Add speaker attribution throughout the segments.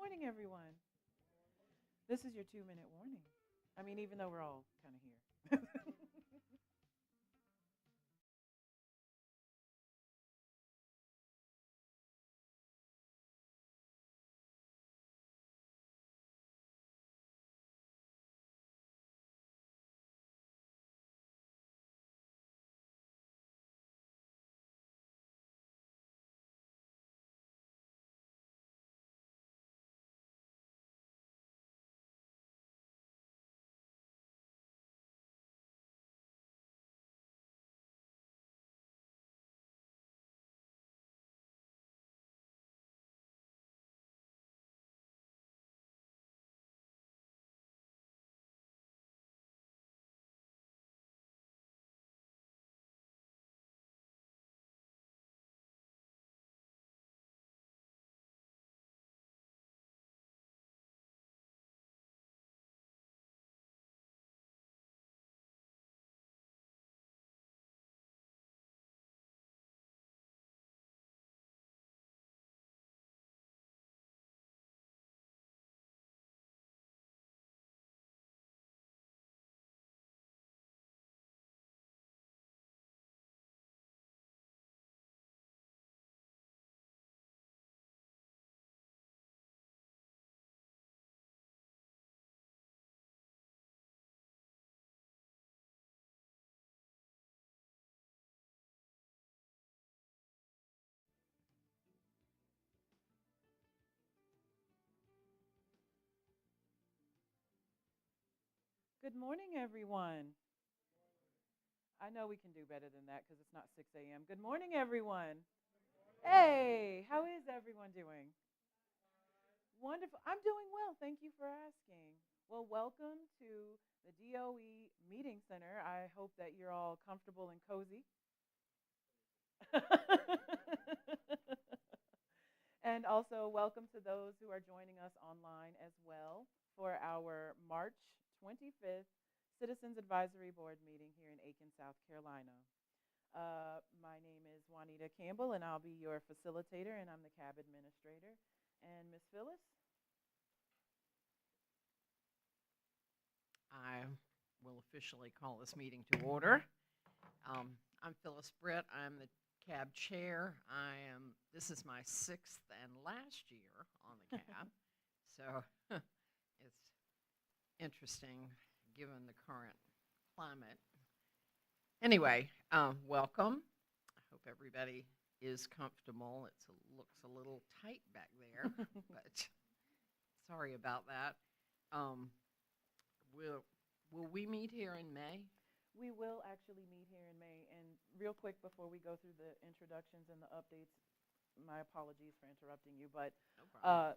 Speaker 1: Morning, everyone. This is your 2-minute warning. I mean, even though we're all kind of here. Good morning, everyone. I know we can do better than that because it's not 6 a.m. Good morning, everyone. Hey, how is everyone doing? Wonderful. I'm doing well. Thank you for asking. Well, welcome to the DOE Meeting Center. I hope that you're all comfortable and cozy. And also, welcome to those who are joining us online as well for our March 25th Citizens Advisory Board meeting here in Aiken, South Carolina. My name is Juanita Campbell, and I'll be your facilitator, and I'm the CAB administrator. And Ms. Phyllis?
Speaker 2: I will officially call this meeting to order. I'm Phyllis Britt. I'm the CAB chair. This is my 6th and last year on the CAB, so it's interesting given the current climate. Anyway, welcome. I hope everybody is comfortable. It looks a little tight back there, but sorry about that. Will we meet here in May?
Speaker 1: We will actually meet here in May. And real quick, before we go through the introductions and the updates, my apologies for interrupting you, but
Speaker 2: No problem.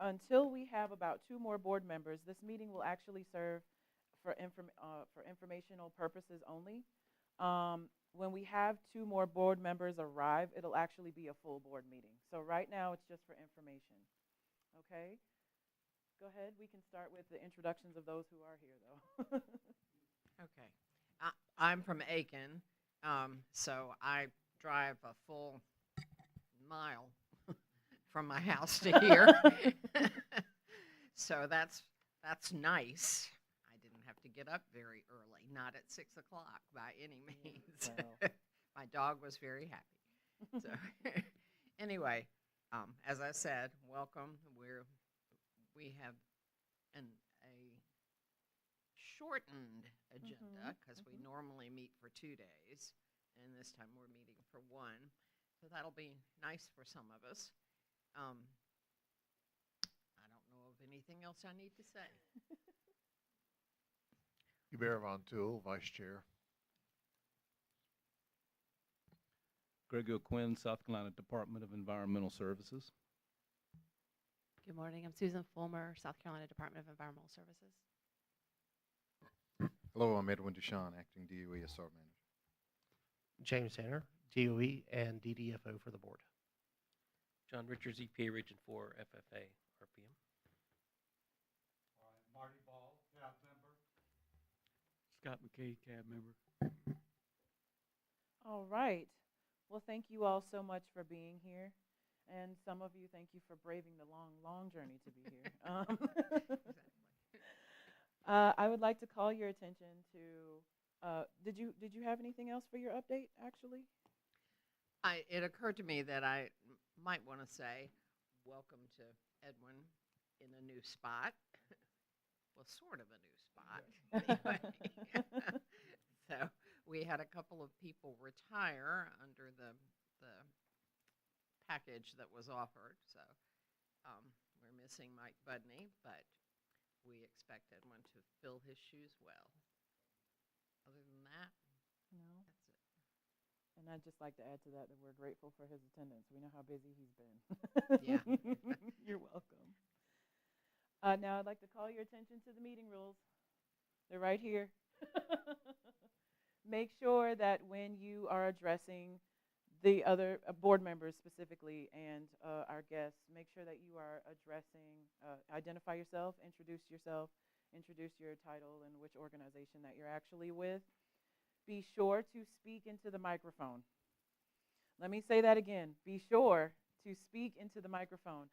Speaker 1: until we have about 2 more board members, this meeting will actually serve for informational purposes only. When we have 2 more board members arrive, it'll actually be a full board meeting. So right now, it's just for information. Okay? Go ahead. We can start with the introductions of those who are here, though.
Speaker 2: Okay. I'm from Aiken, so I drive a full mile from my house to here. So that's nice. I didn't have to get up very early, not at 6 o'clock by any means.
Speaker 1: Wow.
Speaker 2: My dog was very happy. So anyway, as I said, welcome. We have a shortened agenda because we normally meet for 2 days, and this time we're meeting for 1. So that'll be nice for some of us. I don't know of anything else I need to say.
Speaker 3: Hubert Von Tool, Vice Chair.
Speaker 4: Gregor Quinn, South Carolina Department of Environmental Services.
Speaker 5: Good morning. I'm Susan Fulmer, South Carolina Department of Environmental Services.
Speaker 3: Hello, I'm Edwin Duchan, Acting DOE SR Manager.
Speaker 6: James Tanner, DOE and DDFO for the board.
Speaker 7: John Richards, EPA Region 4, FFA, RPM.
Speaker 8: All right, Marty Ball, cab member.
Speaker 7: Scott McKay, cab member.
Speaker 1: All right. Well, thank you all so much for being here. And some of you, thank you for braving the long, long journey to be here. I would like to call your attention to, did you have anything else for your update, actually?
Speaker 2: It occurred to me that I might want to say, welcome to Edwin in a new spot. Well, sort of a new spot. Anyway. So we had a couple of people retire under the package that was offered. So we're missing Mike Budney, but we expect Edwin to fill his shoes well. Other than that,
Speaker 1: No.
Speaker 2: that's it.
Speaker 1: And I'd just like to add to that we're grateful for his attendance. We know how busy he's been.
Speaker 2: Yeah.
Speaker 1: You're welcome. Now I'd like to call your attention to the meeting rules. They're right here. Make sure that when you are addressing the other board members specifically and our guests, make sure that you are addressing, identify yourself, introduce your title and which organization that you're actually with. Be sure to speak into the microphone. Let me say that again. Be sure to speak into the microphone.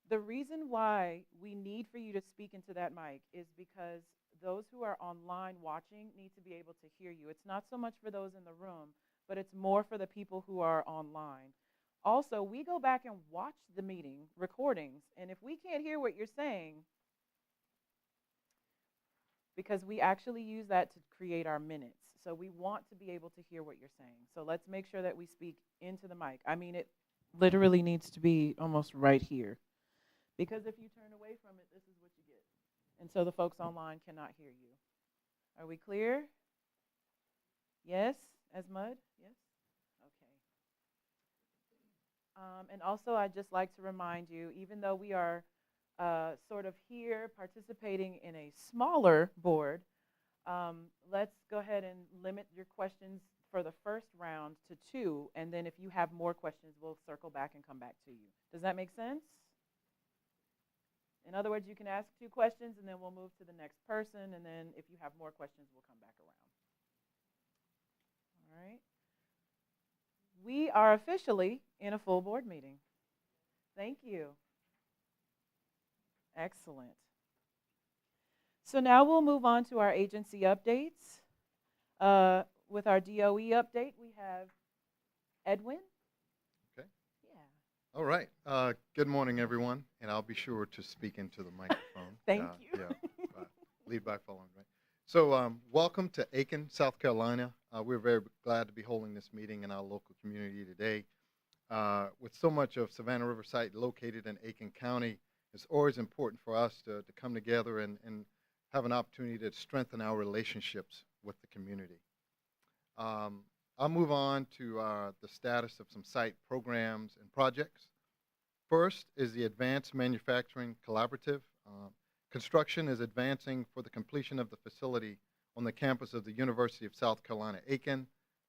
Speaker 1: The reason why we need for you to speak into that mic is because those who are online watching need to be able to hear you. It's not so much for those in the room, but it's more for the people who are online. Also, we go back and watch the meeting recordings, and if we can't hear what you're saying, because we actually use that to create our minutes. So we want to be able to hear what you're saying. So let's make sure that we speak into the mic. I mean, it literally needs to be almost right here. Because if you turn away from it, this is what you get. And so the folks online cannot hear you. Are we clear? Yes? As mud? Yes? Okay. And also, I'd just like to remind you, even though we are sort of here participating in a smaller board, let's go ahead and limit your questions for the first round to 2, and then if you have more questions, we'll circle back and come back to you. Does that make sense? In other words, you can ask 2 questions, and then we'll move to the next person, and then if you have more questions, we'll come back around. All right. We are officially in a full board meeting. Thank you. Excellent. So now we'll move on to our agency updates. With our DOE update, we have Edwin.
Speaker 3: Okay.
Speaker 1: Yeah.
Speaker 3: All right. Good morning, everyone. And I'll be sure to speak into the microphone.
Speaker 1: Thank you.
Speaker 3: Yeah. Lead by following, right? So welcome to Aiken, South Carolina. We're very glad to be holding this meeting in our local community today. With so much of Savannah River site located in Aiken County, it's always important for us to come together and have an opportunity to strengthen our relationships with the community. I'll move on to the status of some site programs and projects. First is the Advanced Manufacturing Collaborative. Construction is advancing for the completion of the facility on the campus of the University of South Carolina, Aiken.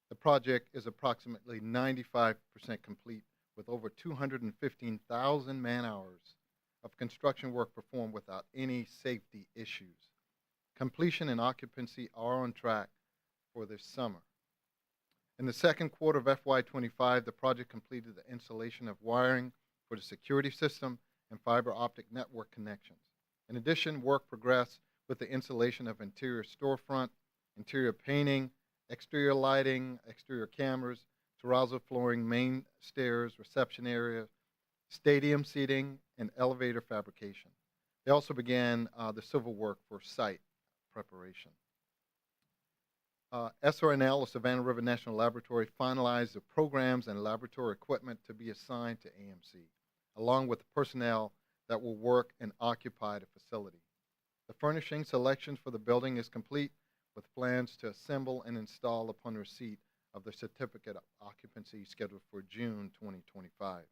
Speaker 3: The project is approximately 95% complete with over 215,000 man-hours of construction work performed without any safety issues. Completion and occupancy are on track for this summer. In the second quarter of FY25, the project completed the installation of wiring for the security system and fiber optic network connections. In addition, work progressed with the installation of interior storefront, interior painting, exterior lighting, exterior cameras, terrazzo flooring, main stairs, reception area, stadium seating, and elevator fabrication. They also began the civil work for site preparation. SRNL, or Savannah River National Laboratory, finalized the programs and laboratory equipment to be assigned to AMC, along with the personnel that will work and occupy the facility. The furnishing selections for the building is complete, with plans to assemble and install upon receipt of the certificate of occupancy scheduled for June 2025.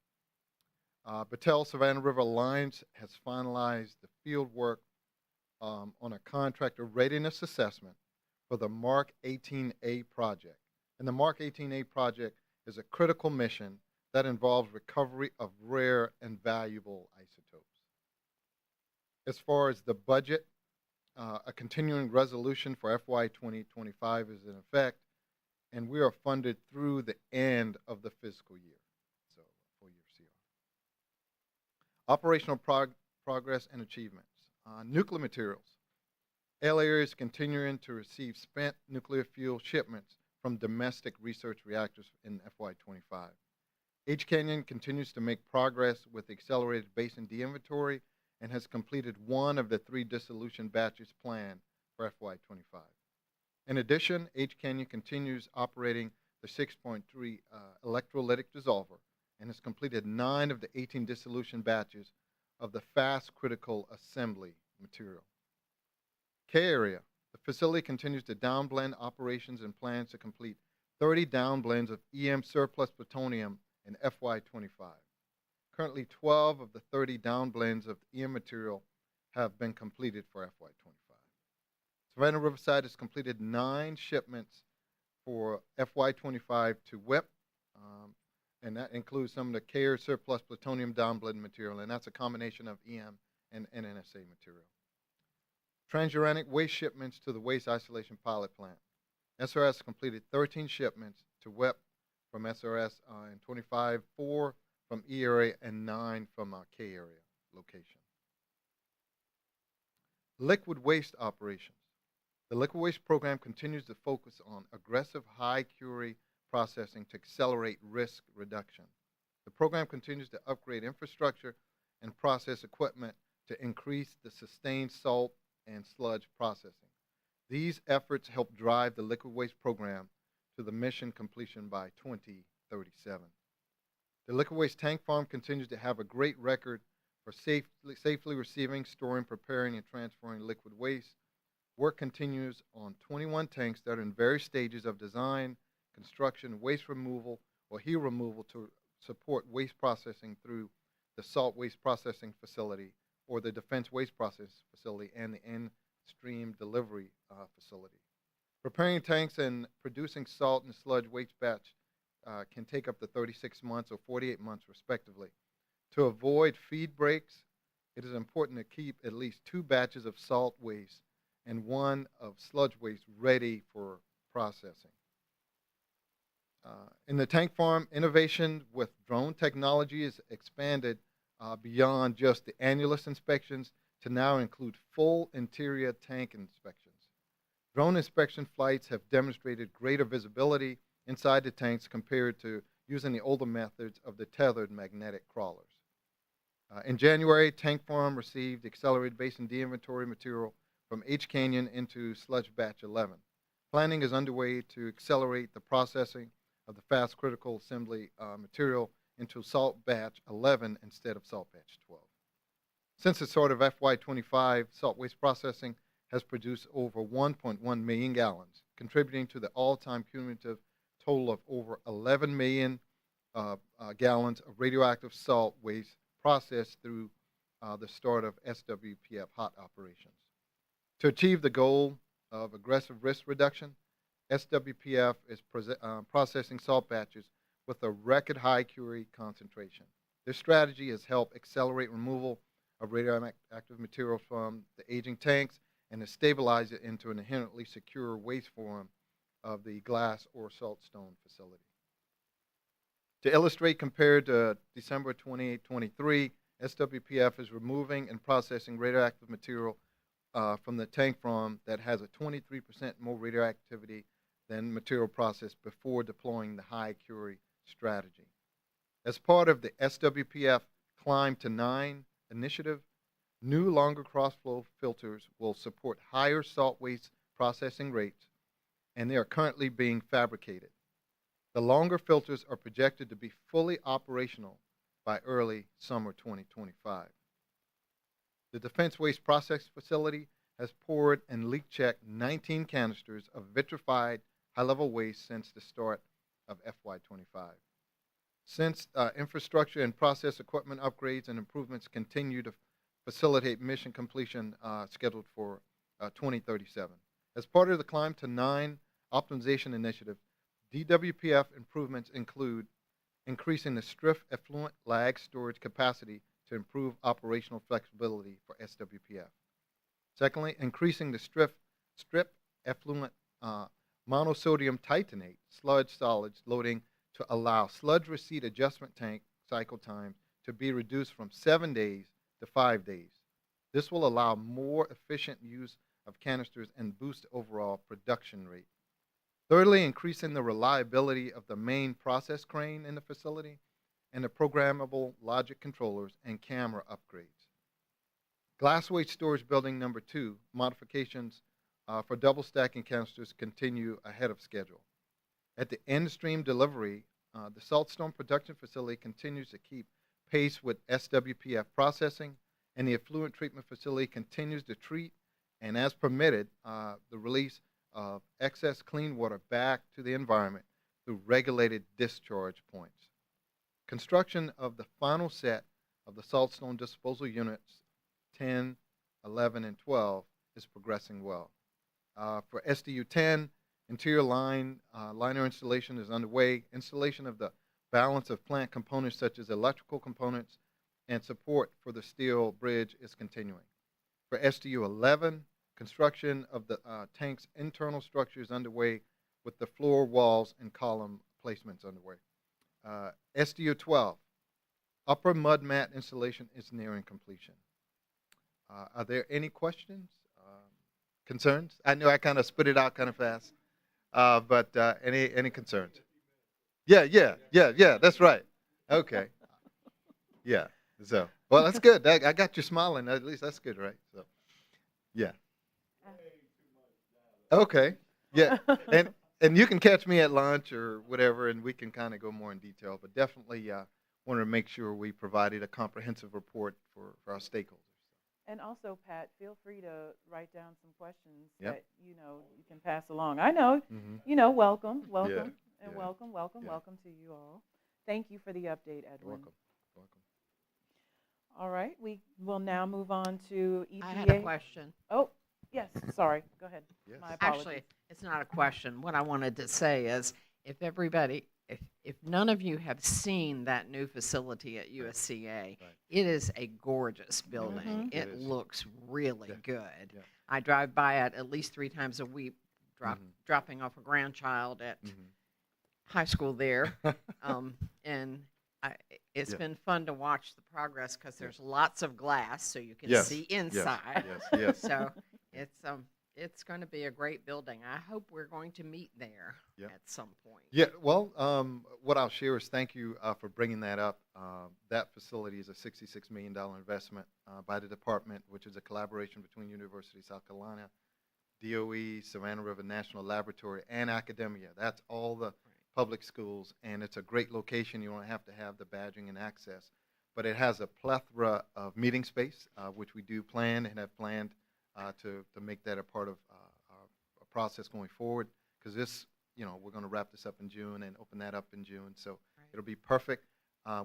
Speaker 3: Battelle Savannah River Alliance has finalized the field work on a contractor readiness assessment for the Mark 18A project. And the Mark 18A project is a critical mission that involves recovery of rare and valuable isotopes. As far as the budget, a continuing resolution for FY 2025 is in effect, and we are funded through the end of the fiscal year, so full year CR. Operational progress and achievements. Nuclear materials. LA is continuing to receive spent nuclear fuel shipments from domestic research reactors in FY25. H Canyon continues to make progress with accelerated basin de-inventory and has completed one of the 3 dissolution batches planned for FY25. In addition, H Canyon continues operating the 6.3 electrolytic dissolver and has completed 9 of the 18 dissolution batches of the fast critical assembly material. K area, the facility continues to downblend operations and plans to complete 30 downblends of EM surplus plutonium in FY25. Currently, 12 of the 30 downblends of EM material have been completed for FY25. Savannah Riverside has completed 9 shipments for FY25 to WIP, and that includes some of the K area surplus plutonium downblend material, and that's a combination of EM and NNSA material. Transuranic waste shipments to the waste isolation pilot plant. SRS completed 13 shipments to WIP from SRS in 25, 4 from E area and 9 from K area location. Liquid waste operations. The liquid waste program continues to focus on aggressive high curie processing to accelerate risk reduction. The program continues to upgrade infrastructure and process equipment to increase the sustained salt and sludge processing. These efforts help drive the liquid waste program to the mission completion by 2037. The liquid waste tank farm continues to have a great record for safely receiving, storing, preparing, and transferring liquid waste. Work continues on 21 tanks that are in various stages of design, construction, waste removal, or heat removal to support waste processing through the salt waste processing facility or the defense waste process facility and the in-stream delivery facility. Preparing tanks and producing salt and sludge waste batch can take up to 36 months or 48 months respectively. To avoid feed breaks, it is important to keep at least 2 batches of salt waste and 1 of sludge waste ready for processing. In the tank farm, innovation with drone technology is expanded beyond just the annulus inspections to now include full interior tank inspections. Drone inspection flights have demonstrated greater visibility inside the tanks compared to using the older methods of the tethered magnetic crawlers. In January, Tank Farm received accelerated basin de-inventory material from H Canyon into sludge batch 11. Planning is underway to accelerate the processing of the fast critical assembly material into salt batch 11 instead of salt batch 12. Since the start of FY25, salt waste processing has produced over 1.1 million gallons, contributing to the all-time cumulative total of over 11 million gallons of radioactive salt waste processed through the start of SWPF hot operations. To achieve the goal of aggressive risk reduction, SWPF is processing salt batches with a record high curie concentration. This strategy has helped accelerate removal of radioactive materials from the aging tanks and to stabilize it into an inherently secure waste form of the glass or saltstone facility. To illustrate, compared to December 2023, SWPF is removing and processing radioactive material from the tank farm that has a 23% more radioactivity than material processed before deploying the high curie strategy. As part of the SWPF Climb to 9 initiative, new longer crossflow filters will support higher salt waste processing rates, and they are currently being fabricated. The longer filters are projected to be fully operational by early summer 2025. The Defense Waste Process Facility has poured and leak checked 19 canisters of vitrified high-level waste since the start of FY25. Since infrastructure and process equipment upgrades and improvements continue to facilitate mission completion scheduled for 2037. As part of the Climb to 9 optimization initiative, DWPF improvements include increasing the strip effluent lag storage capacity to improve operational flexibility for SWPF. Secondly, increasing the strip effluent monosodium titanate sludge solids loading to allow sludge receipt adjustment tank cycle times to be reduced from 7 days to 5 days. This will allow more efficient use of canisters and boost overall production rate. Thirdly, increasing the reliability of the main process crane in the facility and the programmable logic controllers and camera upgrades. Glassweight storage building number 2, modifications for double stacking canisters continue ahead of schedule. At the end stream delivery, the Saltstone production facility continues to keep pace with SWPF processing, and the effluent treatment facility continues to treat, and as permitted, the release of excess clean water back to the environment through regulated discharge points. Construction of the final set of the Saltstone disposal units 10, 11, and 12 is progressing well. For SDU 10, interior liner installation is underway. Installation of the balance of plant components such as electrical components and support for the steel bridge is continuing. For SDU 11, construction of the tank's internal structure is underway with the floor, walls, and column placements underway. SDU 12, upper mud mat installation is nearing completion. Are there any questions, concerns? I know I kind of spit it out kind of fast, but any concerns? Yeah, that's right. Okay. Yeah, so, well, that's good. I got you smiling. At least that's good, right? So, yeah. Okay, yeah, and you can catch me at lunch or whatever, and we can kind of go more in detail. But definitely wanted to make sure we provided a comprehensive report for our stakeholders.
Speaker 1: And also, Pat, feel free to write down some questions
Speaker 3: Yep.
Speaker 1: that you can pass along. I know,
Speaker 3: Mm-hmm.
Speaker 1: welcome,
Speaker 3: Yeah,
Speaker 1: and
Speaker 3: yeah,
Speaker 1: welcome
Speaker 3: yeah.
Speaker 1: to you all. Thank you for the update, Edwin.
Speaker 3: Welcome.
Speaker 1: All right, we will now move on to EPA.
Speaker 2: I had a question.
Speaker 1: Oh, yes, sorry, go ahead.
Speaker 3: Yes.
Speaker 1: My apologies.
Speaker 2: Actually, it's not a question. What I wanted to say is, if none of you have seen that new facility at USCA, it is a gorgeous building.
Speaker 1: Mhm.
Speaker 2: It
Speaker 3: It is.
Speaker 2: looks really
Speaker 3: Yeah.
Speaker 2: good.
Speaker 3: Yeah.
Speaker 2: I drive by it at least 3 times a week,
Speaker 3: Mhm.
Speaker 2: dropping off a grandchild at
Speaker 3: Mhm.
Speaker 2: high school there. And it's
Speaker 3: Yeah.
Speaker 2: been fun to watch the progress because there's lots of glass so you can
Speaker 3: Yes,
Speaker 2: see
Speaker 3: yes,
Speaker 2: inside.
Speaker 3: yes.
Speaker 2: So it's going to be a great building. I hope we're going to meet there
Speaker 3: Yeah.
Speaker 2: at some point.
Speaker 3: Yeah, well, what I'll share is thank you for bringing that up. That facility is a $66 million investment by the department, which is a collaboration between University of South Carolina, DOE, Savannah River National Laboratory, and academia. That's all the public schools, and it's a great location. You don't have to have the badging and access, but it has a plethora of meeting space, which we do plan and have planned to make that a part of our process going forward, because this, we're going to wrap this up in June and open that up in June, so it'll be perfect.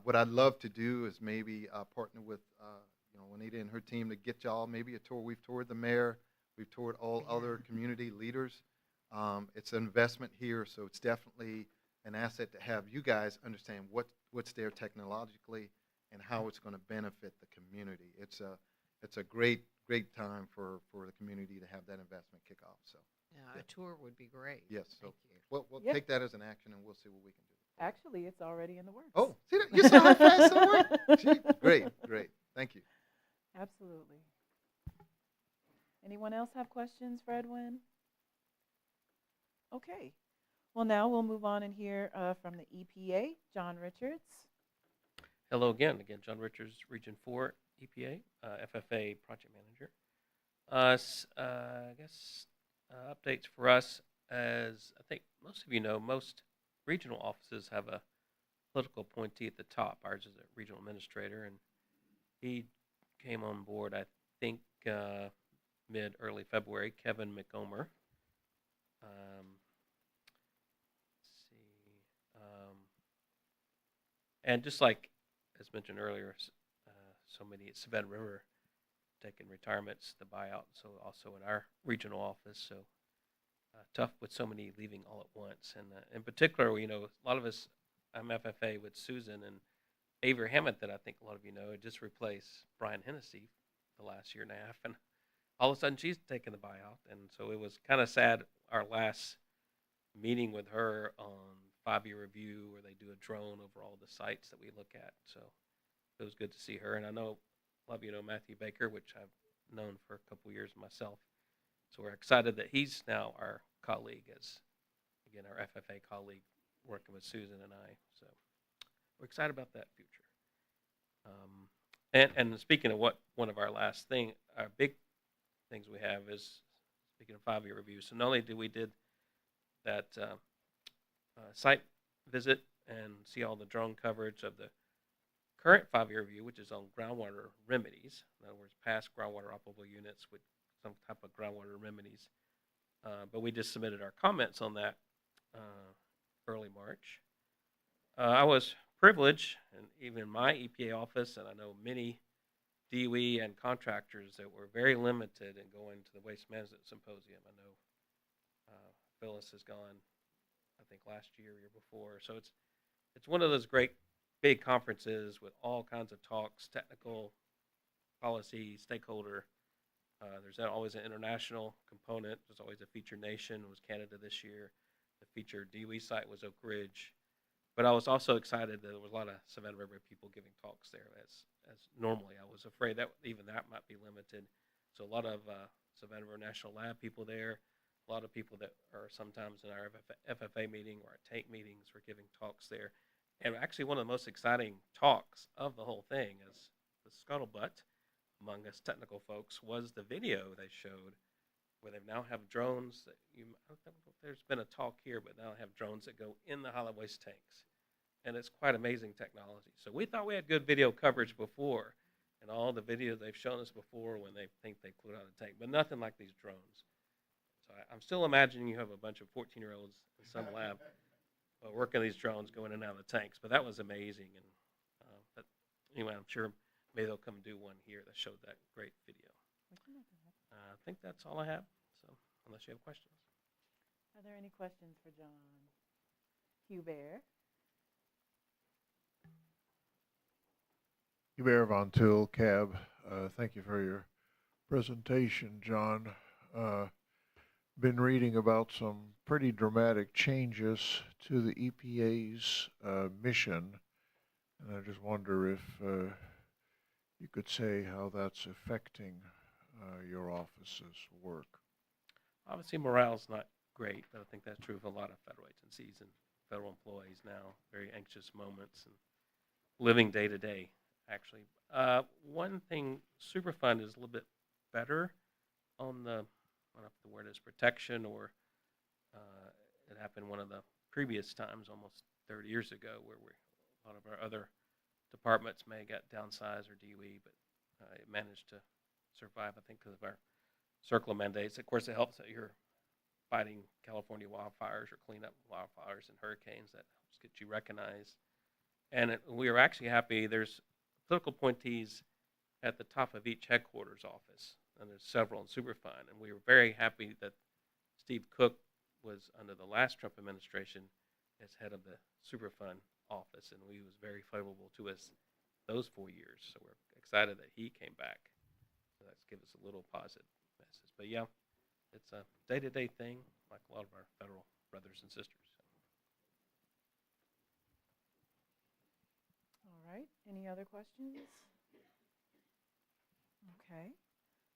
Speaker 3: What I'd love to do is maybe partner with Juanita and her team to get y'all maybe a tour. We've toured the mayor, we've toured all other community leaders. It's an investment here, so it's definitely an asset to have you guys understand what's there technologically and how it's going to benefit the community. It's a great time for the community to have that investment kick off. So
Speaker 2: Yeah, a tour would be great.
Speaker 3: yes, so
Speaker 2: Thank you.
Speaker 3: we'll
Speaker 1: Yeah.
Speaker 3: take that as an action, and we'll see what we can do.
Speaker 1: Actually, it's already in the works.
Speaker 3: Oh, see that? You saw how fast that worked? Gee, great. Thank you.
Speaker 1: Absolutely. Anyone else have questions for Edwin? Okay. Well, now we'll move on and hear from the EPA, John Richards.
Speaker 7: Hello again, John Richards, Region 4 EPA, FFA Project Manager. I guess updates for us, as I think most of you know, most regional offices have a political appointee at the top. Ours is a regional administrator, and he came on board, I think, mid-early February, Kevin McOmer. Let's see. And just like, as mentioned earlier, so many at Savannah River taking retirements, the buyout, so also in our regional office. So tough with so many leaving all at once. And in particular, a lot of us, I'm FFA with Susan and Avery Hammett, that I think a lot of you know, had just replaced Brian Hennessy the last year and a half. And all of a sudden, she's taking the buyout. And so it was kind of sad, our last meeting with her on 5-year review, where they do a drone over all the sites that we look at. So it was good to see her. And I know a lot of you know Matthew Baker, which I've known for a couple years myself. So we're excited that he's now our colleague, as again our FFA colleague, working with Susan and I. So we're excited about that future. And speaking of what one of our last our big things we have is speaking of 5-year review. So not only did that site visit and see all the drone coverage of the current 5-year review, which is on groundwater remedies, in other words, past groundwater operable units with some type of groundwater remedies. But we just submitted our comments on that early March. I was privileged, and even my EPA office, and I know many DOE and contractors that were very limited in going to the Waste Management Symposium. I know Phyllis has gone, I think, last year, year before. So it's one of those great big conferences with all kinds of talks, technical, policy, stakeholder. There's always an international component. There's always a featured nation. It was Canada this year. The featured DOE site was Oak Ridge. But I was also excited that there was a lot of Savannah River people giving talks there. As normally, I was afraid that even that might be limited. So a lot of Savannah River National Lab people there, a lot of people that are sometimes in our FFA meeting or our TAPE meetings were giving talks there. And actually one of the most exciting talks of the whole thing is the scuttlebutt among us technical folks was the video they showed where they now have drones that I don't know if there's been a talk here, but now they have drones that go in the hollow waste tanks. And it's quite amazing technology. So we thought we had good video coverage before, and all the videos they've shown us before when they think they cleared out a tank, but nothing like these drones. So I'm still imagining you have a bunch of 14-year-olds in some lab working these drones going in and out of the tanks, but that was amazing. And but anyway, I'm sure maybe they'll come do one here that showed that great video. I think that's all I have. So unless you have questions.
Speaker 1: Are there any questions for John Hubert?
Speaker 9: Hubert Von Til, CAB. Thank you for your presentation, John. Been reading about some pretty dramatic changes to the EPA's mission, and I just wonder if you could say how that's affecting your office's work.
Speaker 7: Obviously, morale's not great, but I think that's true of a lot of federal agencies and federal employees now. Very anxious moments and living day to day, actually. One thing, Superfund is a little bit better on the, I don't know if the word is protection or it happened one of the previous times, almost 30 years ago, where a lot of our other departments may have got downsized or DOE, but it managed to survive, I think, because of our circle of mandates. Of course, it helps that you're fighting California wildfires or clean up wildfires and hurricanes. That helps get you recognized. And we are actually happy. There's political appointees at the top of each headquarters office, and there's several in Superfund. And we were very happy that Steve Cook was under the last Trump administration as head of the Superfund office, and he was very favorable to us those 4 years. So we're excited that he came back. So that's give us a little positive message. But yeah, it's a day-to-day thing, like a lot of our federal brothers and sisters.
Speaker 1: All right. Any other questions? Okay.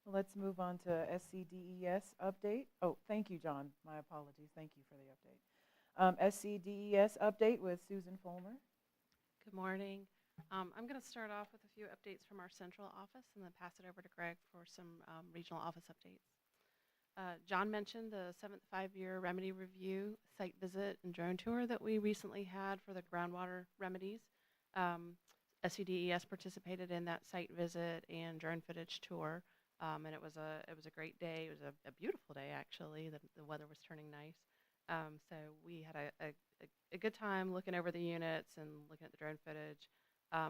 Speaker 1: Well, let's move on to SCDES update. Oh, thank you, John. My apologies. Thank you for the update. SCDES update with Susan Fulmer.
Speaker 5: Good morning. I'm going to start off with a few updates from our central office and then pass it over to Greg for some regional office updates. John mentioned the 7th 5-year remedy review, site visit, and drone tour that we recently had for the groundwater remedies. SCDES participated in that site visit and drone footage tour, and it was a great day. It was a beautiful day, actually. The weather was turning nice. So we had a good time looking over the units and looking at the drone footage.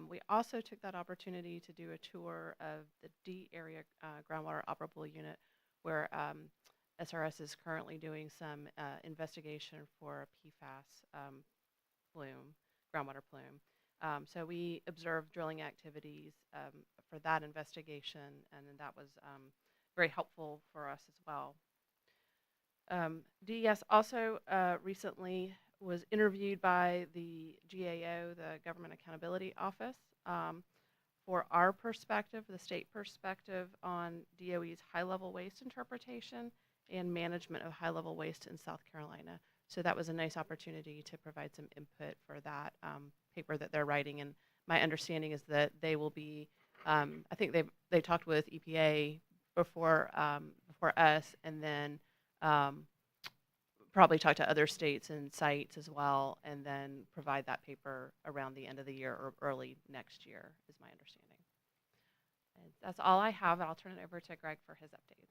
Speaker 5: We also took that opportunity to do a tour of the D area groundwater operable unit, where SRS is currently doing some investigation for a PFAS plume, groundwater plume. So we observed drilling activities for that investigation, and then that was very helpful for us as well. DES also recently was interviewed by the GAO, the Government Accountability Office. for our perspective, the state perspective on DOE's high-level waste interpretation and management of high-level waste in South Carolina. So that was a nice opportunity to provide some input for that paper that they're writing. And my understanding is that they will be, I think they talked with EPA before us, and then probably talk to other states and sites as well, and then provide that paper around the end of the year or early next year, is my understanding. And that's all I have. I'll turn it over to Greg for his updates.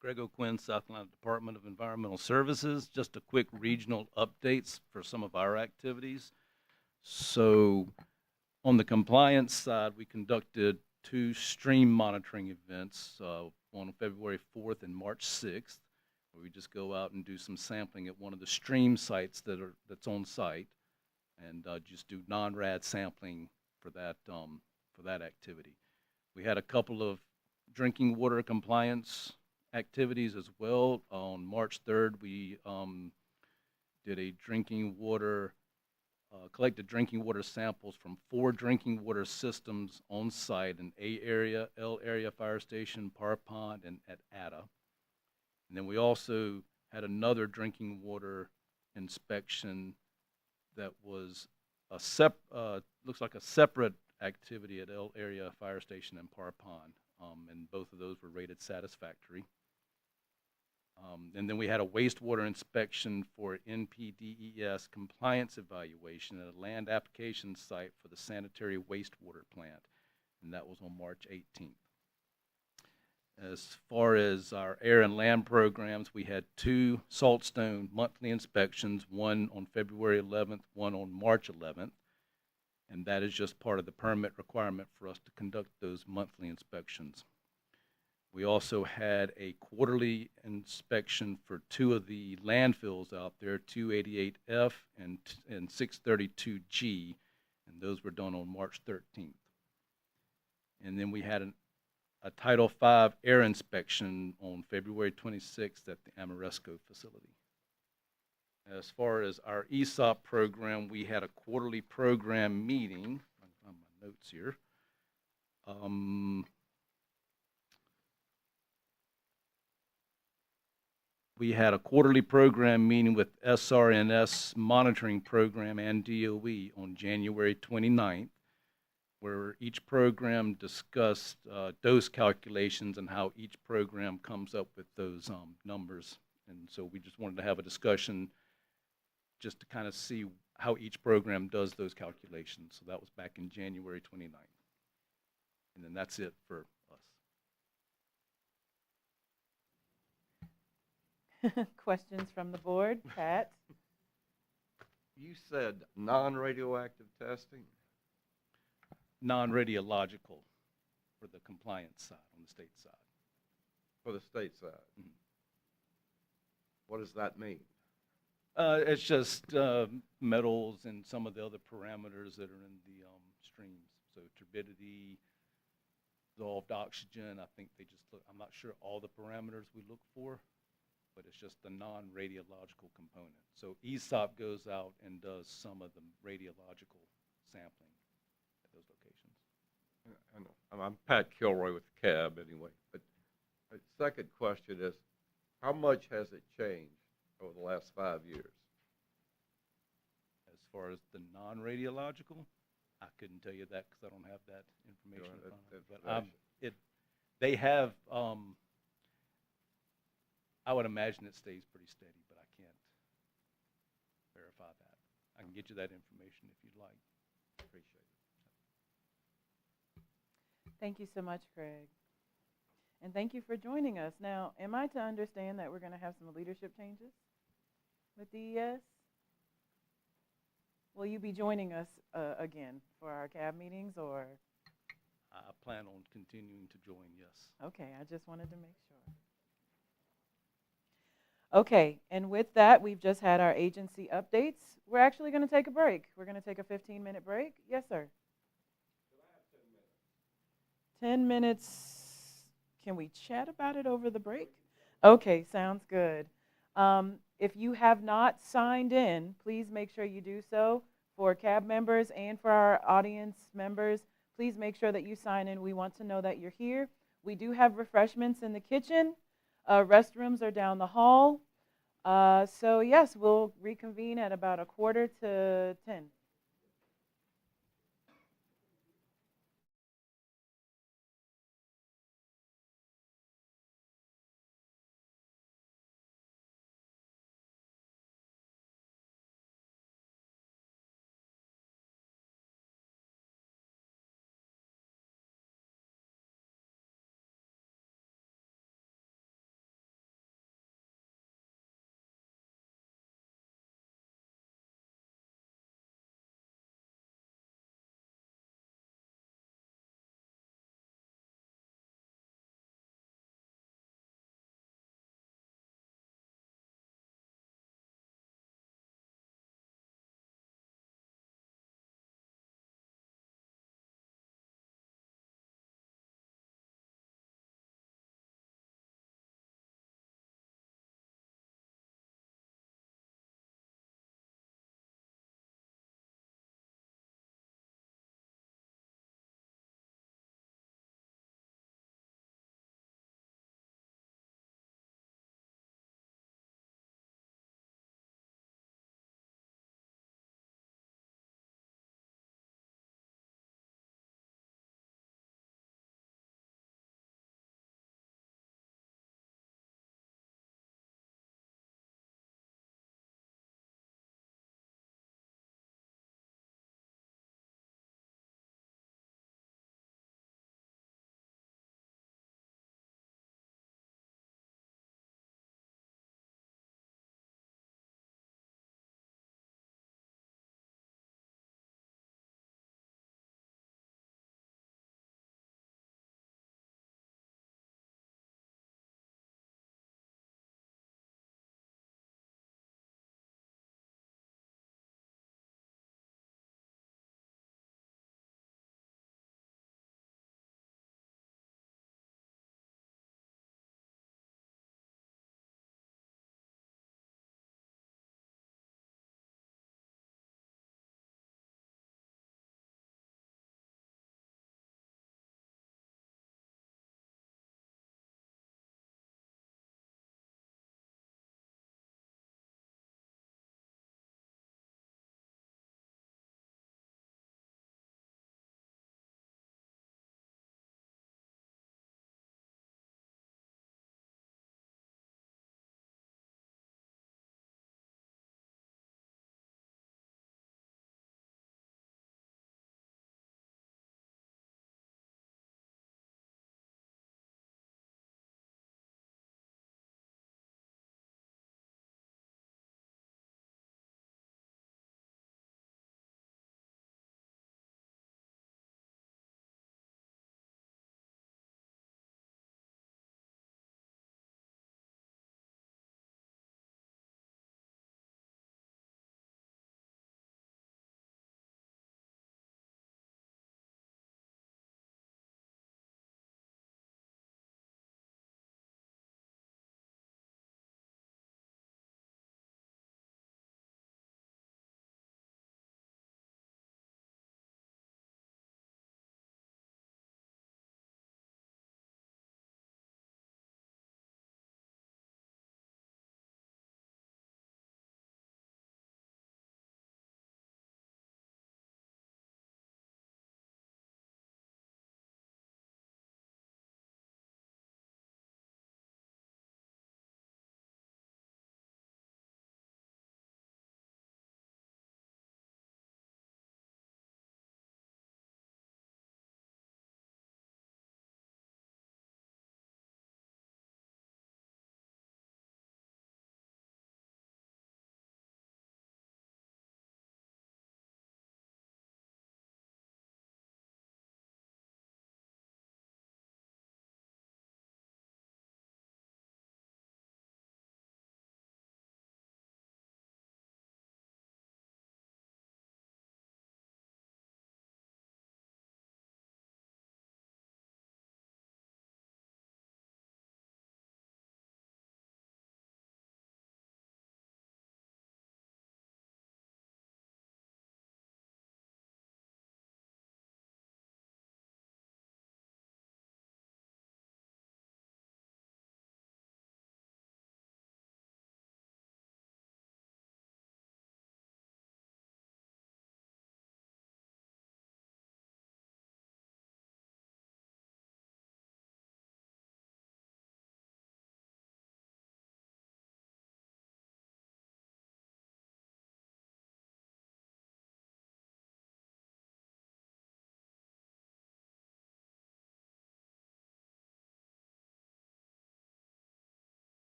Speaker 4: Greg O'Quinn, South Carolina Department of Environmental Services. Just a quick regional updates for some of our activities. So on the compliance side, we conducted 2 stream monitoring events on February 4th and March 6th, where we just go out and do some sampling at one of the stream sites that's on site, and just do non-rad sampling for that activity. We had a couple of drinking water compliance activities as well. On March 3rd, we did a collected drinking water samples from 4 drinking water systems on site in A area, L area fire station, Par Pond, and at Ada. And then we also had another drinking water inspection that was looks like a separate activity at L area fire station and Par Pond, and both of those were rated satisfactory. And then we had a wastewater inspection for NPDES compliance evaluation at a land application site for the sanitary wastewater plant, and that was on March 18th. As far as our air and land programs, we had 2 saltstone monthly inspections, one on February 11th, one on March 11th, and that is just part of the permit requirement for us to conduct those monthly inspections. We also had a quarterly inspection for 2 of the landfills out there, 288F and 632G, and those were done on March 13th. And then we had a Title V air inspection on February 26th at the Amoresco facility. As far as our ESOP program, we had a quarterly program meeting. I can find my notes here. We had a quarterly program meeting with SRS monitoring program and DOE on January 29th, where each program discussed dose calculations and how each program comes up with those numbers. And so we just wanted to have a discussion just to kind of see how each program does those calculations. So that was back in January 29th. And then that's it for us.
Speaker 1: Questions from the board? Pat?
Speaker 10: You said non-radioactive testing?
Speaker 4: Non-radiological for the compliance side, on the state side.
Speaker 10: For the state side?
Speaker 4: Mhm.
Speaker 10: What does that mean?
Speaker 4: It's just metals and some of the other parameters that are in the streams. So turbidity, dissolved oxygen, I think they just look, I'm not sure all the parameters we look for, but it's just the non-radiological component. So ESOP goes out and does some of the radiological sampling at those locations.
Speaker 10: I know. I'm Pat Kilroy with the CAB anyway. But the second question is, how much has it changed over the last 5 years?
Speaker 4: As far as the non-radiological, I couldn't tell you that because I don't have that information. But they have, I would imagine it stays pretty steady, but I can't verify that. I can get you that information if you'd like.
Speaker 10: Appreciate it.
Speaker 1: Thank you so much, Craig. And thank you for joining us. Now, am I to understand that we're going to have some leadership changes with DES? Will you be joining us again for our CAB meetings, or?
Speaker 4: I plan on continuing to join, yes.
Speaker 1: Okay, I just wanted to make sure. Okay, and with that, we've just had our agency updates. We're actually going to take a break. We're going to take a 15-minute break. Yes, sir. 10 minutes. Can we chat about it over the break? Okay, sounds good. If you have not signed in, please make sure you do so for CAB members and for our audience members, please make sure that you sign in. We want to know that you're here. We do have refreshments in the kitchen. Restrooms are down the hall. So yes, we'll reconvene at about 9:45.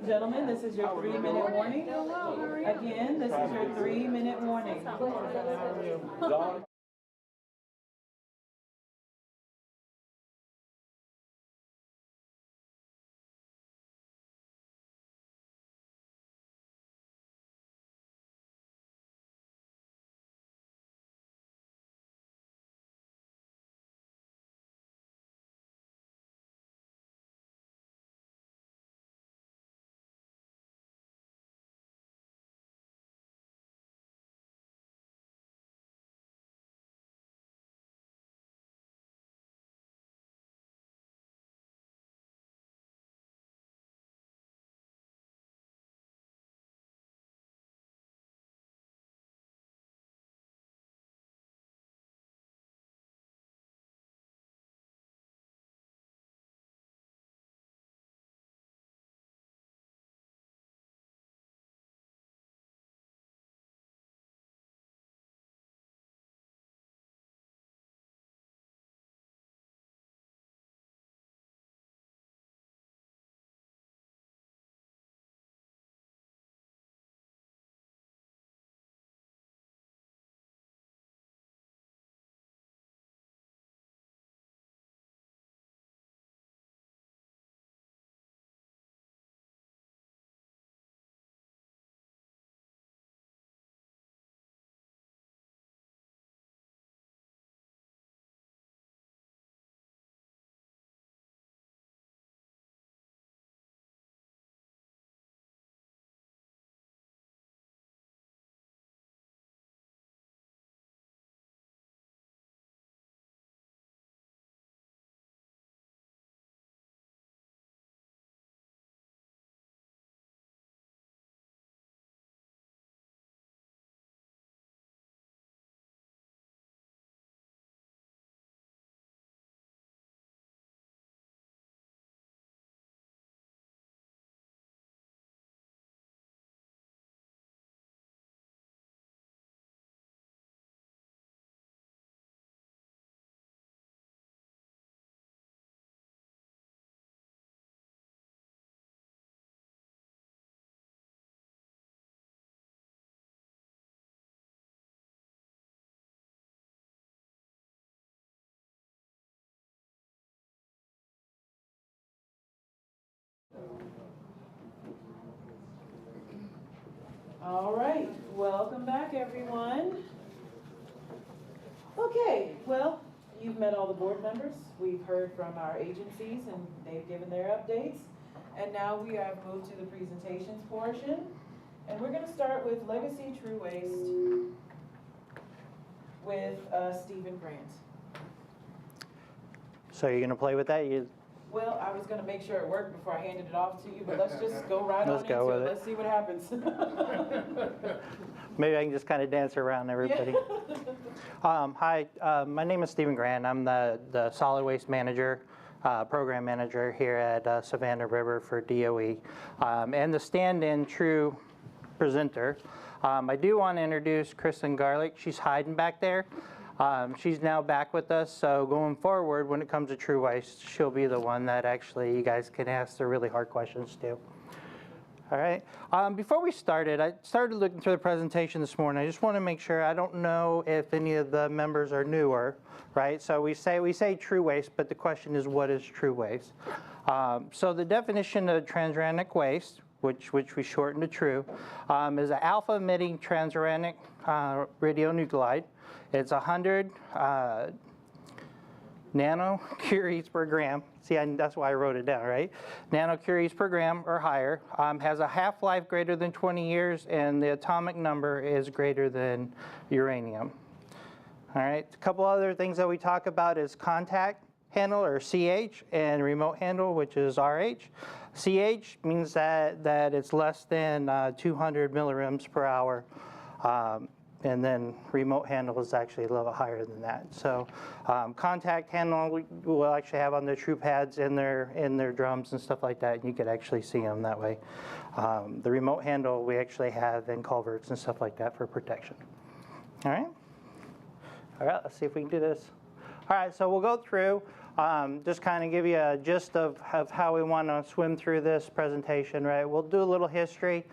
Speaker 1: Gentlemen, this is your 3-minute warning. Again, this is your 3-minute warning. All right, welcome back, everyone. Okay, well, you've met all the board members. We've heard from our agencies, and they've given their updates. And now we have moved to the presentations portion. And we're going to start with Legacy True Waste with Stephen Grant.
Speaker 11: So you're going to play with that?
Speaker 1: Well, I was going to make sure it worked before I handed it off to you, but let's just go right
Speaker 11: Let's
Speaker 1: on
Speaker 11: go
Speaker 1: into
Speaker 11: with
Speaker 1: it.
Speaker 11: it.
Speaker 1: Let's see what happens.
Speaker 11: Maybe I can just kind of dance around everybody. Hi, my name is Stephen Grant. I'm the solid waste manager, program manager here at Savannah River for DOE, and the stand-in True presenter. I do want to introduce Kristen Garlick. She's hiding back there. She's now back with us, so going forward, when it comes to True Waste, she'll be the one that actually you guys can ask the really hard questions to. All right. Before we started, I started looking through the presentation this morning. I just want to make sure. I don't know if any of the members are newer, right? So we say True Waste, but the question is, what is True Waste? So the definition of transuranic waste, which we shorten to True, is an alpha-emitting transuranic radionuclide. It's 100 nanocuries per gram. See, that's why I wrote it down, right? Nanocuries per gram or higher. Has a half-life greater than 20 years, and the atomic number is greater than uranium. All right, a couple other things that we talk about is contact handle, or CH, and remote handle, which is RH. CH means that it's less than 200 millirems per hour. And then remote handle is actually a little higher than that. So contact handle we'll actually have on the True pads in their drums and stuff like that, and you could actually see them that way. The remote handle we actually have in culverts and stuff like that for protection. All right, let's see if we can do this. All right, so we'll go through. Just kind of give you a gist of how we want to swim through this presentation, right? We'll do a little history.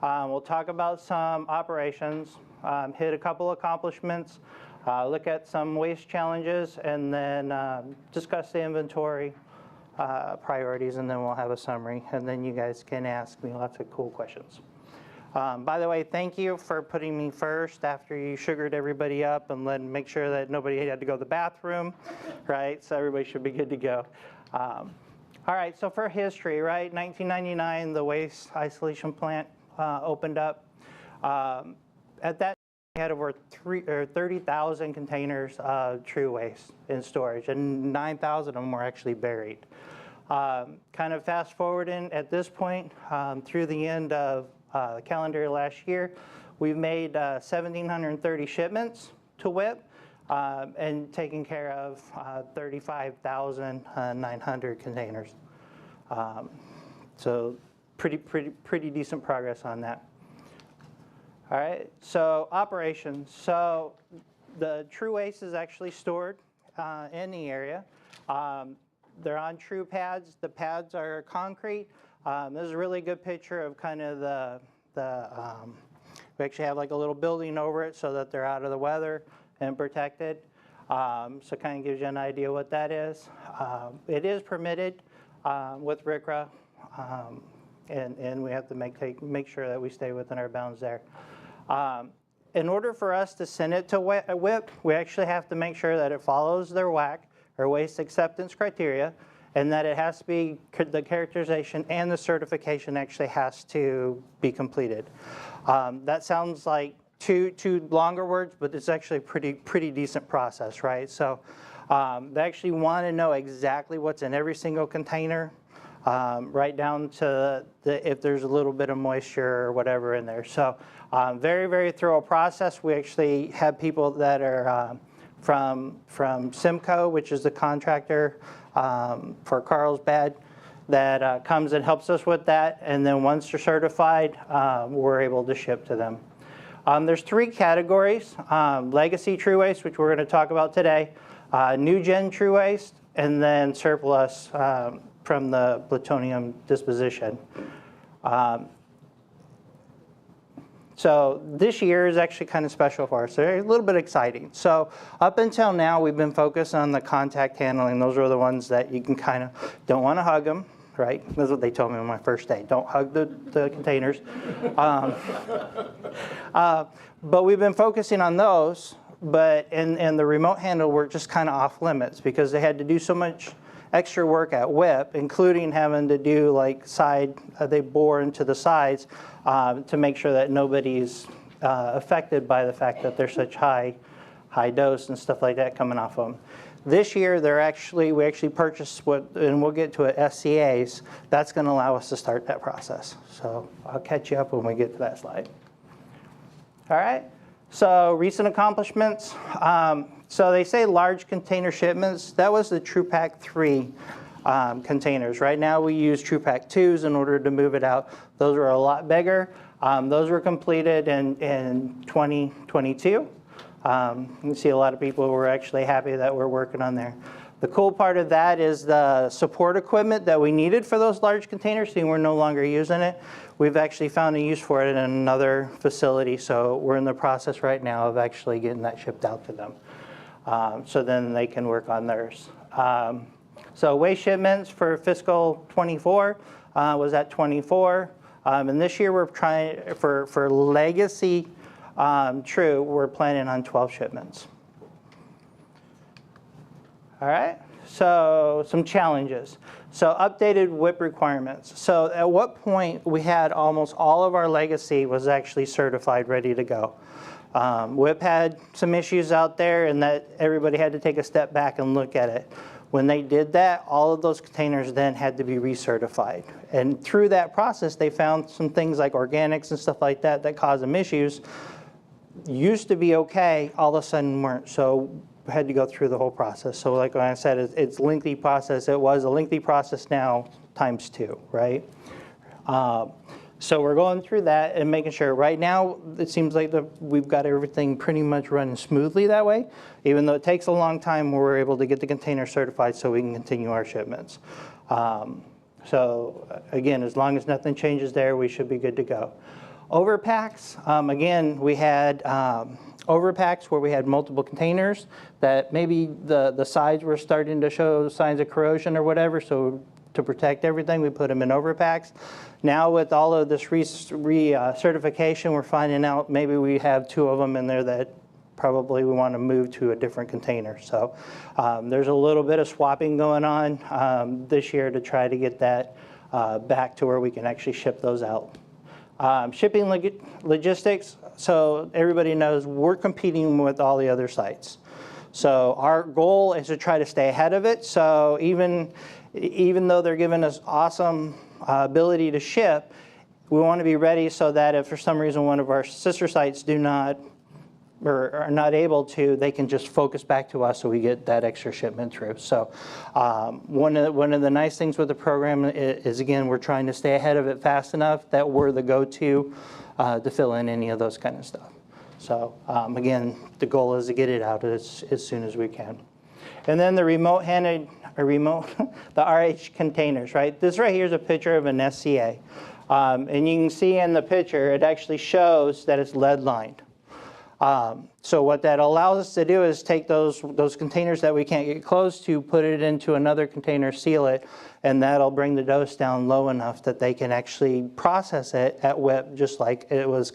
Speaker 11: We'll talk about some operations, hit a couple accomplishments, look at some waste challenges, and then discuss the inventory priorities, and then we'll have a summary, and then you guys can ask me lots of cool questions. By the way, thank you for putting me first after you sugared everybody up and then make sure that nobody had to go to the bathroom, right? So everybody should be good to go. All right, so for history, right? 1999, the waste isolation plant opened up. At that, we had over 30,000 containers of true waste in storage, and 9,000 of them were actually buried. Kind of fast forwarding at this point, through the end of the calendar year last year, we've made 1,730 shipments to WIP and taken care of 35,900 containers. So pretty decent progress on that. All right, so operations. So the true waste is actually stored in the area. They're on true pads. The pads are concrete. This is a really good picture of kind of we actually have like a little building over it so that they're out of the weather and protected. So kind of gives you an idea what that is. It is permitted with RCRA, and we have to make sure that we stay within our bounds there. In order for us to send it to WIP, we actually have to make sure that it follows their WAC, or waste acceptance criteria, and that it has to be, the characterization and the certification actually has to be completed. That sounds like two longer words, but it's actually a pretty decent process, right? So they actually want to know exactly what's in every single container, right down to if there's a little bit of moisture or whatever in there. So very thorough process. We actually have people that are from Simco, which is the contractor for Carlsbad, that comes and helps us with that. And then once they're certified, we're able to ship to them. There's 3 categories: legacy true waste, which we're going to talk about today, new gen true waste, and then surplus from the plutonium disposition. So this year is actually kind of special for us. They're a little bit exciting. So up until now, we've been focused on the contact handling. Those are the ones that you can kind of, don't want to hug them, right? That's what they told me on my first day. Don't hug the containers. But we've been focusing on those. But in the remote handle, we're just kind of off limits because they had to do so much extra work at WIP, including having to do like they bore into the sides to make sure that nobody's affected by the fact that there's such high dose and stuff like that coming off of them. This year, we actually purchased and we'll get to it, SCAs. That's going to allow us to start that process. So I'll catch you up when we get to that slide. All right. So recent accomplishments. So they say large container shipments. That was the TruePack 3 containers. Right now we use TruePack 2s in order to move it out. Those are a lot bigger. Those were completed in 2022. You can see a lot of people were actually happy that we're working on there. The cool part of that is the support equipment that we needed for those large containers, seeing we're no longer using it. We've actually found a use for it in another facility, so we're in the process right now of actually getting that shipped out to them. So then they can work on theirs. So waste shipments for fiscal 24 was at 24. And this year we're trying, for legacy true, we're planning on 12 shipments. All right, so some challenges. So updated WIP requirements. So at what point we had almost all of our legacy was actually certified, ready to go. WIP had some issues out there and that everybody had to take a step back and look at it. When they did that, all of those containers then had to be recertified. And through that process, they found some things like organics and stuff like that that caused them issues. Used to be okay, all of a sudden weren't. So we had to go through the whole process. So like I said, it's a lengthy process. It was a lengthy process now times 2, right? So we're going through that and making sure. Right now, it seems like we've got everything pretty much running smoothly that way, even though it takes a long time. We're able to get the container certified so we can continue our shipments. So again, as long as nothing changes there, we should be good to go. Overpacks, again, we had overpacks where we had multiple containers that maybe the sides were starting to show signs of corrosion or whatever, so to protect everything, we put them in overpacks. Now with all of this certification, we're finding out maybe we have 2 of them in there that probably we want to move to a different container. So there's a little bit of swapping going on this year to try to get that back to where we can actually ship those out. Shipping logistics, so everybody knows we're competing with all the other sites. So our goal is to try to stay ahead of it. So even though they're giving us awesome ability to ship, we want to be ready so that if for some reason one of our sister sites do not or are not able to, they can just focus back to us so we get that extra shipment through. So one of the nice things with the program is, again, we're trying to stay ahead of it fast enough that we're the go-to to fill in any of those kind of stuff. So again, the goal is to get it out as soon as we can. And then the the RH containers, right? This right here is a picture of an SCA. And you can see in the picture, it actually shows that it's lead lined. So what that allows us to do is take those containers that we can't get close to, put it into another container, seal it, and that'll bring the dose down low enough that they can actually process it at WIP just like it was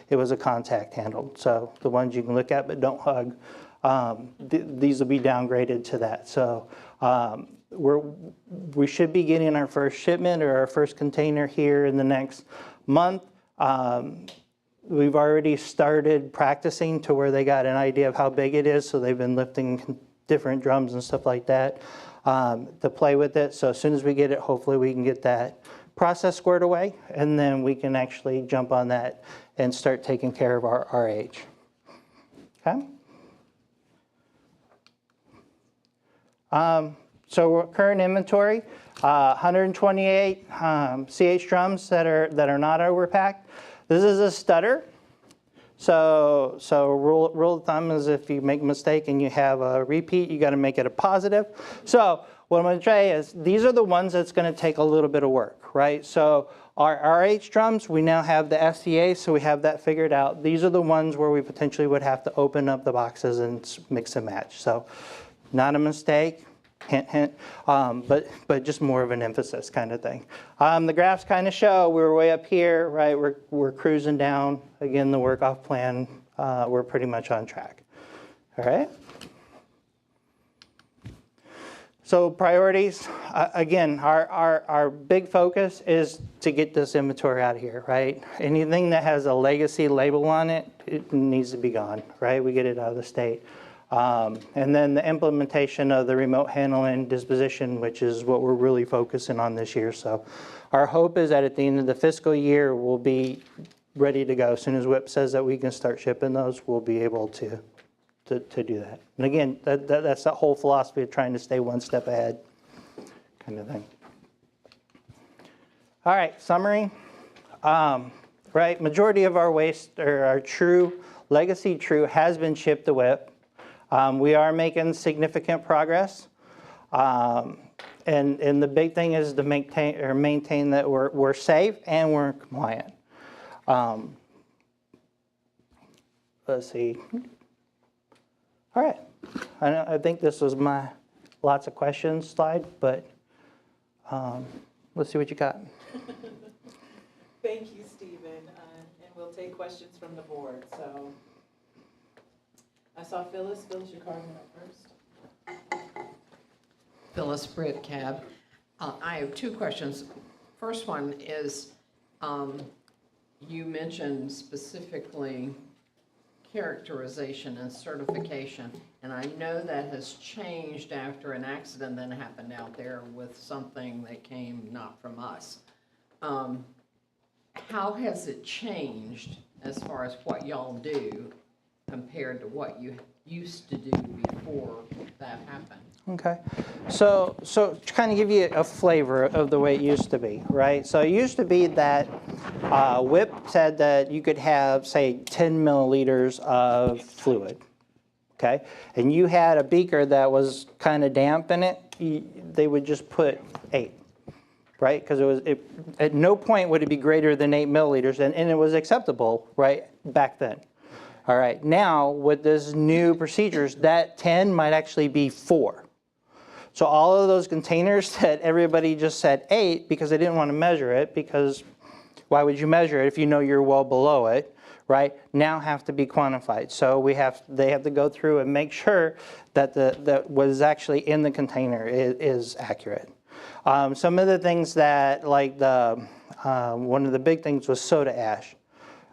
Speaker 11: a contact handle. So the ones you can look at but don't hug, these will be downgraded to that. So we should be getting our first shipment or our first container here in the next month. We've already started practicing to where they got an idea of how big it is, so they've been lifting different drums and stuff like that to play with it. So as soon as we get it, hopefully we can get that process squared away, and then we can actually jump on that and start taking care of our RH. Okay? So current inventory, 128 CH drums that are not overpacked. This is a stutter. So rule of thumb is if you make a mistake and you have a repeat, you got to make it a positive. So what I'm going to try is these are the ones that's going to take a little bit of work, right? So our RH drums, we now have the SCA, so we have that figured out. These are the ones where we potentially would have to open up the boxes and mix and match. So not a mistake. Hint, hint, but just more of an emphasis kind of thing. The graphs kind of show we're way up here, right? We're cruising down. Again, the work off plan, we're pretty much on track. All right. So priorities, again, our big focus is to get this inventory out of here, right? Anything that has a legacy label on it, it needs to be gone, right? We get it out of the state. And then the implementation of the remote handling disposition, which is what we're really focusing on this year. So our hope is that at the end of the fiscal year, we'll be ready to go. As soon as WIP says that we can start shipping those, we'll be able to do that. And again, that's that whole philosophy of trying to stay one step ahead kind of thing. All right, summary. Right, majority of our waste, or our true, legacy true, has been shipped to WIP. We are making significant progress, and the big thing is to maintain that we're safe and we're compliant. Let's see. All right, I think this was my lots of questions slide, but let's see what you got.
Speaker 1: Thank you, Stephen, and we'll take questions from the board. So. I saw Phyllis. Phyllis, your card went up first.
Speaker 2: Phyllis Britt, Cab. I have 2 questions. First one is, you mentioned specifically characterization and certification, and I know that has changed after an accident that happened out there with something that came not from us. How has it changed as far as what y'all do compared to what you used to do before that happened?
Speaker 11: Okay, so to kind of give you a flavor of the way it used to be, right? So it used to be that WIP said that you could have, say, 10 milliliters of fluid, okay? And you had a beaker that was kind of damp in it, they would just put 8, right? Because at no point would it be greater than 8 milliliters, and it was acceptable, right, back then. All right, now with this new procedures, that 10 might actually be 4. So all of those containers that everybody just said 8 because they didn't want to measure it, because why would you measure it if you know you're well below it, right? Now have to be quantified. So they have to go through and make sure that that what is actually in the container is accurate. Some of the things that, like one of the big things was soda ash.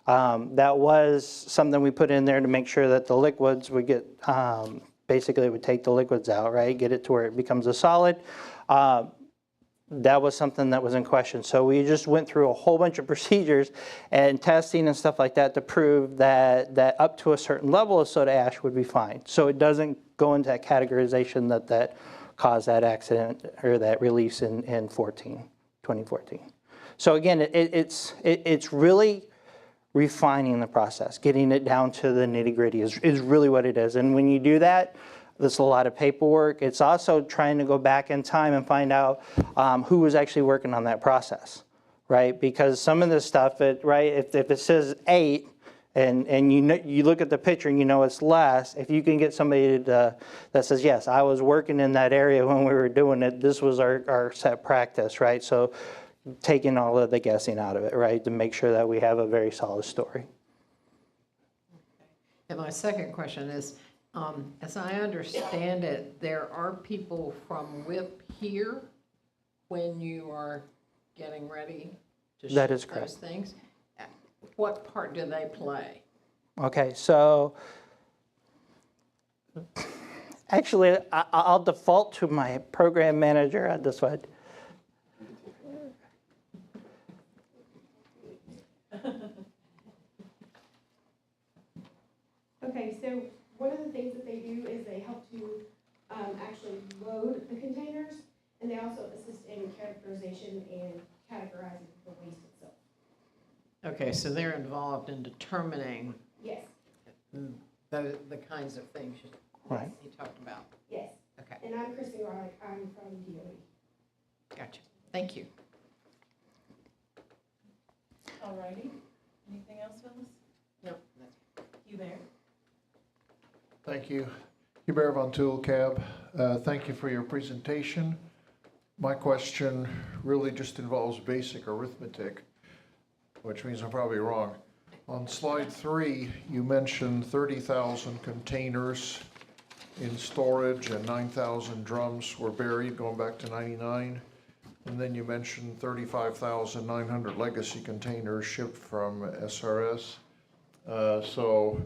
Speaker 11: That was something we put in there to make sure that the liquids would get, basically it would take the liquids out, right? Get it to where it becomes a solid. That was something that was in question. So we just went through a whole bunch of procedures and testing and stuff like that to prove that up to a certain level of soda ash would be fine. So it doesn't go into that categorization that caused that accident or that release in 2014. So again, it's really refining the process, getting it down to the nitty-gritty is really what it is. And when you do that, there's a lot of paperwork. It's also trying to go back in time and find out who was actually working on that process, right? Because some of this stuff, right, if it says 8 and you look at the picture and you know it's less, if you can get somebody that says, yes, I was working in that area when we were doing it, this was our set practice, right? So taking all of the guessing out of it, right, to make sure that we have a very solid story.
Speaker 2: And my second question is, as I understand it, there are people from WIP here when you are getting ready to
Speaker 11: That
Speaker 2: ship
Speaker 11: is correct.
Speaker 2: those things. What part do they play?
Speaker 11: Okay, so actually, I'll default to my program manager on this one.
Speaker 12: Okay, so one of the things that they do is they help to actually load the containers, and they also assist in characterization and categorizing the waste itself.
Speaker 2: Okay, so they're involved in determining
Speaker 12: Yes,
Speaker 2: the kinds of things
Speaker 11: Right.
Speaker 2: you talked about.
Speaker 12: yes.
Speaker 2: Okay,
Speaker 12: And I'm Kristen Garlick, I'm from DOE.
Speaker 2: gotcha. Thank you.
Speaker 1: All righty. Anything else, Phyllis?
Speaker 2: No,
Speaker 1: You there?
Speaker 9: Thank you. Hubert Von Tool, Cab. Thank you for your presentation. My question really just involves basic arithmetic, which means I'm probably wrong. On slide 3, you mentioned 30,000 containers in storage and 9,000 drums were buried going back to 99. And then you mentioned 35,900 legacy containers shipped from SRS. So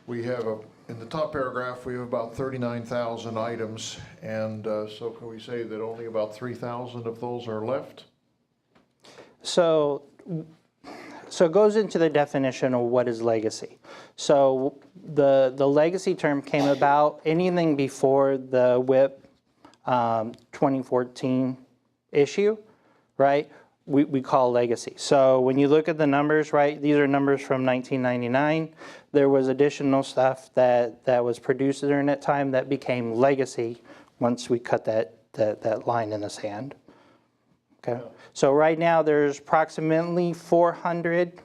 Speaker 9: we have in the top paragraph, we have about 39,000 items. And so can we say that only about 3,000 of those are left?
Speaker 11: So it goes into the definition of what is legacy. So the legacy term came about anything before the WIP 2014 issue, right? We call legacy. So when you look at the numbers, right, these are numbers from 1999. There was additional stuff that was produced during that time that became legacy once we cut that line in the sand. Okay. So right now there's approximately 400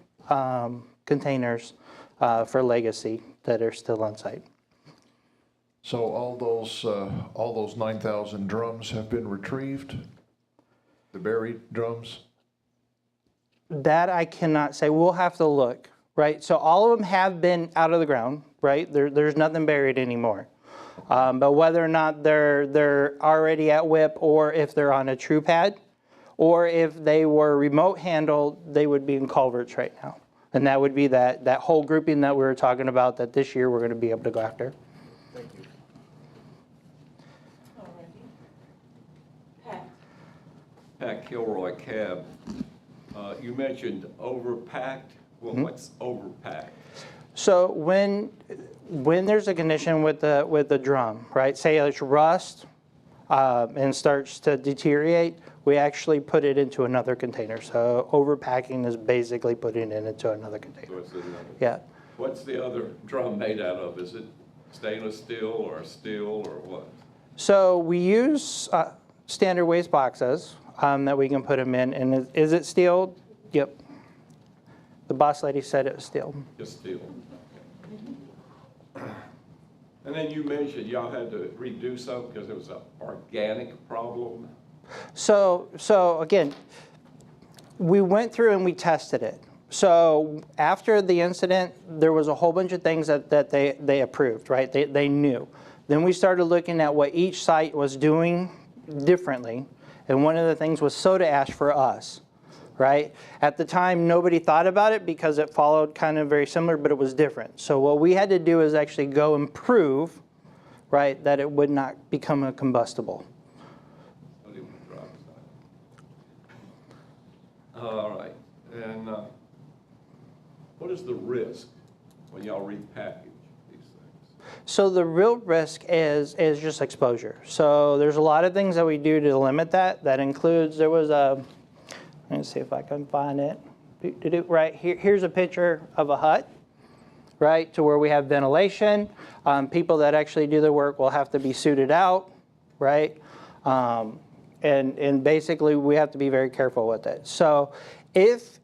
Speaker 11: containers for legacy that are still on site.
Speaker 9: So all those 9,000 drums have been retrieved? The buried drums?
Speaker 11: That I cannot say. We'll have to look, right? So all of them have been out of the ground, right? There's nothing buried anymore. But whether or not they're already at WIP or if they're on a true pad, or if they were remote handled, they would be in culverts right now. And that would be that whole grouping that we were talking about that this year we're going to be able to go after.
Speaker 9: Thank you.
Speaker 1: All righty. Pat?
Speaker 10: Pat Kilroy, Cab. You mentioned overpacked. Well, what's overpacked?
Speaker 11: So when there's a condition with the drum, right? Say it's rust, and starts to deteriorate, we actually put it into another container. So overpacking is basically putting it into another container.
Speaker 10: So it's another.
Speaker 11: Yeah.
Speaker 10: What's the other drum made out of? Is it stainless steel or steel or what?
Speaker 11: So we use standard waste boxes that we can put them in. And is it steel? Yep. The boss lady said it was steel.
Speaker 10: Just steel. And then you mentioned y'all had to redo something because it was an organic problem.
Speaker 11: So again, we went through and we tested it. So after the incident, there was a whole bunch of things that they approved, right? They knew. Then we started looking at what each site was doing differently. And one of the things was soda ash for us, right? At the time, nobody thought about it because it followed kind of very similar, but it was different. So what we had to do is actually go and prove, right, that it would not become a combustible.
Speaker 10: All right. And what is the risk when y'all repackage these things?
Speaker 11: So the real risk is just exposure. So there's a lot of things that we do to limit that. That includes, there was a, let me see if I can find it. Right, here's a picture of a hut, right, to where we have ventilation. People that actually do the work will have to be suited out, right? And basically we have to be very careful with it. So if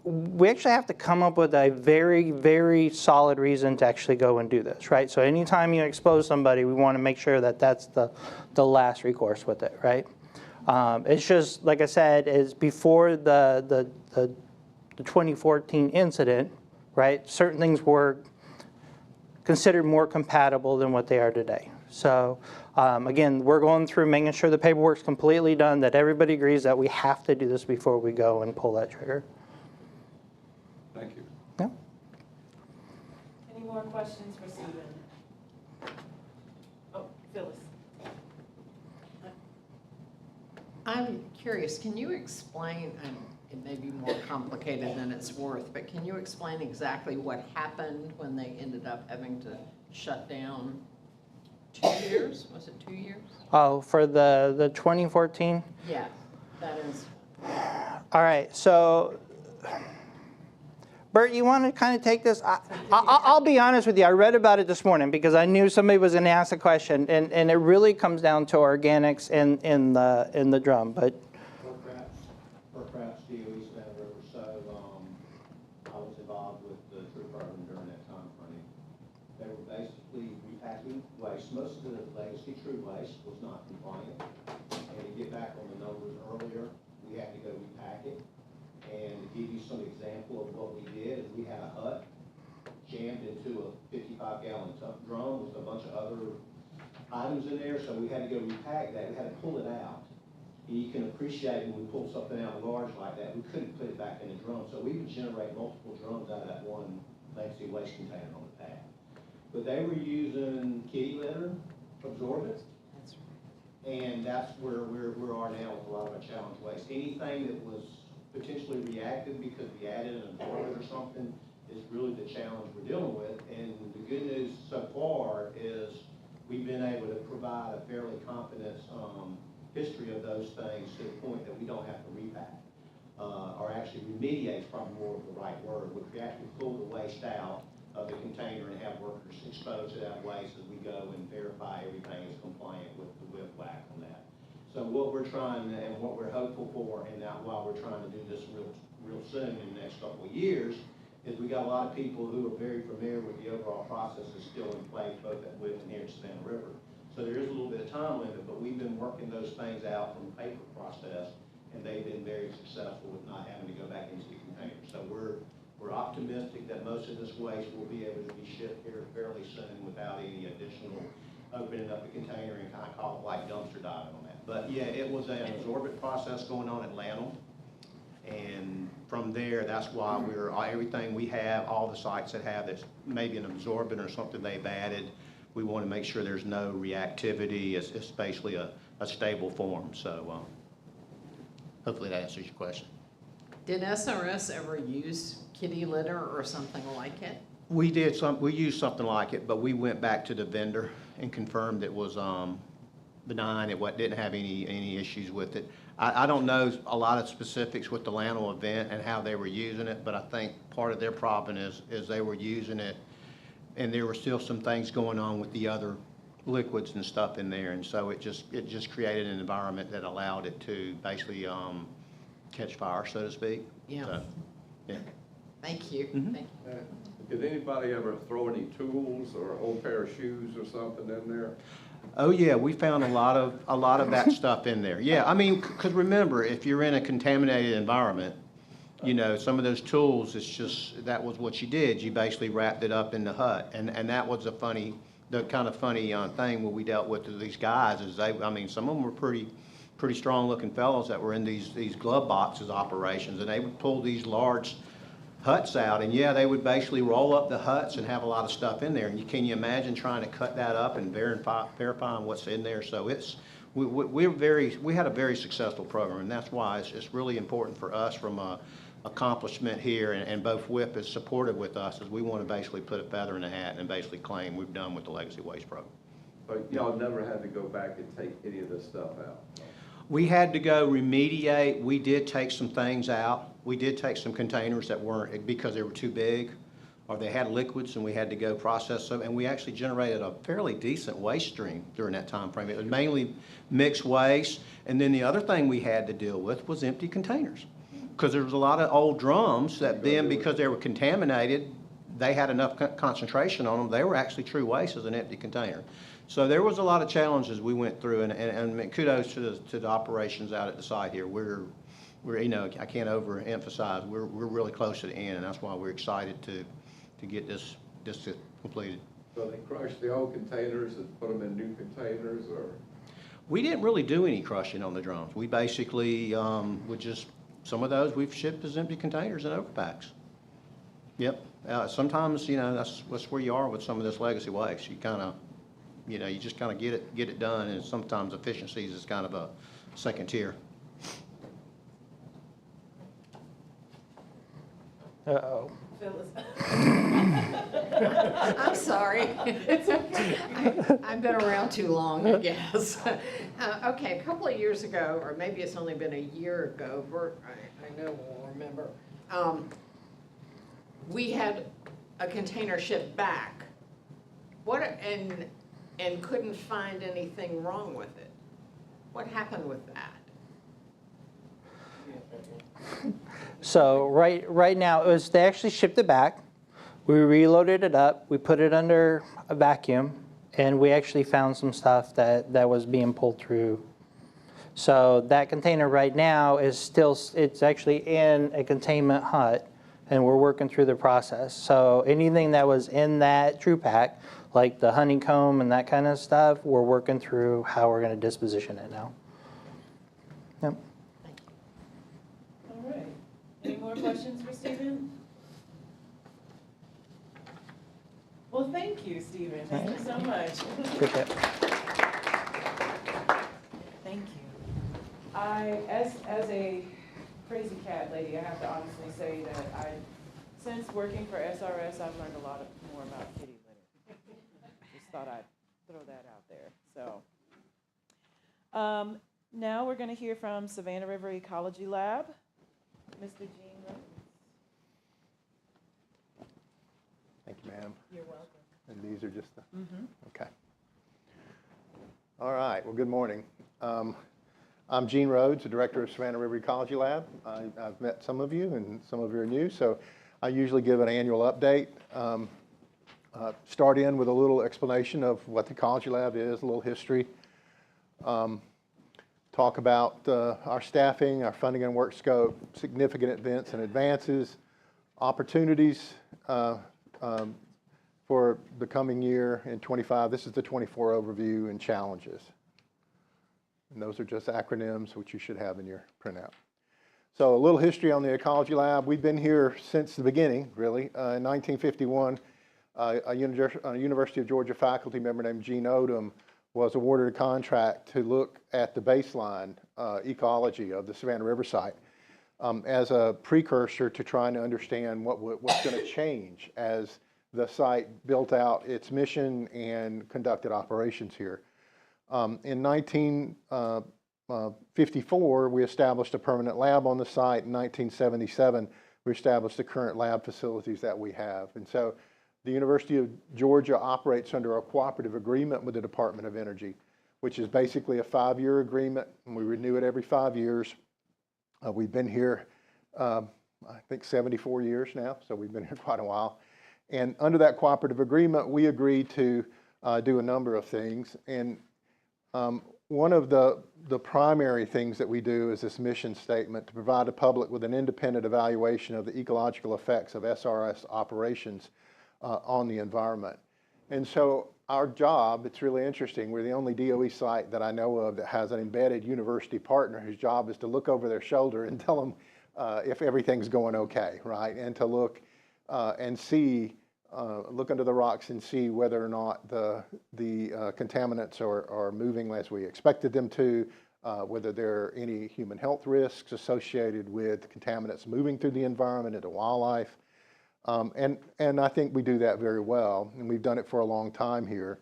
Speaker 11: we actually have to come up with a very, very solid reason to actually go and do this, right? So anytime you expose somebody, we want to make sure that that's the last recourse with it, right? It's just, like I said, is before the 2014 incident, right? Certain things were considered more compatible than what they are today. So again, we're going through making sure the paperwork's completely done, that everybody agrees that we have to do this before we go and pull that trigger.
Speaker 10: Thank you.
Speaker 11: Yeah.
Speaker 1: Any more questions for Stephen? Oh, Phyllis.
Speaker 2: I'm curious, can you explain, and it may be more complicated than it's worth, but can you explain exactly what happened when they ended up having to shut down 2 years? Was it 2 years?
Speaker 11: Oh, for the 2014?
Speaker 2: Yeah, that is.
Speaker 11: All right, so Bert, you want to kind of take this? I'll be honest with you. I read about it this morning because I knew somebody was going to ask a question, and it really comes down to organics in the drum. But
Speaker 13: Aircraft's DOE Savannah River, so I was involved with the tree program during that time frame. They were basically repacking waste. Most of the legacy tree waste was not compliant. And to get back on the numbers earlier, we had to go repack it. And to give you some example of what we did, is we had a hut jammed into a 55-gallon drum with a bunch of other items in there, so we had to go repack that. We had to pull it out. And you can appreciate when we pull something out large like that, we couldn't put it back in the drum. So we would generate multiple drums out of that one legacy waste container on the pad. But they were using kitty litter absorbent.
Speaker 2: That's right.
Speaker 13: And that's where we are now with a lot of our challenge waste. Anything that was potentially reactive because we added an absorbent or something is really the challenge we're dealing with. And the good news so far is we've been able to provide a fairly confident history of those things to the point that we don't have to repack. Or actually remediate is probably more of the right word, which we actually pull the waste out of the container and have workers exposed to that waste as we go and verify everything is compliant with the WIP WAC on that. So what we're trying and what we're hopeful for, and now while we're trying to do this real soon in the next couple of years, is we got a lot of people who are very familiar with the overall processes still in place, both at WIP and here at Savannah River. So there is a little bit of time limit, but we've been working those things out from the paper process, and they've been very successful with not having to go back into the container. So we're optimistic that most of this waste will be able to be shipped here fairly soon without any additional opening up the container and kind of call it like dumpster diving on that. But yeah, it was an absorbent process going on at Lanham. And from there, that's why everything we have, all the sites that have that's maybe an absorbent or something they've added, we want to make sure there's no reactivity. It's basically a stable form. So hopefully that answers your question.
Speaker 2: Did SRS ever use kitty litter or something like it?
Speaker 13: We did we used something like it, but we went back to the vendor and confirmed it was benign. It didn't have any issues with it. I don't know a lot of specifics with the Lano event and how they were using it, but I think part of their problem is they were using it, and there were still some things going on with the other liquids and stuff in there, and so it just created an environment that allowed it to basically catch fire, so to speak.
Speaker 2: Yeah.
Speaker 13: So, yeah.
Speaker 2: Thank you.
Speaker 13: Mhm.
Speaker 2: Thank you.
Speaker 10: Did anybody ever throw any tools or an old pair of shoes or something in there?
Speaker 13: Oh yeah, we found a lot of that stuff in there. Yeah, I mean, because remember, if you're in a contaminated environment, you know, some of those tools, it's just, that was what you did. You basically wrapped it up in the hut, and that was the kind of funny thing when we dealt with these guys is I mean, some of them were pretty strong looking fellows that were in these glove boxes operations, and they would pull these large huts out, and yeah, they would basically roll up the huts and have a lot of stuff in there. And can you imagine trying to cut that up and verifying what's in there? So we had a very successful program, and that's why it's really important for us from a accomplishment here, and both WIP is supportive with us, as we want to basically put a feather in the hat and basically claim we've done with the legacy waste program.
Speaker 10: But y'all never had to go back and take any of this stuff out?
Speaker 13: We had to go remediate. We did take some things out. We did take some containers that weren't, because they were too big, or they had liquids, and we had to go process them. And we actually generated a fairly decent waste stream during that time frame. It was mainly mixed waste. And then the other thing we had to deal with was empty containers, because there was a lot of old drums that then, because they were contaminated, they had enough concentration on them. They were actually true waste as an empty container. So there was a lot of challenges we went through, and kudos to the operations out at the site here. We're you know, I can't overemphasize, we're really close to the end, and that's why we're excited to get this completed.
Speaker 10: So they crushed the old containers and put them in new containers, or?
Speaker 13: We didn't really do any crushing on the drums. We basically would just, some of those we've shipped as empty containers and overpacks. Yep. Sometimes, you know, that's where you are with some of this legacy waste. You kind of, you know, you just kind of get it done, and sometimes efficiencies is kind of a second tier.
Speaker 11: Uh-oh.
Speaker 2: I'm sorry. I've been around too long, I guess. Okay, a couple of years ago, or maybe it's only been a year ago, Bert, I know will remember, we had a container shipped back. And couldn't find anything wrong with it. What happened with that?
Speaker 11: So right now, they actually shipped it back. We reloaded it up. We put it under a vacuum, and we actually found some stuff that was being pulled through. So that container right now it's actually in a containment hut, and we're working through the process. So anything that was in that true pack, like the honeycomb and that kind of stuff, we're working through how we're going to disposition it now. Yep.
Speaker 1: All right. Any more questions for Stephen? Well, thank you, Stephen. Thank you so much.
Speaker 11: Appreciate it.
Speaker 1: Thank you. As a crazy cat lady, I have to honestly say that since working for SRS, I've learned a lot more about kitty litter. Just thought I'd throw that out there. So now we're going to hear from Savannah River Ecology Lab, Mr. Gene Rhodes.
Speaker 14: Thank you, ma'am.
Speaker 1: You're welcome.
Speaker 14: And these are just the, okay. All right, well, good morning. I'm Gene Rhodes, the director of Savannah River Ecology Lab. I've met some of you, and some of you are new, so I usually give an annual update. Start in with a little explanation of what the Ecology Lab is, a little history. Talk about our staffing, our funding and work scope, significant events and advances, opportunities for the coming year in 25. This is the 24 overview, and challenges. And those are just acronyms, which you should have in your printout. So a little history on the Ecology Lab. We've been here since the beginning, really. In 1951, a University of Georgia faculty member named Gene Odom was awarded a contract to look at the baseline ecology of the Savannah River site as a precursor to trying to understand what's going to change as the site built out its mission and conducted operations here. In 1954, we established a permanent lab on the site. In 1977, we established the current lab facilities that we have. And so the University of Georgia operates under a cooperative agreement with the Department of Energy, which is basically a 5-year agreement, and we renew it every 5 years. We've been here, I think, 74 years now, so we've been here quite a while. And under that cooperative agreement, we agreed to do a number of things. And one of the primary things that we do is this mission statement to provide the public with an independent evaluation of the ecological effects of SRS operations on the environment. And so our job, it's really interesting, we're the only DOE site that I know of that has an embedded university partner whose job is to look over their shoulder and tell them if everything's going okay, right? And to look and see, look under the rocks and see whether or not the contaminants are moving as we expected them to, whether there are any human health risks associated with contaminants moving through the environment into wildlife. And I think we do that very well, and we've done it for a long time here.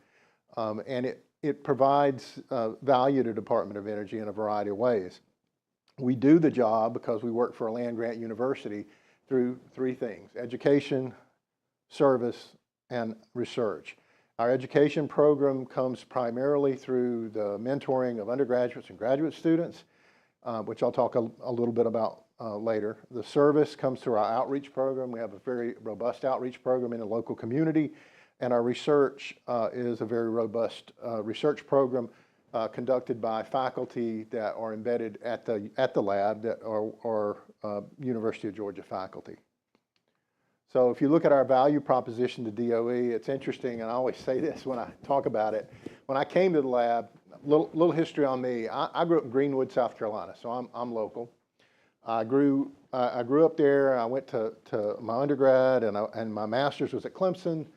Speaker 14: And it provides value to Department of Energy in a variety of ways. We do the job because we work for a land-grant university through 3 things: education, service, and research. Our education program comes primarily through the mentoring of undergraduates and graduate students, which I'll talk a little bit about later. The service comes through our outreach program. We have a very robust outreach program in the local community, and our research is a very robust research program conducted by faculty that are embedded at the lab that are University of Georgia faculty. So if you look at our value proposition to DOE, it's interesting, and I always say this when I talk about it. When I came to the lab, little history on me. I grew up in Greenwood, South Carolina, so I'm local. I grew up there. I went to my undergrad, and my master's was at Clemson.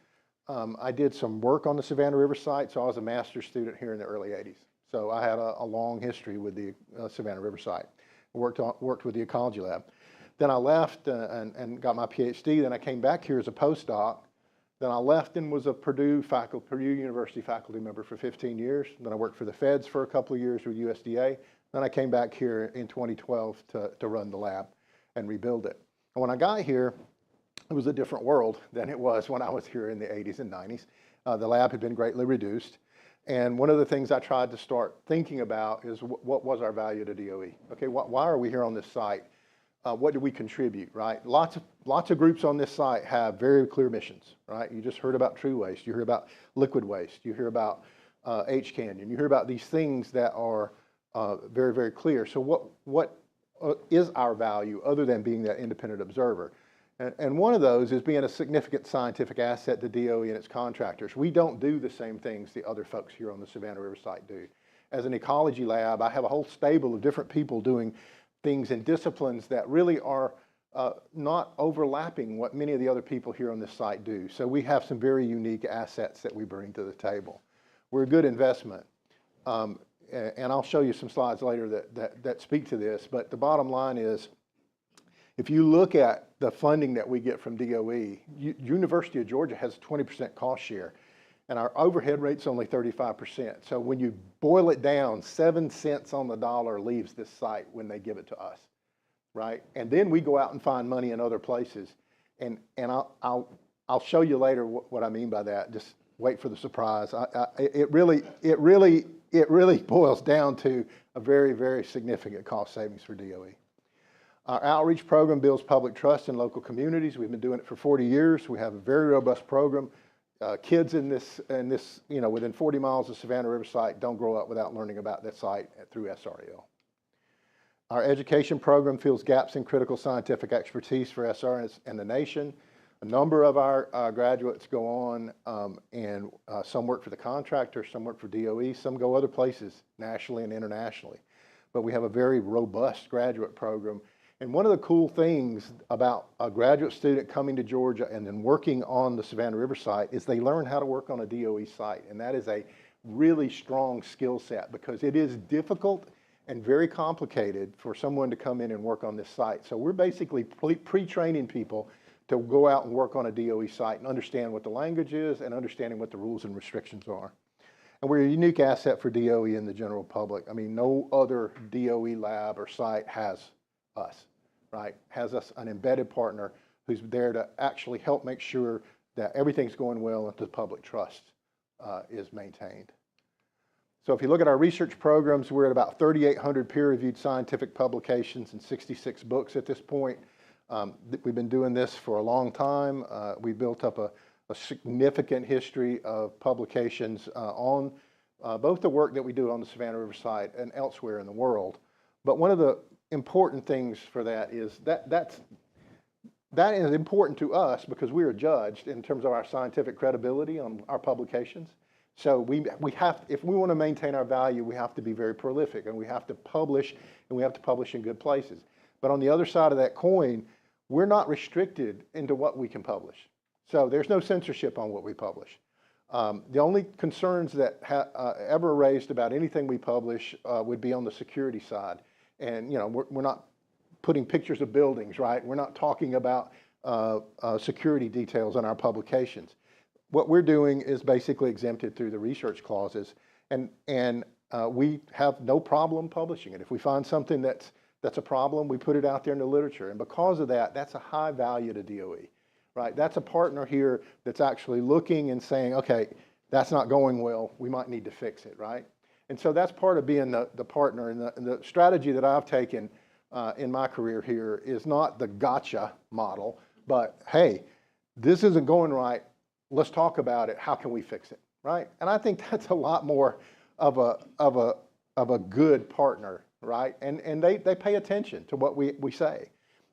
Speaker 14: I did some work on the Savannah River site, so I was a master's student here in the early 80s. So I had a long history with the Savannah River site. Worked with the ecology lab. Then I left and got my PhD. Then I came back here as a postdoc. Then I left and was a Purdue University faculty member for 15 years. Then I worked for the feds for a couple of years with USDA. Then I came back here in 2012 to run the lab and rebuild it. And when I got here, it was a different world than it was when I was here in the 80s and 90s. The lab had been greatly reduced. And one of the things I tried to start thinking about is what was our value to DOE? Okay, why are we here on this site? What do we contribute, right? Lots of groups on this site have very clear missions, right? You just heard about true waste. You heard about liquid waste. You hear about H-Canyon. You hear about these things that are very, very clear. So what is our value other than being that independent observer? And one of those is being a significant scientific asset to DOE and its contractors. We don't do the same things the other folks here on the Savannah River site do. As an ecology lab, I have a whole stable of different people doing things in disciplines that really are not overlapping what many of the other people here on this site do. So we have some very unique assets that we bring to the table. We're a good investment. And I'll show you some slides later that speak to this. But the bottom line is, if you look at the funding that we get from DOE, University of Georgia has a 20% cost share, and our overhead rate's only 35%. So when you boil it down, 7 cents on the dollar leaves this site when they give it to us, right? And then we go out and find money in other places, and I'll show you later what I mean by that. Just wait for the surprise. It really boils down to a very, very significant cost savings for DOE. Our outreach program builds public trust in local communities. We've been doing it for 40 years. We have a very robust program. Kids in this, within 40 miles of Savannah River site don't grow up without learning about that site through SRL. Our education program fills gaps in critical scientific expertise for SRS and the nation. A number of our graduates go on and some work for the contractor, some work for DOE, some go other places nationally and internationally. But we have a very robust graduate program. And one of the cool things about a graduate student coming to Georgia and then working on the Savannah River site is they learn how to work on a DOE site. And that is a really strong skill set because it is difficult and very complicated for someone to come in and work on this site. So we're basically pre-training people to go out and work on a DOE site and understand what the language is and understanding what the rules and restrictions are. And we're a unique asset for DOE and the general public. I mean, no other DOE lab or site has us, right? Has us an embedded partner who's there to actually help make sure that everything's going well and the public trust is maintained. So if you look at our research programs, we're at about 3,800 peer-reviewed scientific publications and 66 books at this point. We've been doing this for a long time. We built up a significant history of publications on both the work that we do on the Savannah River site and elsewhere in the world. But one of the important things for that is that is important to us because we are judged in terms of our scientific credibility on our publications. So we have, if we want to maintain our value, we have to be very prolific, and we have to publish, and we have to publish in good places. But on the other side of that coin, we're not restricted into what we can publish. So there's no censorship on what we publish. The only concerns that ever raised about anything we publish would be on the security side. And you know, we're not putting pictures of buildings, right? We're not talking about security details in our publications. What we're doing is basically exempted through the research clauses, and we have no problem publishing it. If we find something that's a problem, we put it out there in the literature, and because of that, that's a high value to DOE, right? That's a partner here that's actually looking and saying, okay, that's not going well, we might need to fix it, right? And so that's part of being the partner, and the strategy that I've taken in my career here is not the gotcha model, but hey, this isn't going right. Let's talk about it. How can we fix it, right? And I think that's a lot more of a good partner, right? And they pay attention to what we say.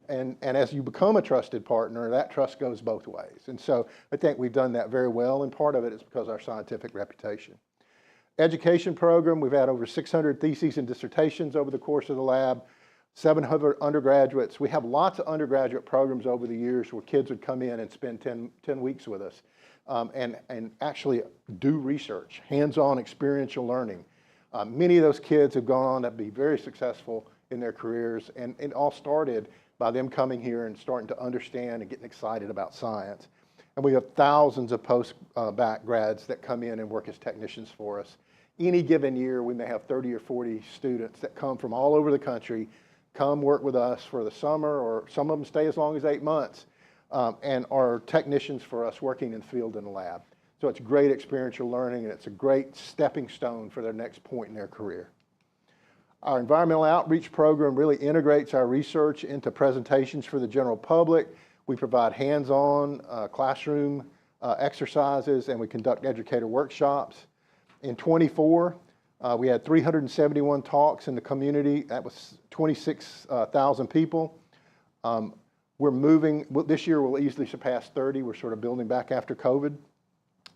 Speaker 14: And as you become a trusted partner, that trust goes both ways. And so I think we've done that very well, and part of it is because of our scientific reputation. Education program, we've had over 600 theses and dissertations over the course of the lab, 700 undergraduates. We have lots of undergraduate programs over the years where kids would come in and spend 10 weeks with us. And actually do research, hands-on experiential learning. Many of those kids have gone on to be very successful in their careers, and it all started by them coming here and starting to understand and getting excited about science. And we have thousands of post-bac grads that come in and work as technicians for us. Any given year, we may have 30 or 40 students that come from all over the country, come work with us for the summer, or some of them stay as long as 8 months. And are technicians for us working in the field in the lab. So it's great experiential learning, and it's a great stepping stone for their next point in their career. Our environmental outreach program really integrates our research into presentations for the general public. We provide hands-on classroom exercises, and we conduct educator workshops. In 24, we had 371 talks in the community. That was 26,000 people. We're moving, this year we'll easily surpass 30. We're sort of building back after COVID.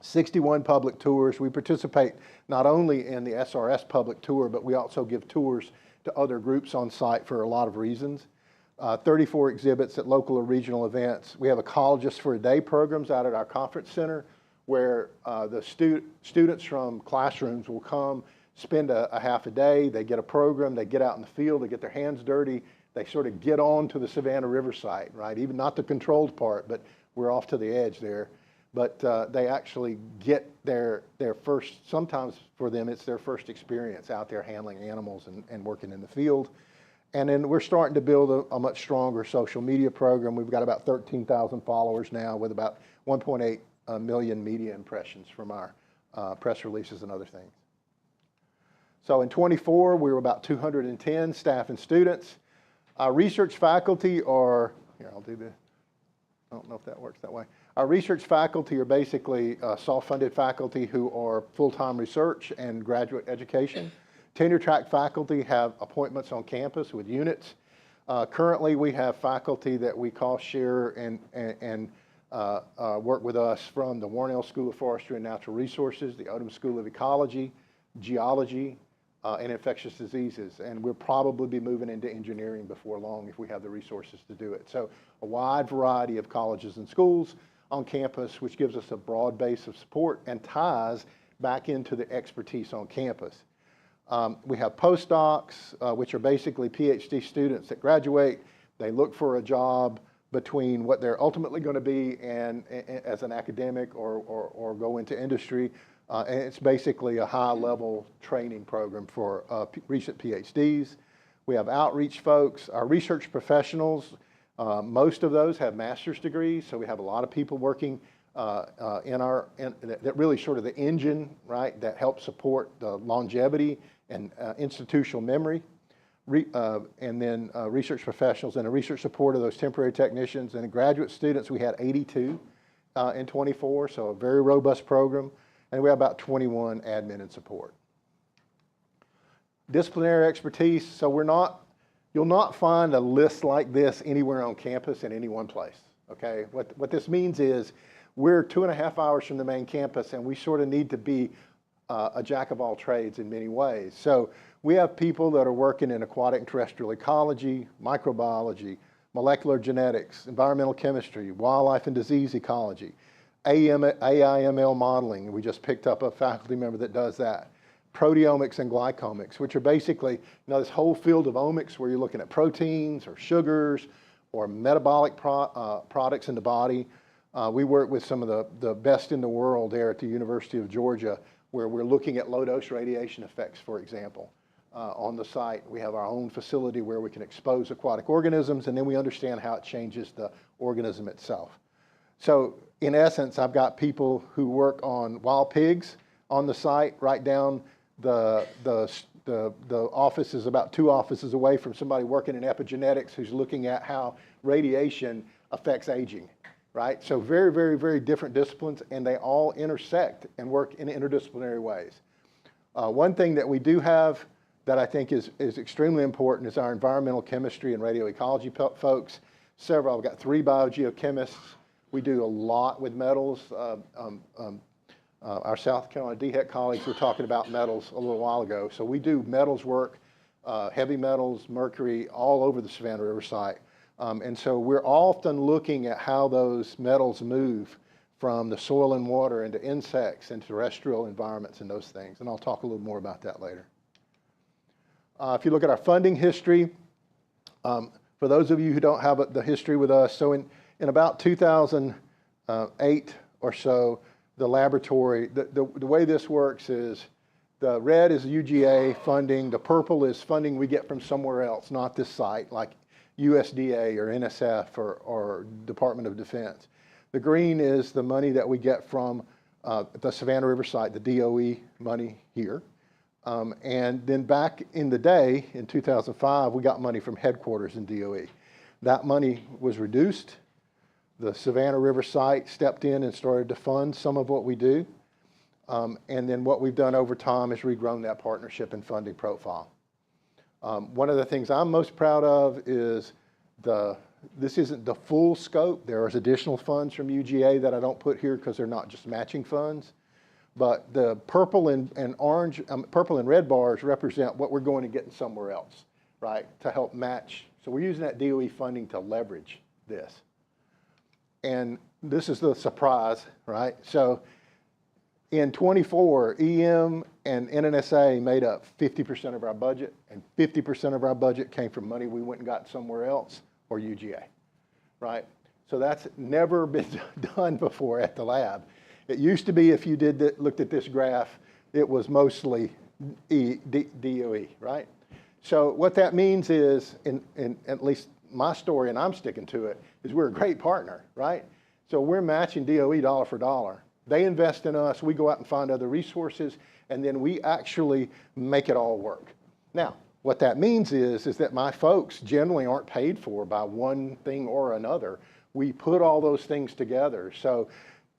Speaker 14: 61 public tours. We participate not only in the SRS public tour, but we also give tours to other groups on site for a lot of reasons. 34 exhibits at local or regional events. We have ecologists for a day programs out at our conference center where the students from classrooms will come, spend a half a day, they get a program, they get out in the field, they get their hands dirty, they sort of get on to the Savannah River site, right? Even not the controlled part, but we're off to the edge there. But they actually get their first, sometimes for them it's their first experience out there handling animals and working in the field. And then we're starting to build a much stronger social media program. We've got about 13,000 followers now with about 1.8 million media impressions from our press releases and other things. So in 24, we were about 210 staff and students. Our research faculty are, here, I'll do this. I don't know if that works that way. Our research faculty are basically self-funded faculty who are full-time research and graduate education. Tenure track faculty have appointments on campus with units. Currently, we have faculty that we call share and work with us from the Warnell School of Forestry and Natural Resources, the Odom School of Ecology, Geology, and Infectious Diseases. And we'll probably be moving into engineering before long if we have the resources to do it. So a wide variety of colleges and schools on campus, which gives us a broad base of support and ties back into the expertise on campus. We have postdocs, which are basically PhD students that graduate. They look for a job between what they're ultimately going to be and as an academic or go into industry. And it's basically a high-level training program for recent PhDs. We have outreach folks. Our research professionals, most of those have master's degrees, so we have a lot of people working that really sort of the engine, right, that helps support the longevity and institutional memory. And then research professionals and the research support of those temporary technicians. And graduate students, we had 82 in 24, so a very robust program. And we have about 21 admin and support. Disciplinary expertise, so you'll not find a list like this anywhere on campus in any one place, okay? What this means is we're 2.5 hours from the main campus, and we sort of need to be a jack of all trades in many ways. So we have people that are working in aquatic and terrestrial ecology, microbiology, molecular genetics, environmental chemistry, wildlife and disease ecology, AI/ML modeling. We just picked up a faculty member that does that. Proteomics and glycomics, which are basically, this whole field of omics where you're looking at proteins or sugars or metabolic products in the body. We work with some of the best in the world there at the University of Georgia, where we're looking at low-dose radiation effects, for example. On the site, we have our own facility where we can expose aquatic organisms, and then we understand how it changes the organism itself. So in essence, I've got people who work on wild pigs on the site. Right down the office is about 2 offices away from somebody working in epigenetics who's looking at how radiation affects aging, right? So very, very, very different disciplines, and they all intersect and work in interdisciplinary ways. One thing that we do have that I think is extremely important is our environmental chemistry and radioecology folks. I've got 3 biogeochemists. We do a lot with metals. Our South Carolina DHEC colleagues were talking about metals a little while ago. So we do metals work, heavy metals, mercury, all over the Savannah River site. And so we're often looking at how those metals move from the soil and water into insects and terrestrial environments and those things. And I'll talk a little more about that later. If you look at our funding history, for those of you who don't have the history with us, so in about 2008 or so, the laboratory, the way this works is the red is UGA funding, the purple is funding we get from somewhere else, not this site, like USDA or NSF or Department of Defense. The green is the money that we get from the Savannah River site, the DOE money here. And then back in the day, in 2005, we got money from headquarters in DOE. That money was reduced. The Savannah River site stepped in and started to fund some of what we do. And then what we've done over time is regrown that partnership and funding profile. One of the things I'm most proud of is this isn't the full scope. There is additional funds from UGA that I don't put here because they're not just matching funds. But the purple and orange, purple and red bars represent what we're going to get somewhere else, right, to help match. So we're using that DOE funding to leverage this. And this is the surprise, right? So in 24, EM and NNSA made up 50% of our budget, and 50% of our budget came from money we went and got somewhere else or UGA, right? So that's never been done before at the lab. It used to be, if you looked at this graph, it was mostly DOE, right? So what that means is, in at least my story, and I'm sticking to it, is we're a great partner, right? So we're matching DOE dollar for dollar. They invest in us, we go out and find other resources, and then we actually make it all work. Now, what that means is that my folks generally aren't paid for by one thing or another. We put all those things together. So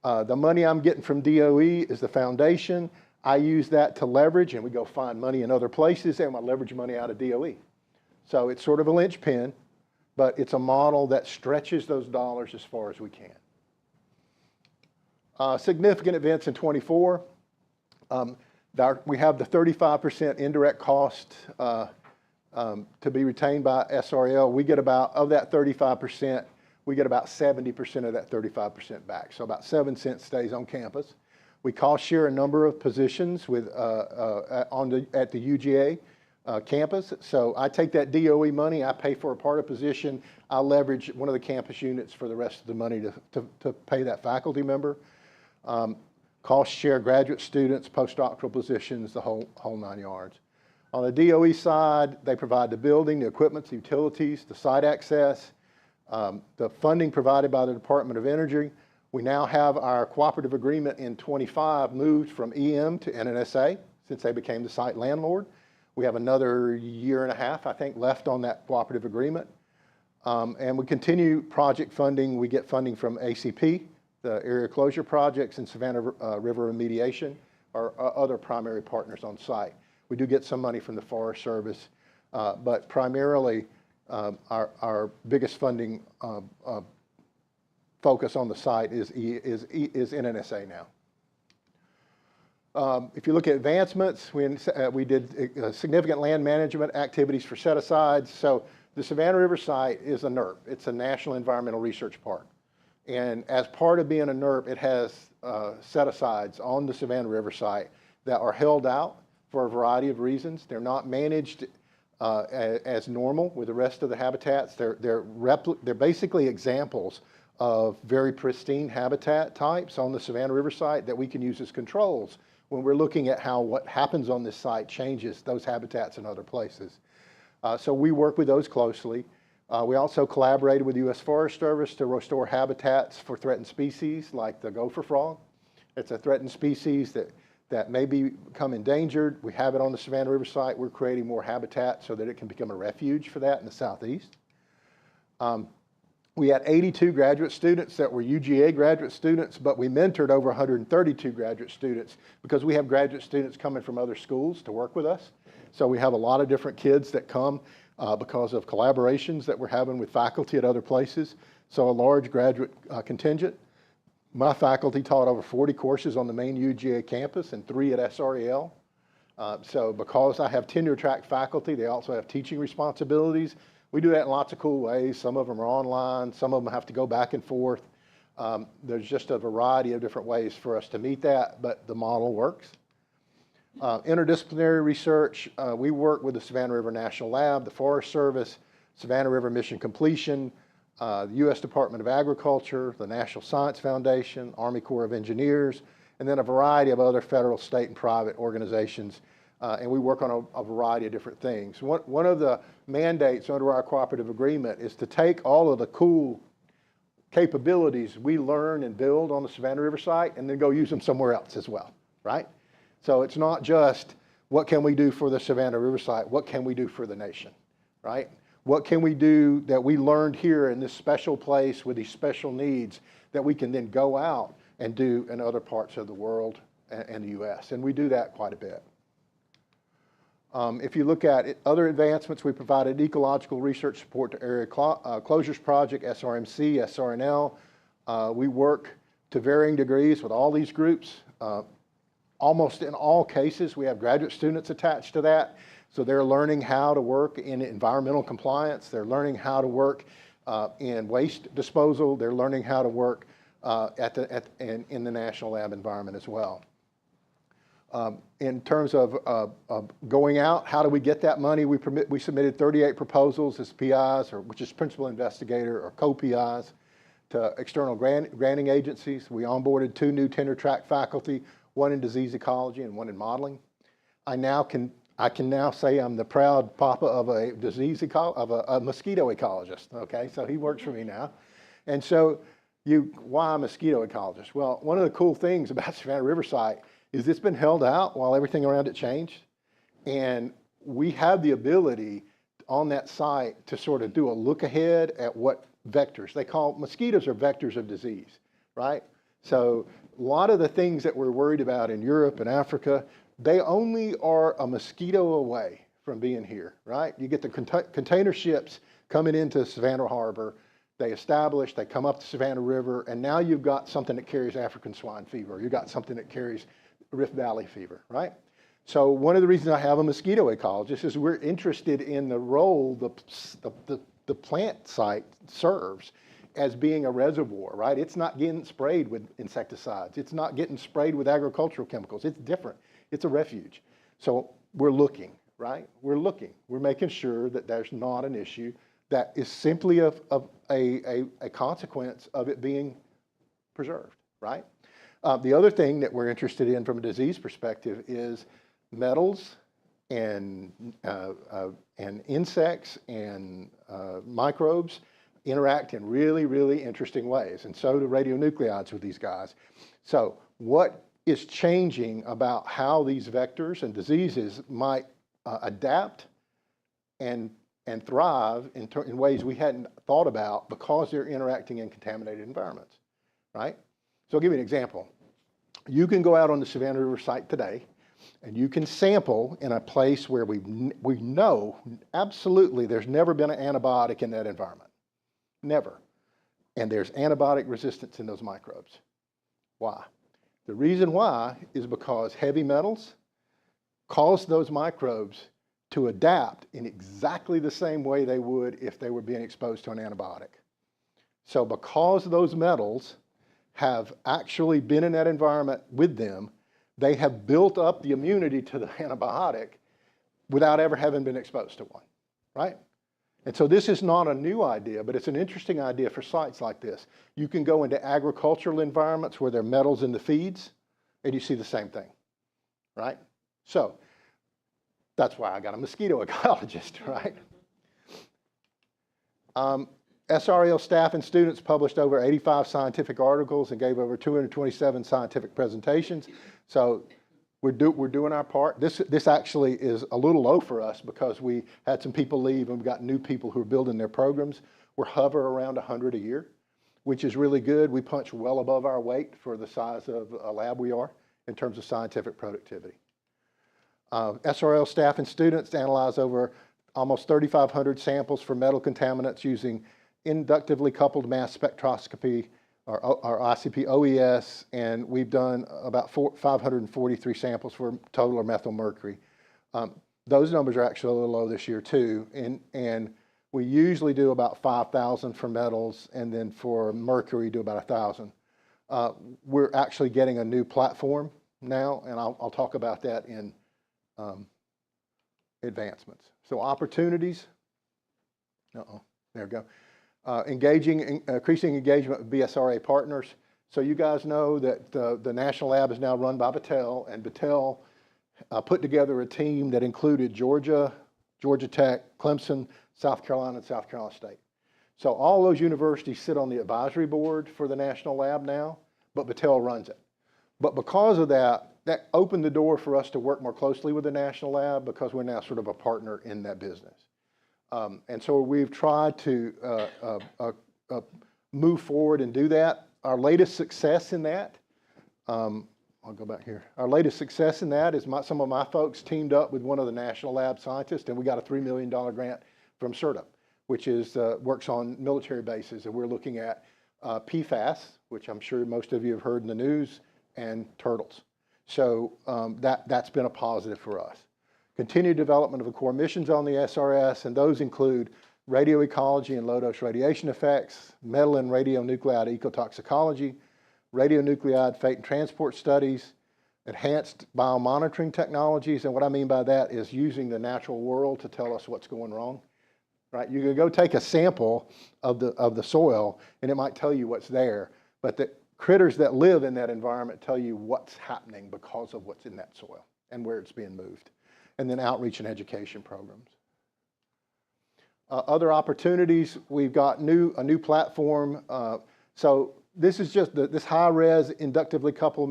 Speaker 14: the money I'm getting from DOE is the foundation. I use that to leverage, and we go find money in other places, and I leverage money out of DOE. So it's sort of a linchpin, but it's a model that stretches those dollars as far as we can. Significant events in 24. We have the 35% indirect cost to be retained by SRL. We get about, of that 35%, we get about 70% of that 35% back. So about 7 cents stays on campus. We cost share a number of positions with, at the UGA campus. So I take that DOE money, I pay for a part of position, I leverage one of the campus units for the rest of the money to pay that faculty member. cost share graduate students, postdoctoral positions, the whole 9 yards. On the DOE side, they provide the building, the equipment, the utilities, the site access, the funding provided by the Department of Energy. We now have our cooperative agreement in 25 moved from EM to NNSA since they became the site landlord. We have another year and a half, I think, left on that cooperative agreement. And we continue project funding. We get funding from ACP, the area closure projects, and Savannah River remediation are other primary partners on site. We do get some money from the Forest Service, but primarily our biggest funding focus on the site is NNSA now. If you look at advancements, we did significant land management activities for set-asides. So the Savannah River site is a NERP. It's a National Environmental Research Park. And as part of being a NERP, it has set-asides on the Savannah River site that are held out for a variety of reasons. They're not managed as normal with the rest of the habitats. They're basically examples of very pristine habitat types on the Savannah River site that we can use as controls when we're looking at how what happens on this site changes those habitats in other places. So we work with those closely. We also collaborated with the U.S. Forest Service to restore habitats for threatened species like the gopher frog. It's a threatened species that may become endangered. We have it on the Savannah River site. We're creating more habitat so that it can become a refuge for that in the southeast. We had 82 graduate students that were UGA graduate students, but we mentored over 132 graduate students because we have graduate students coming from other schools to work with us. So we have a lot of different kids that come because of collaborations that we're having with faculty at other places. So a large graduate contingent. My faculty taught over 40 courses on the main UGA campus and 3 at SREL. So because I have tenure track faculty, they also have teaching responsibilities. We do that in lots of cool ways. Some of them are online. Some of them have to go back and forth. There's just a variety of different ways for us to meet that, but the model works. Interdisciplinary research, we work with the Savannah River National Lab, the Forest Service, Savannah River Mission Completion, the U.S. Department of Agriculture, the National Science Foundation, Army Corps of Engineers, and then a variety of other federal, state, and private organizations. And we work on a variety of different things. One of the mandates under our cooperative agreement is to take all of the cool capabilities we learn and build on the Savannah River site and then go use them somewhere else as well, right? So it's not just what can we do for the Savannah River site, what can we do for the nation, right? What can we do that we learned here in this special place with these special needs that we can then go out and do in other parts of the world and the U.S. And we do that quite a bit. If you look at other advancements, we provided ecological research support to Area Closures Project, SRMC, SRNL. We work to varying degrees with all these groups. Almost in all cases, we have graduate students attached to that. So they're learning how to work in environmental compliance. They're learning how to work in waste disposal. They're learning how to work in the National Lab environment as well. In terms of going out, how do we get that money? We submitted 38 proposals as PIs, which is principal investigator or co-PIs, to external granting agencies. We onboarded 2 new tenure track faculty, 1 in disease ecology and 1 in modeling. I can now say I'm the proud papa of a mosquito ecologist. Okay, so he works for me now, and so why a mosquito ecologist? Well, one of the cool things about Savannah River site is it's been held out while everything around it changed. And we have the ability on that site to sort of do a look ahead at what vectors. Mosquitoes are vectors of disease, right? So a lot of the things that we're worried about in Europe and Africa, they only are a mosquito away from being here, right? You get the container ships coming into Savannah Harbor, they come up the Savannah River, and now you've got something that carries African swine fever. You've got something that carries Rift Valley fever, right? So one of the reasons I have a mosquito ecologist is we're interested in the role the plant site serves as being a reservoir, right? It's not getting sprayed with insecticides. It's not getting sprayed with agricultural chemicals. It's different. It's a refuge. So we're looking, right? We're looking. We're making sure that there's not an issue that is simply a consequence of it being preserved, right? The other thing that we're interested in from a disease perspective is metals and insects and microbes interact in really, really interesting ways, and so do radionuclides with these guys. So what is changing about how these vectors and diseases might adapt and thrive in ways we hadn't thought about because they're interacting in contaminated environments, right? So I'll give you an example. You can go out on the Savannah River site today, and you can sample in a place where we know absolutely there's never been an antibiotic in that environment. Never. And there's antibiotic resistance in those microbes. Why? The reason why is because heavy metals cause those microbes to adapt in exactly the same way they would if they were being exposed to an antibiotic. So because those metals have actually been in that environment with them, they have built up the immunity to the antibiotic without ever having been exposed to one, right? And so this is not a new idea, but it's an interesting idea for sites like this. You can go into agricultural environments where there are metals in the feeds, and you see the same thing, right? So that's why I got a mosquito ecologist, right? SRL staff and students published over 85 scientific articles and gave over 227 scientific presentations. So we're doing our part. This actually is a little low for us because we had some people leave and we've got new people who are building their programs. We're hover around 100 a year, which is really good. We punch well above our weight for the size of a lab we are in terms of scientific productivity. SRL staff and students analyze over almost 3,500 samples for metal contaminants using inductively coupled mass spectroscopy, or ICP OES, and we've done about 543 samples for total or methyl mercury. Those numbers are actually a little low this year too, and we usually do about 5,000 for metals, and then for mercury do about 1,000. We're actually getting a new platform now, and I'll talk about that in advancements. So opportunities, there we go. Increasing engagement with BSRA partners. So you guys know that the National Lab is now run by Battelle, and Battelle put together a team that included Georgia, Georgia Tech, Clemson, South Carolina, and South Carolina State. So all those universities sit on the advisory board for the National Lab now, but Battelle runs it. But because of that, that opened the door for us to work more closely with the National Lab because we're now sort of a partner in that business. And so we've tried to move forward and do that. Our latest success in that, I'll go back here. Our latest success in that is some of my folks teamed up with one of the National Lab scientists, and we got a $3 million grant from CERTA, which is works on military bases, and we're looking at PFAS, which I'm sure most of you have heard in the news, and turtles. So that's been a positive for us. Continued development of the core missions on the SRS, and those include radioecology and low-dose radiation effects, metal and radionuclide ecotoxicology, radionuclide fate and transport studies, enhanced biomonitoring technologies, and what I mean by that is using the natural world to tell us what's going wrong. Right? You can go take a sample of the soil, and it might tell you what's there, but the critters that live in that environment tell you what's happening because of what's in that soil and where it's being moved. And then outreach and education programs. Other opportunities, we've got a new platform. So this is just this high-res inductively coupled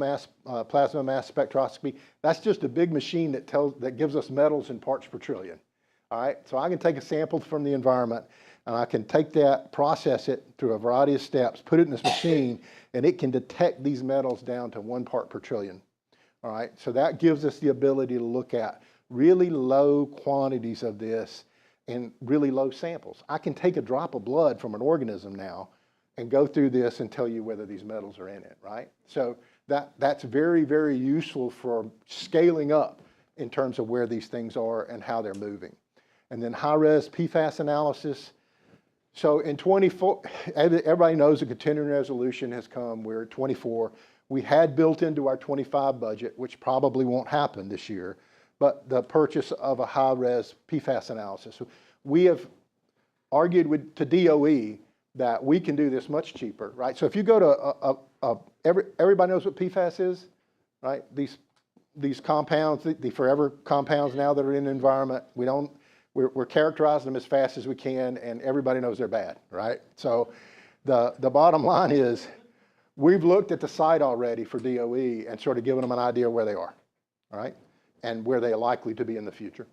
Speaker 14: plasma mass spectroscopy. That's just a big machine that gives us metals in parts per trillion. All right, so I can take a sample from the environment, and I can take that, process it through a variety of steps, put it in this machine, and it can detect these metals down to 1 part per trillion. All right, so that gives us the ability to look at really low quantities of this in really low samples. I can take a drop of blood from an organism now and go through this and tell you whether these metals are in it, right? So that's very, very useful for scaling up in terms of where these things are and how they're moving. And then high-res PFAS analysis. So in 24, everybody knows the continuing resolution has come. We're at 24. We had built into our 25 budget, which probably won't happen this year, but the purchase of a high-res PFAS analysis. We have argued to DOE that we can do this much cheaper, right? So if you go to everybody knows what PFAS is, right? These compounds, the forever compounds now that are in the environment, we're characterizing them as fast as we can, and everybody knows they're bad, right? So the bottom line is we've looked at the site already for DOE and sort of given them an idea where they are, all right, and where they are likely to be in the future.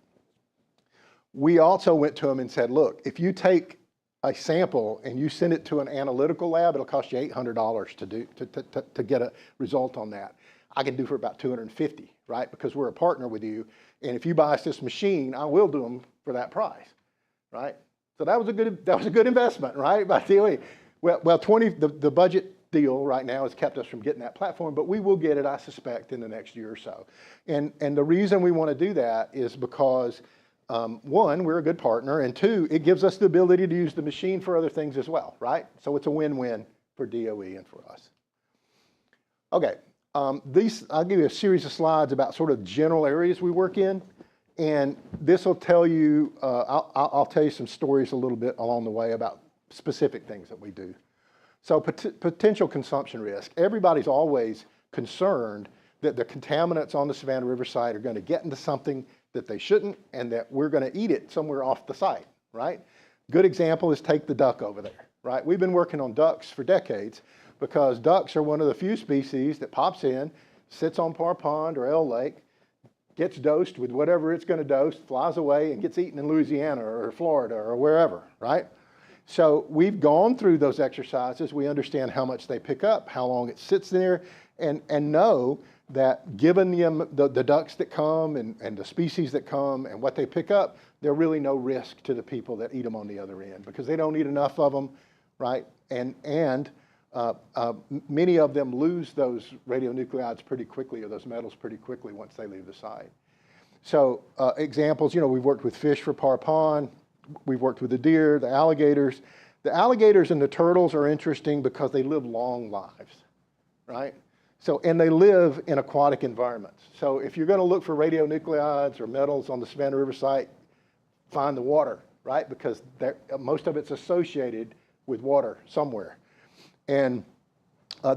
Speaker 14: We also went to them and said, look, if you take a sample and you send it to an analytical lab, it'll cost you $800 to get a result on that. I can do for about $250, right? Because we're a partner with you, and if you buy us this machine, I will do them for that price, right? So that was a good investment, right? By DOE. Well, the budget deal right now has kept us from getting that platform, but we will get it, I suspect, in the next year or so. And the reason we want to do that is because one, we're a good partner, and two, it gives us the ability to use the machine for other things as well, right? So it's a win-win for DOE and for us. Okay, I'll give you a series of slides about sort of general areas we work in, and this will tell you, I'll tell you some stories a little bit along the way about specific things that we do. So potential consumption risk. Everybody's always concerned that the contaminants on the Savannah River site are going to get into something that they shouldn't, and that we're going to eat it somewhere off the site, right? Good example is take the duck over there, right? We've been working on ducks for decades because ducks are one of the few species that pops in, sits on Parr Pond or L Lake, gets dosed with whatever it's going to dose, flies away, and gets eaten in Louisiana or Florida or wherever, right? So we've gone through those exercises. We understand how much they pick up, how long it sits there, and know that given the ducks that come and the species that come and what they pick up, there's really no risk to the people that eat them on the other end because they don't eat enough of them, right? And many of them lose those radionuclides pretty quickly or those metals pretty quickly once they leave the site. So examples, we've worked with fish for Parr Pond. We've worked with the deer, the alligators. The alligators and the turtles are interesting because they live long lives, right? So, and they live in aquatic environments. So if you're going to look for radionuclides or metals on the Savannah River site, find the water, right? Because most of it's associated with water somewhere. And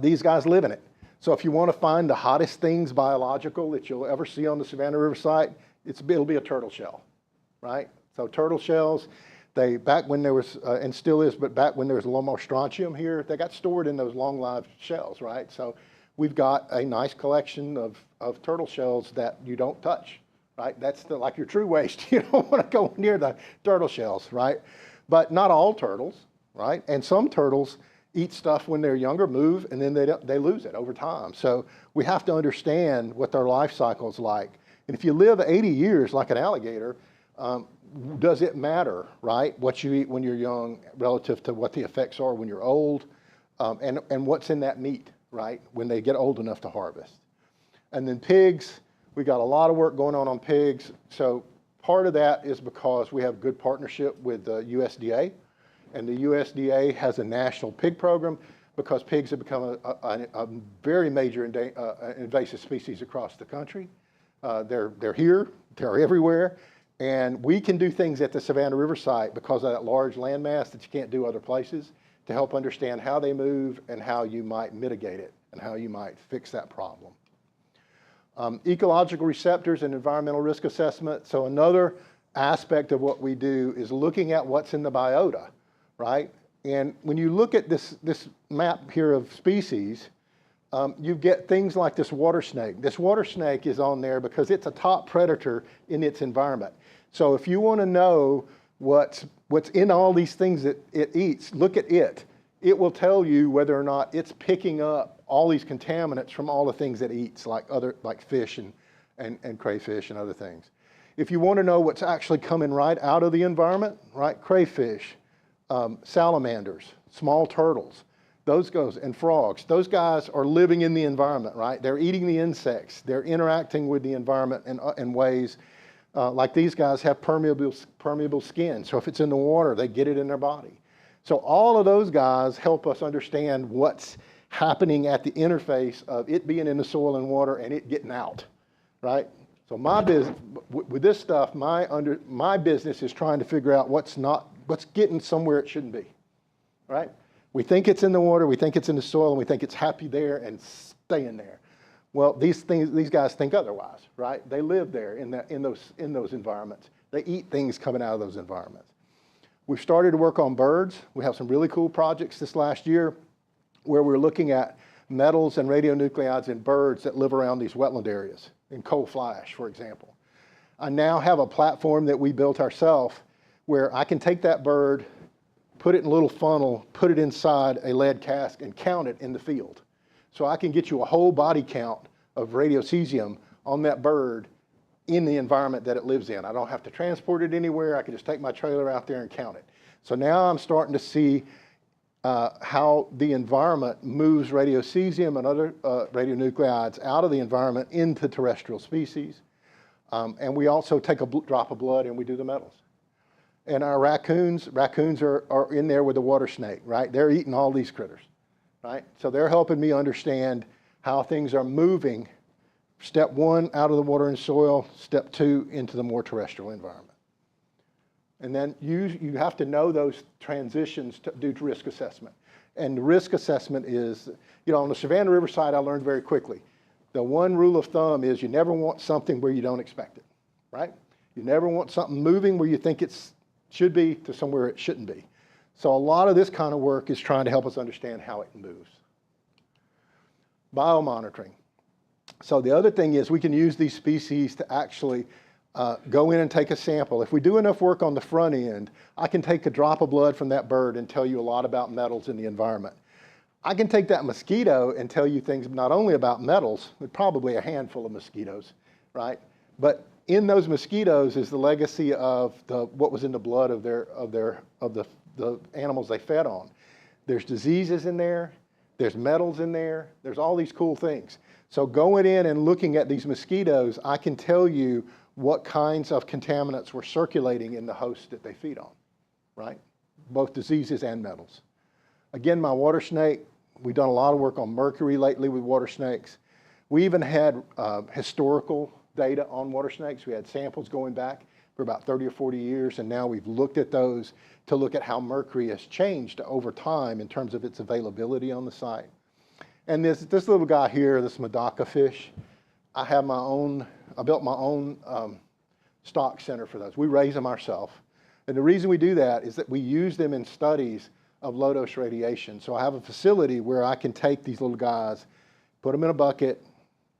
Speaker 14: these guys live in it. So if you want to find the hottest things biological that you'll ever see on the Savannah River site, it'll be a turtle shell, right? So turtle shells, back when there was, and still is, but back when there was a little more strontium here, they got stored in those long-lived shells, right? So we've got a nice collection of turtle shells that you don't touch, right? That's like your true waste. You don't want to go near the turtle shells, right? But not all turtles, right? And some turtles eat stuff when they're younger, move, and then they lose it over time. So we have to understand what their life cycle is like. And if you live 80 years like an alligator, does it matter, right, what you eat when you're young relative to what the effects are when you're old, and what's in that meat, right, when they get old enough to harvest. And then pigs, we got a lot of work going on pigs. So part of that is because we have good partnership with the USDA, and the USDA has a national pig program because pigs have become a very major invasive species across the country. They're here, they're everywhere, and we can do things at the Savannah River site because of that large landmass that you can't do other places to help understand how they move and how you might mitigate it and how you might fix that problem. Ecological receptors and environmental risk assessment. So another aspect of what we do is looking at what's in the biota, right? And when you look at this map here of species, you get things like this water snake. This water snake is on there because it's a top predator in its environment. So if you want to know what's in all these things that it eats, look at it. It will tell you whether or not it's picking up all these contaminants from all the things it eats, like fish and crayfish and other things. If you want to know what's actually coming right out of the environment, right, crayfish, salamanders, small turtles, those guys, and frogs, those guys are living in the environment, right? They're eating the insects. They're interacting with the environment in ways like these guys have permeable skin. So if it's in the water, they get it in their body. So all of those guys help us understand what's happening at the interface of it being in the soil and water and it getting out, right? So my business, with this stuff, my business is trying to figure out what's getting somewhere it shouldn't be, right? We think it's in the water, we think it's in the soil, and we think it's happy there and staying there. Well, these guys think otherwise, right? They live there in those environments. They eat things coming out of those environments. We've started to work on birds. We have some really cool projects this last year where we're looking at metals and radionuclides in birds that live around these wetland areas, in coal fly ash, for example. I now have a platform that we built ourselves where I can take that bird, put it in a little funnel, put it inside a lead cask, and count it in the field. So I can get you a whole body count of radiocesium on that bird in the environment that it lives in. I don't have to transport it anywhere. I can just take my trailer out there and count it. So now I'm starting to see how the environment moves radiocesium and other radionuclides out of the environment into terrestrial species. And we also take a drop of blood and we do the metals. And our raccoons are in there with the water snake, right? They're eating all these critters, right? So they're helping me understand how things are moving. Step 1, out of the water and soil. Step 2, into the more terrestrial environment. And then you have to know those transitions to do risk assessment. And the risk assessment is, on the Savannah River side, I learned very quickly. The one rule of thumb is you never want something where you don't expect it, right? You never want something moving where you think it should be to somewhere it shouldn't be. So a lot of this kind of work is trying to help us understand how it moves. Biomonitoring. So the other thing is we can use these species to actually go in and take a sample. If we do enough work on the front end, I can take a drop of blood from that bird and tell you a lot about metals in the environment. I can take that mosquito and tell you things not only about metals, but probably a handful of mosquitoes, right? But in those mosquitoes is the legacy of what was in the blood of the animals they fed on. There's diseases in there, there's metals in there, there's all these cool things. So going in and looking at these mosquitoes, I can tell you what kinds of contaminants were circulating in the host that they feed on, right? Both diseases and metals. Again, my water snake, we've done a lot of work on mercury lately with water snakes. We even had historical data on water snakes. We had samples going back for about 30 or 40 years, and now we've looked at those to look at how mercury has changed over time in terms of its availability on the site. And this little guy here, this Medaka fish, I built my own stock center for those. We raise them ourselves. And the reason we do that is that we use them in studies of low-dose radiation. So I have a facility where I can take these little guys, put them in a bucket,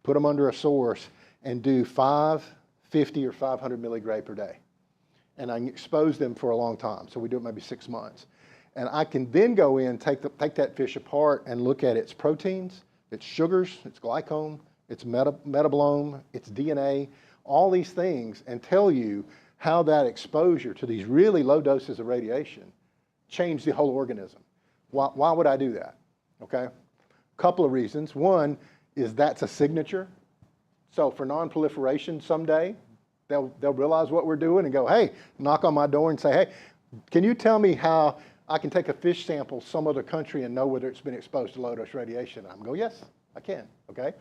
Speaker 14: put them under a source, and do 5, 50, or 500 milligray per day. And I expose them for a long time. So we do it maybe 6 months. And I can then go in, take that fish apart and look at its proteins, its sugars, its glycome, its metabolome, its DNA, all these things, and tell you how that exposure to these really low doses of radiation changed the whole organism. Why would I do that? Okay? A couple of reasons. One is that's a signature. So for non-proliferation someday, they'll realize what we're doing and go, hey, knock on my door and say, hey, can you tell me how I can take a fish sample some other country and know whether it's been exposed to low-dose radiation? I'm going, yes, I can, okay?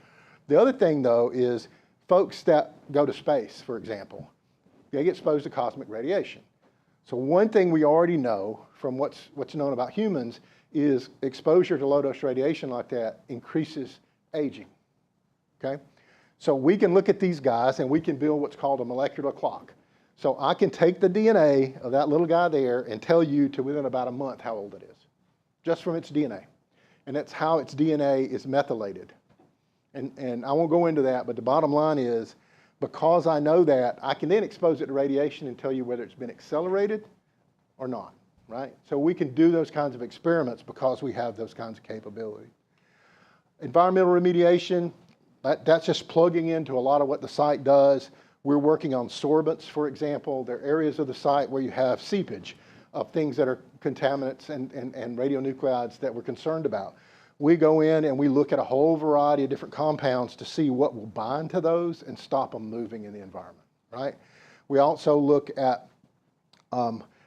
Speaker 14: The other thing, though, is folks that go to space, for example, they get exposed to cosmic radiation. So one thing we already know from what's known about humans is exposure to low-dose radiation like that increases aging, okay? So we can look at these guys and we can build what's called a molecular clock. So I can take the DNA of that little guy there and tell you to within about a month how old it is, just from its DNA. And that's how its DNA is methylated. And I won't go into that, but the bottom line is, because I know that, I can then expose it to radiation and tell you whether it's been accelerated or not, right? So we can do those kinds of experiments because we have those kinds of capability. Environmental remediation, that's just plugging into a lot of what the site does. We're working on sorbents, for example. There are areas of the site where you have seepage of things that are contaminants and radionuclides that we're concerned about. We go in and we look at a whole variety of different compounds to see what will bind to those and stop them moving in the environment, right? We also look at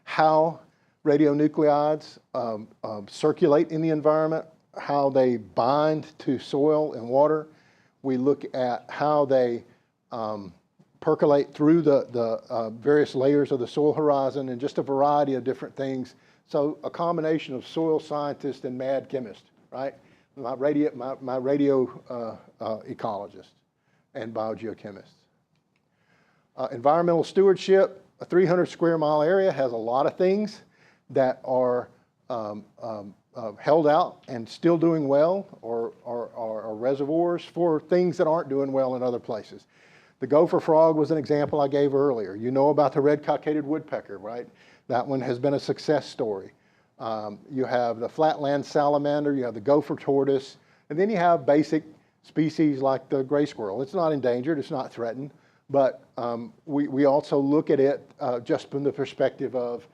Speaker 14: how radionuclides circulate in the environment, how they bind to soil and water. We look at how they percolate through the various layers of the soil horizon and just a variety of different things So a combination of soil scientist and mad chemist, right? My radio ecologist and biogeochemist. Environmental stewardship, a 300 square mile area has a lot of things that are held out and still doing well, or reservoirs for things that aren't doing well in other places. The gopher frog was an example I gave earlier. You know about the red cockaded woodpecker, right? That one has been a success story. You have the flatland salamander, you have the gopher tortoise, and then you have basic species like the gray squirrel. It's not endangered, it's not threatened, but we also look at it just from the perspective of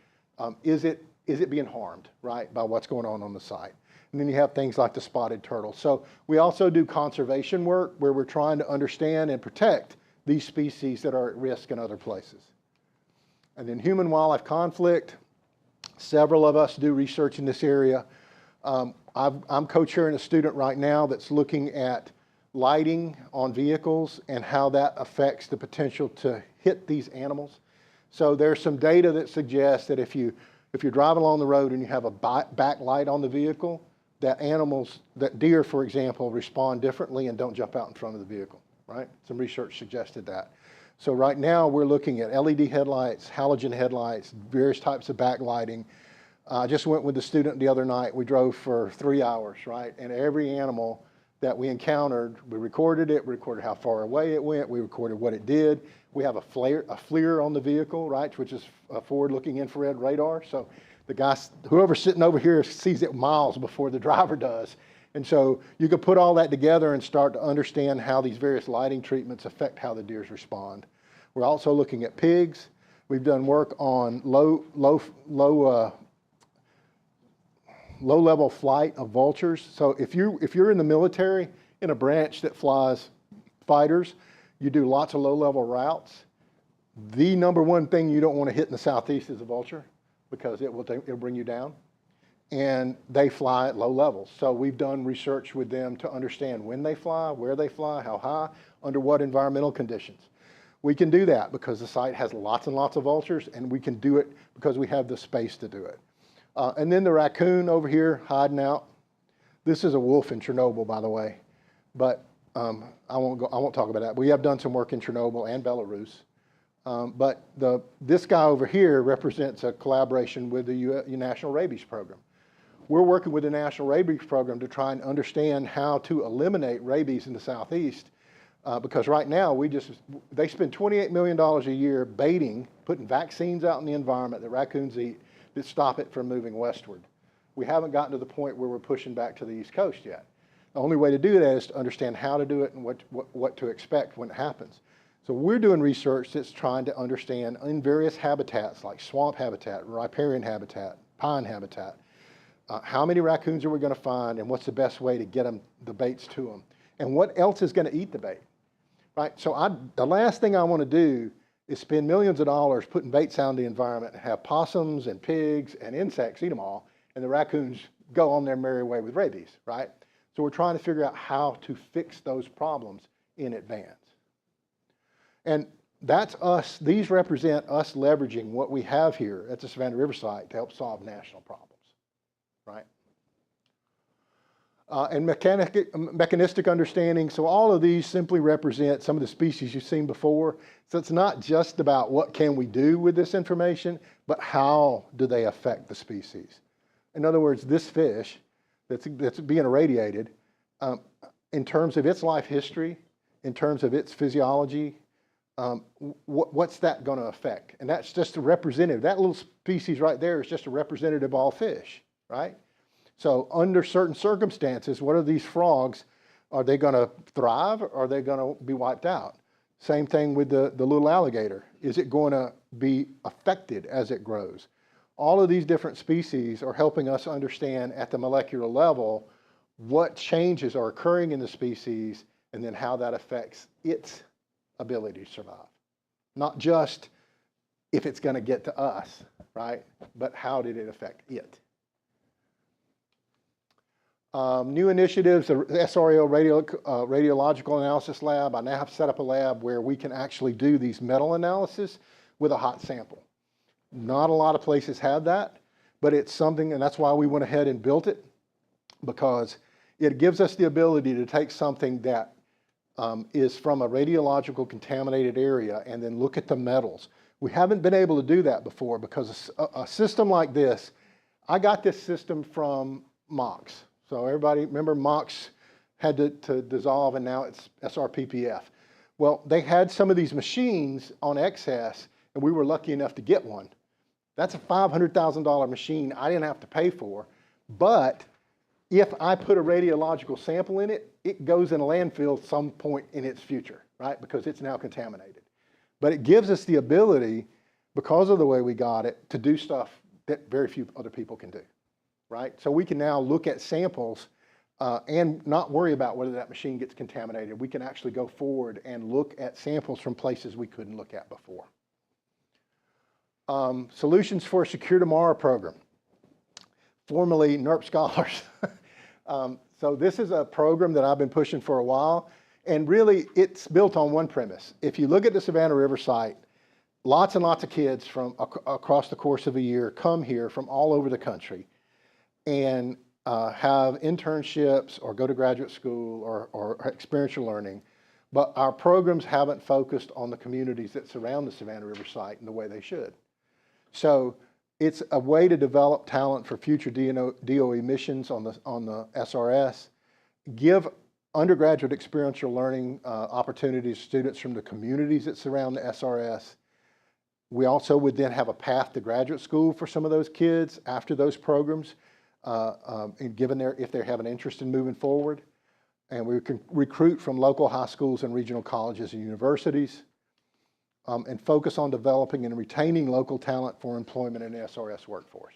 Speaker 14: is it being harmed, right, by what's going on the site? And then you have things like the spotted turtle. So we also do conservation work where we're trying to understand and protect these species that are at risk in other places. And then human-wildlife conflict. Several of us do research in this area. I'm co-chairing a student right now that's looking at lighting on vehicles and how that affects the potential to hit these animals. So there's some data that suggests that if you're driving along the road and you have a backlight on the vehicle, that deer, for example, respond differently and don't jump out in front of the vehicle, right? Some research suggested that. So right now we're looking at LED headlights, halogen headlights, various types of backlighting. I just went with the student the other night. We drove for 3 hours, right? And every animal that we encountered, we recorded it, we recorded how far away it went, we recorded what it did. We have a FLIR on the vehicle, right, which is a forward-looking infrared radar. So the guy, whoever's sitting over here sees it miles before the driver does. And so you could put all that together and start to understand how these various lighting treatments affect how the deers respond. We're also looking at pigs. We've done work on low-level flight of vultures. So if you're in the military, in a branch that flies fighters, you do lots of low-level routes. The number one thing you don't want to hit in the southeast is a vulture because it'll bring you down. And they fly at low levels. So we've done research with them to understand when they fly, where they fly, how high, under what environmental conditions. We can do that because the site has lots and lots of vultures, and we can do it because we have the space to do it. And then the raccoon over here hiding out. This is a wolf in Chernobyl, by the way, but I won't talk about that. We have done some work in Chernobyl and Belarus. But this guy over here represents a collaboration with the National Rabies Program. We're working with the National Rabies Program to try and understand how to eliminate rabies in the Southeast because right now they spend $28 million a year baiting, putting vaccines out in the environment that raccoons eat that stop it from moving westward. We haven't gotten to the point where we're pushing back to the East Coast yet. The only way to do that is to understand how to do it and what to expect when it happens. So we're doing research that's trying to understand in various habitats like swamp habitat, riparian habitat, pine habitat, how many raccoons are we going to find and what's the best way to get the baits to them and what else is going to eat the bait, right? So the last thing I want to do is spend millions of dollars putting baits out in the environment and have possums and pigs and insects eat them all and the raccoons go on their merry way with rabies, right? So we're trying to figure out how to fix those problems in advance. And that's us, these represent us leveraging what we have here at the Savannah River site to help solve national problems, right? And mechanistic understanding, so all of these simply represent some of the species you've seen before. So it's not just about what can we do with this information, but how do they affect the species. In other words, this fish that's being irradiated, in terms of its life history, in terms of its physiology, what's that going to affect? And that's just a representative. That little species right there is just a representative of all fish, right? So under certain circumstances, what are these frogs? Are they going to thrive or are they going to be wiped out? Same thing with the little alligator. Is it going to be affected as it grows? All of these different species are helping us understand at the molecular level what changes are occurring in the species and then how that affects its ability to survive. Not just if it's going to get to us, right? But how did it affect it? New initiatives, the SRS Radiological Analysis Lab. I now have set up a lab where we can actually do these metal analysis with a hot sample. Not a lot of places have that, but it's something, and that's why we went ahead and built it, because it gives us the ability to take something that is from a radiological contaminated area and then look at the metals. We haven't been able to do that before because a system like this, I got this system from MOX. So everybody remember MOX had to dissolve and now it's SRPPF. Well, they had some of these machines on excess and we were lucky enough to get one. That's a $500,000 machine I didn't have to pay for, but if I put a radiological sample in it, it goes in a landfill at some point in its future, right? Because it's now contaminated. But it gives us the ability, because of the way we got it, to do stuff that very few other people can do, right? So we can now look at samples and not worry about whether that machine gets contaminated. We can actually go forward and look at samples from places we couldn't look at before. Solutions for a Secure Tomorrow program, formerly NERP Scholars. So this is a program that I've been pushing for a while, and really it's built on one premise. If you look at the Savannah River site, lots and lots of kids from across the course of a year come here from all over the country and have internships or go to graduate school or experiential learning, but our programs haven't focused on the communities that surround the Savannah River site in the way they should. So it's a way to develop talent for future DOE missions on the SRS, give undergraduate experiential learning opportunities to students from the communities that surround the SRS. We also would then have a path to graduate school for some of those kids after those programs, and given if they have an interest in moving forward. And we can recruit from local high schools and regional colleges and universities. And focus on developing and retaining local talent for employment in the SRS workforce.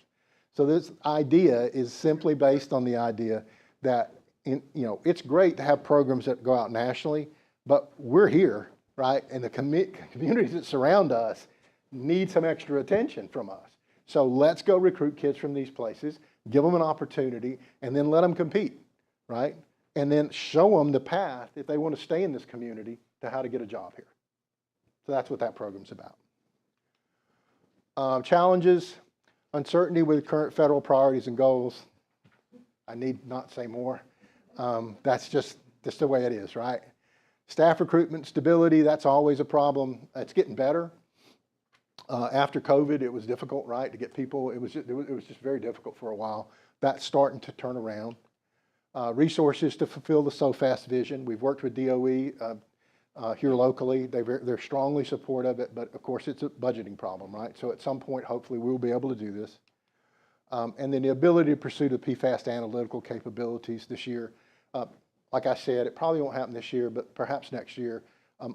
Speaker 14: So this idea is simply based on the idea that it's great to have programs that go out nationally, but we're here, right? And the communities that surround us need some extra attention from us. So let's go recruit kids from these places, give them an opportunity, and then let them compete, right? And then show them the path, if they want to stay in this community, to how to get a job here. So that's what that program's about. Challenges, uncertainty with current federal priorities and goals. I need not say more. That's just the way it is, right? Staff recruitment, stability, that's always a problem. It's getting better. After COVID, it was difficult, right, to get people. It was just very difficult for a while. That's starting to turn around. Resources to fulfill the SOFAST vision. We've worked with DOE. Here locally, they're strongly supportive of it, but of course it's a budgeting problem, right? So at some point, hopefully we'll be able to do this. And then the ability to pursue the PFAS analytical capabilities this year. Like I said, it probably won't happen this year, but perhaps next year.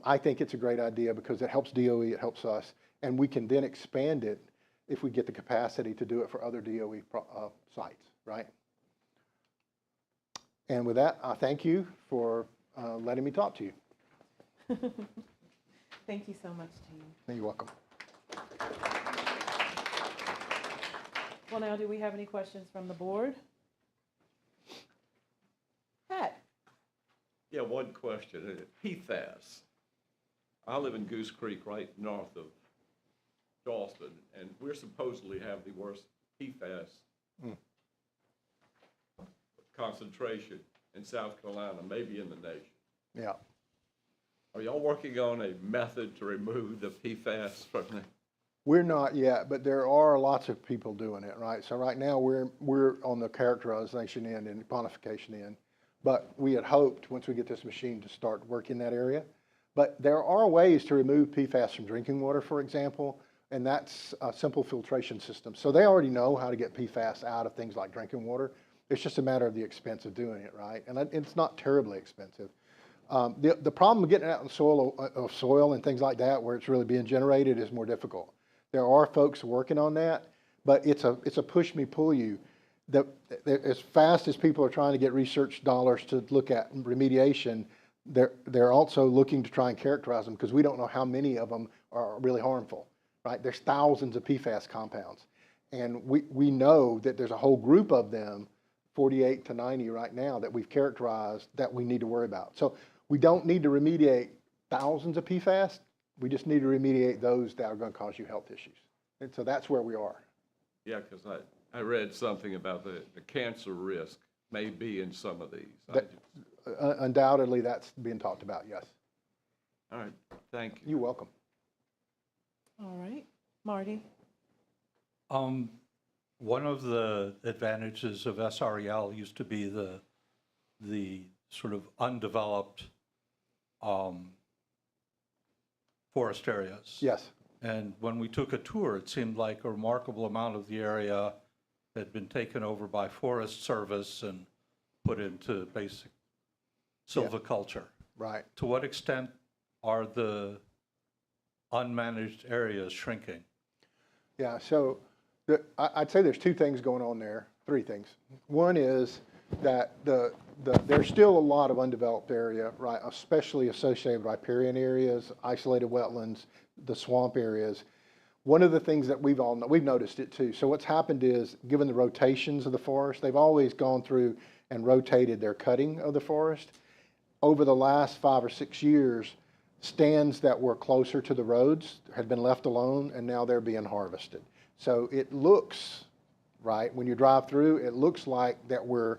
Speaker 14: I think it's a great idea because it helps DOE, it helps us, and we can then expand it if we get the capacity to do it for other DOE sites, right? And with that, I thank you for letting me talk to you.
Speaker 1: Thank you so much, Gene.
Speaker 14: You're welcome.
Speaker 1: Well, now, do we have any questions from the board? Pat?
Speaker 10: Yeah, one question. PFAS. I live in Goose Creek, right north of Charleston, and we're supposedly have the worst PFAS concentration in South Carolina, maybe in the nation.
Speaker 14: Yeah.
Speaker 10: Are y'all working on a method to remove the PFAS from the?
Speaker 14: We're not yet, but there are lots of people doing it, right? So right now we're on the characterization end and quantification end, but we had hoped once we get this machine to start working that area. But there are ways to remove PFAS from drinking water, for example, and that's a simple filtration system. So they already know how to get PFAS out of things like drinking water. It's just a matter of the expense of doing it, right? And it's not terribly expensive. The problem of getting it out in the soil and things like that, where it's really being generated, is more difficult. There are folks working on that, but it's a push me, pull you. As fast as people are trying to get research dollars to look at remediation, they're also looking to try and characterize them because we don't know how many of them are really harmful, right? There's thousands of PFAS compounds, and we know that there's a whole group of them, 48 to 90 right now, that we've characterized that we need to worry about. So we don't need to remediate thousands of PFAS. We just need to remediate those that are going to cause you health issues. And so that's where we are.
Speaker 10: Yeah, because I read something about the cancer risk may be in some of these.
Speaker 14: Undoubtedly, that's being talked about, yes.
Speaker 10: All right, thank you.
Speaker 14: You're welcome.
Speaker 1: All right, Marty.
Speaker 8: One of the advantages of SREL used to be the sort of undeveloped forest areas.
Speaker 14: Yes.
Speaker 8: And when we took a tour, it seemed like a remarkable amount of the area had been taken over by Forest Service and put into basic silviculture.
Speaker 14: Right.
Speaker 8: To what extent are the unmanaged areas shrinking?
Speaker 14: Yeah, so I'd say there's two things going on there, three things. One is that there's still a lot of undeveloped area, right, especially associated with riparian areas, isolated wetlands, the swamp areas. One of the things that we've noticed it too. So what's happened is, given the rotations of the forest, they've always gone through and rotated their cutting of the forest. Over the last 5 or 6 years, stands that were closer to the roads had been left alone, and now they're being harvested. So it looks, right, when you drive through, it looks like that we're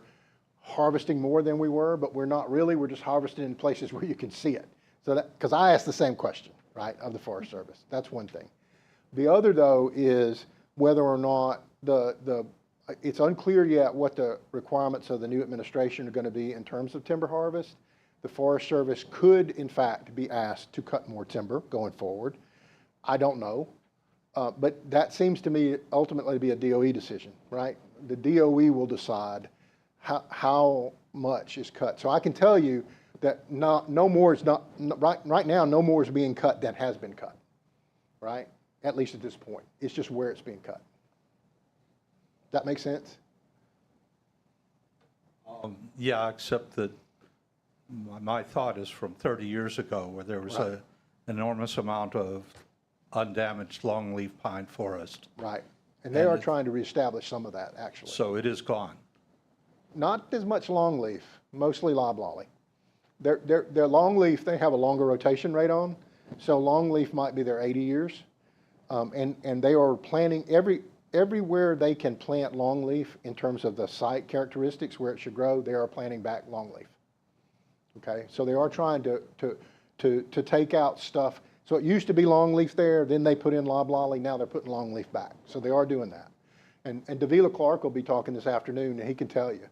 Speaker 14: harvesting more than we were, but we're not really. We're just harvesting in places where you can see it. So that, because I asked the same question, right, of the Forest Service. That's one thing. The other, though, is whether or not it's unclear yet what the requirements of the new administration are going to be in terms of timber harvest. The Forest Service could, in fact, be asked to cut more timber going forward. I don't know. But that seems to me ultimately to be a DOE decision, right? The DOE will decide how much is cut. So I can tell you that no more is not, right now, no more is being cut than has been cut, right? At least at this point. It's just where it's being cut. That make sense?
Speaker 8: Yeah, except that my thought is from 30 years ago, where there was an enormous amount of undamaged longleaf pine forest.
Speaker 14: Right. And they are trying to reestablish some of that, actually.
Speaker 8: So it is gone.
Speaker 14: Not as much longleaf, mostly loblolly. Their longleaf, they have a longer rotation rate on, so longleaf might be there 80 years. And they are planting everywhere they can plant longleaf in terms of the site characteristics where it should grow, they are planting back longleaf. Okay, so they are trying to take out stuff. So it used to be longleaf there, then they put in loblolly, now they're putting longleaf back. So they are doing that. And Davila Clark will be talking this afternoon, and he can tell you.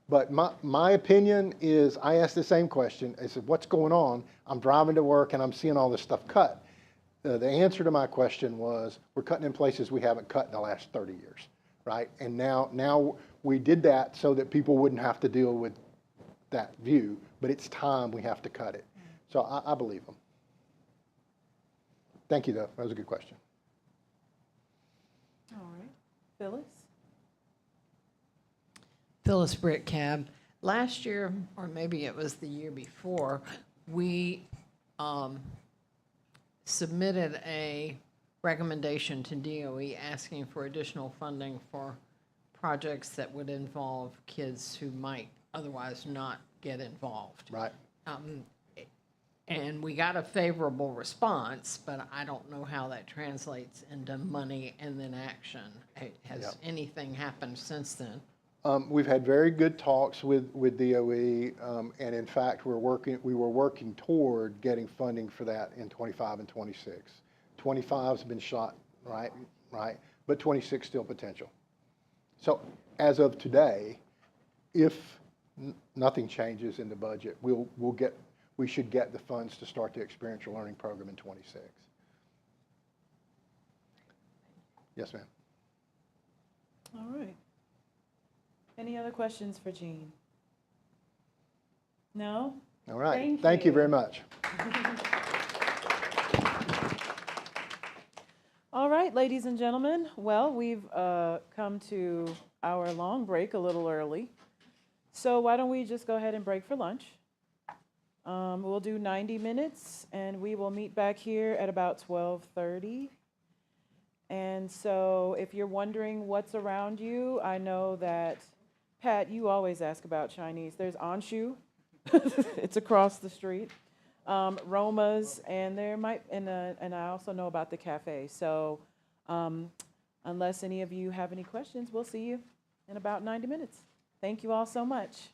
Speaker 14: But my opinion is, I asked the same question. I said, what's going on? I'm driving to work, and I'm seeing all this stuff cut. The answer to my question was, we're cutting in places we haven't cut in the last 30 years, right? And now we did that so that people wouldn't have to deal with that view, but it's time we have to cut it. So I believe them. Thank you, though. That was a good question.
Speaker 1: All right. Phyllis?
Speaker 2: Phyllis Britt Cab. Last year, or maybe it was the year before, we submitted a recommendation to DOE asking for additional funding for projects that would involve kids who might otherwise not get involved.
Speaker 14: Right.
Speaker 2: And we got a favorable response, but I don't know how that translates into money and then action. Has anything happened since then?
Speaker 14: We've had very good talks with DOE, and in fact, we were working toward getting funding for that in 25 and 26. 25's been shot, right, but 26 still potential. So as of today, if nothing changes in the budget, we should get the funds to start the experiential learning program in 26. Yes, ma'am.
Speaker 1: All right. Any other questions for Jean? No?
Speaker 14: All right.
Speaker 1: Thank
Speaker 14: you very much.
Speaker 1: All right, ladies and gentlemen. Well, we've come to our long break a little early. So why don't we just go ahead and break for lunch? We'll do 90 minutes, and we will meet back here at about 12:30. And so if you're wondering what's around you, I know that, Pat, you always ask about Chinese. There's Anshu. It's across the street. Roma's, and there might, and I also know about the cafe. So Unless any of you have any questions, we'll see you in about 90 minutes. Thank you all so much.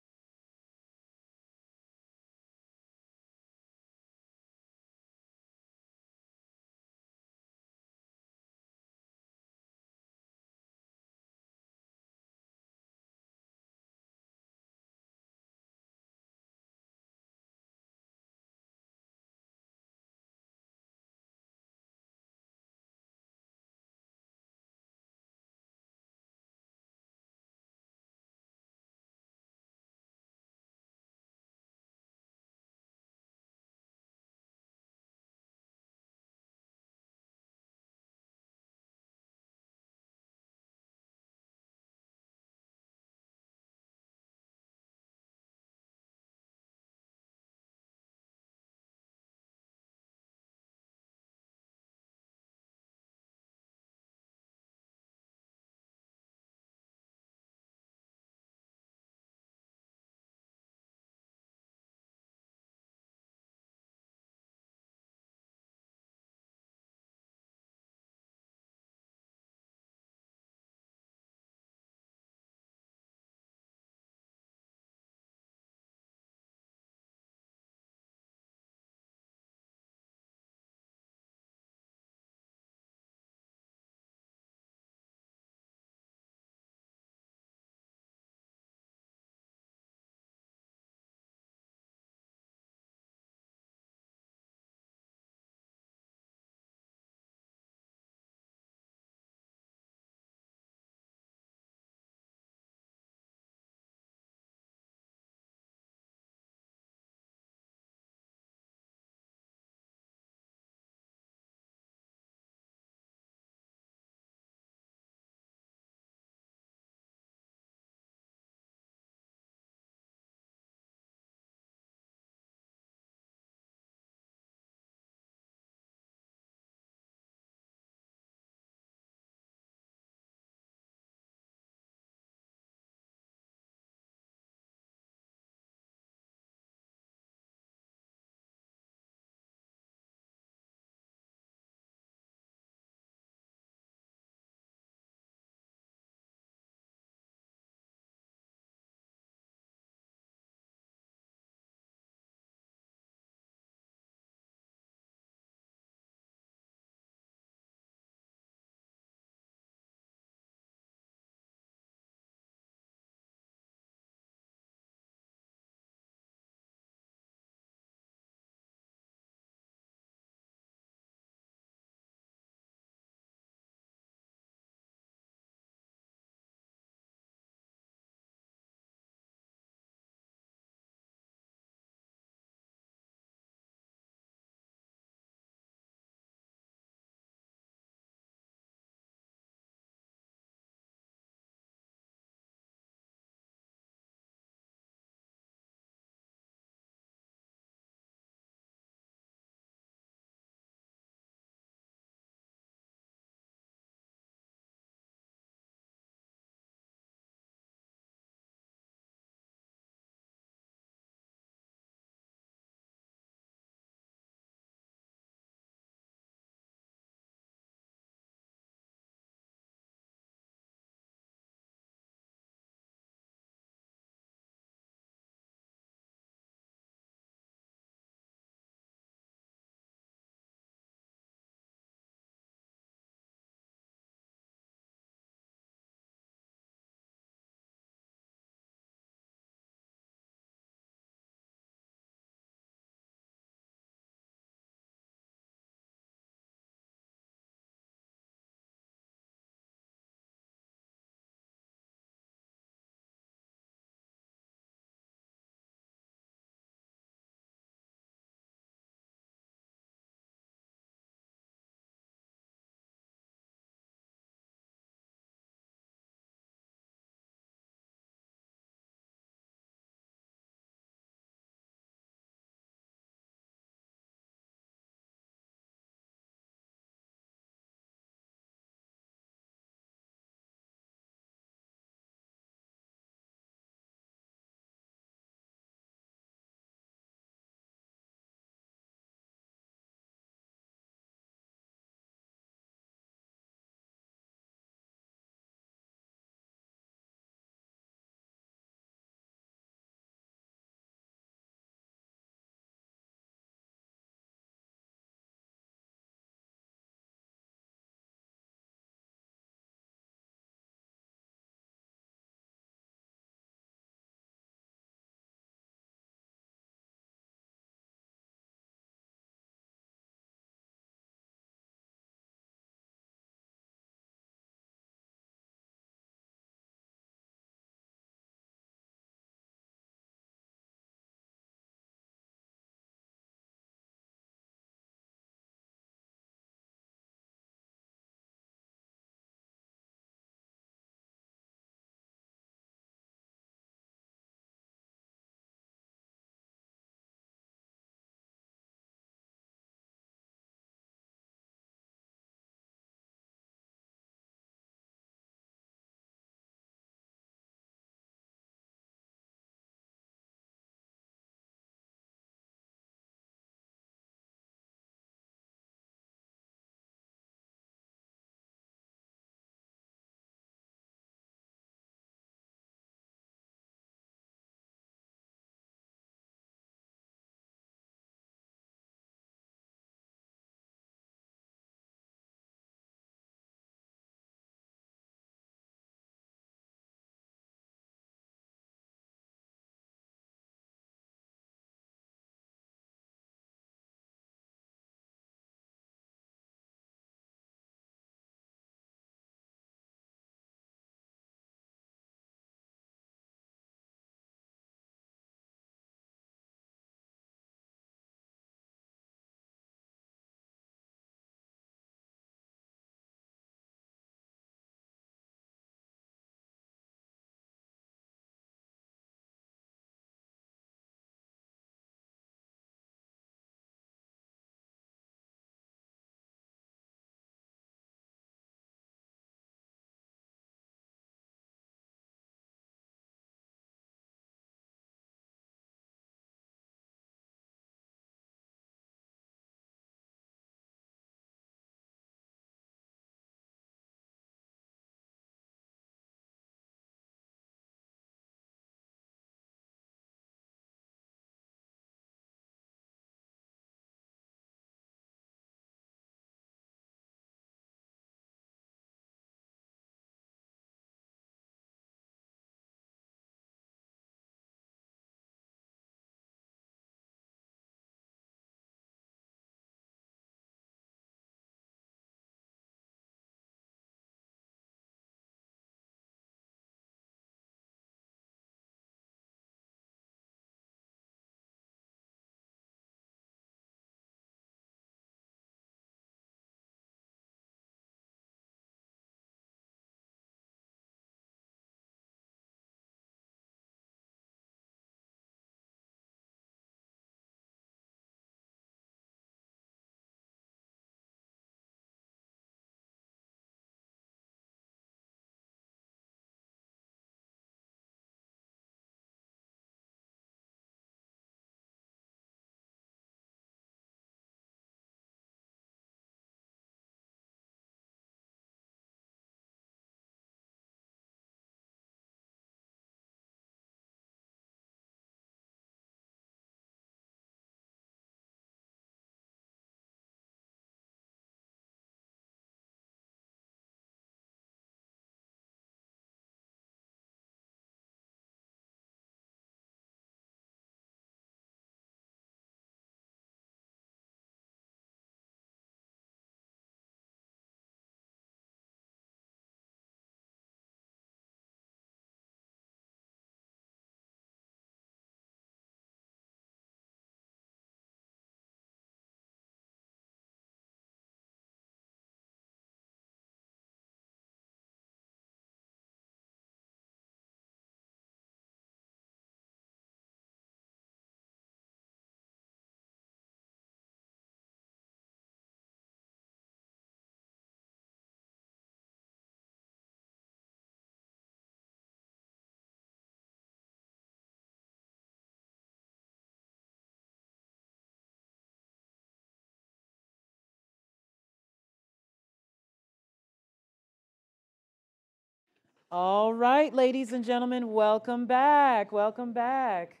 Speaker 1: All right, ladies and gentlemen, welcome back. Welcome back.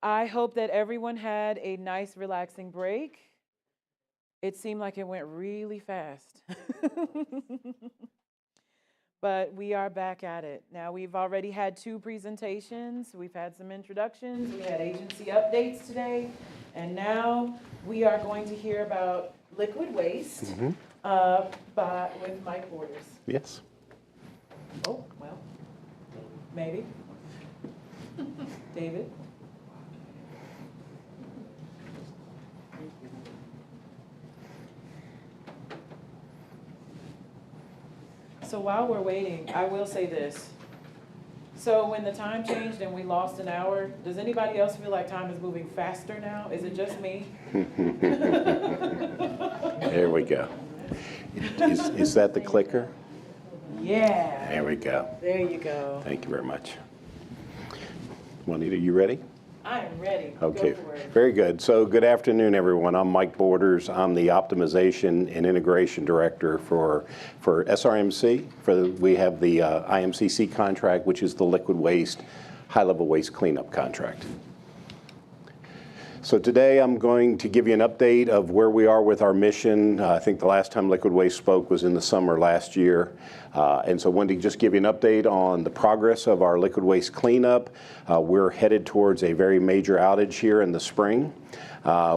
Speaker 1: I hope that everyone had a nice, relaxing break. It seemed like it went really fast. But we are back at it. Now, we've already had 2 presentations. We've had some introductions. We had agency updates today. And now we are going to hear about liquid waste with Mike Borders.
Speaker 15: Yes.
Speaker 1: Oh, well, maybe. David? So while we're waiting, I will say this. So when the time changed and we lost an hour, does anybody else feel like time is moving faster now? Is it just me?
Speaker 15: There we go. Is that the clicker?
Speaker 1: Yeah.
Speaker 15: There we go.
Speaker 1: There you go.
Speaker 15: Thank you very much. Juanita, you ready?
Speaker 1: I am ready.
Speaker 15: Okay,
Speaker 1: Go for it.
Speaker 15: very good. So good afternoon, everyone. I'm Mike Borders. I'm the Optimization and Integration Director for SRMC. We have the IMCC contract, which is the liquid waste, high-level waste cleanup contract. So today I'm going to give you an update of where we are with our mission. I think the last time Liquid Waste spoke was in the summer last year. And so I wanted to just give you an update on the progress of our liquid waste cleanup. We're headed towards a very major outage here in the spring,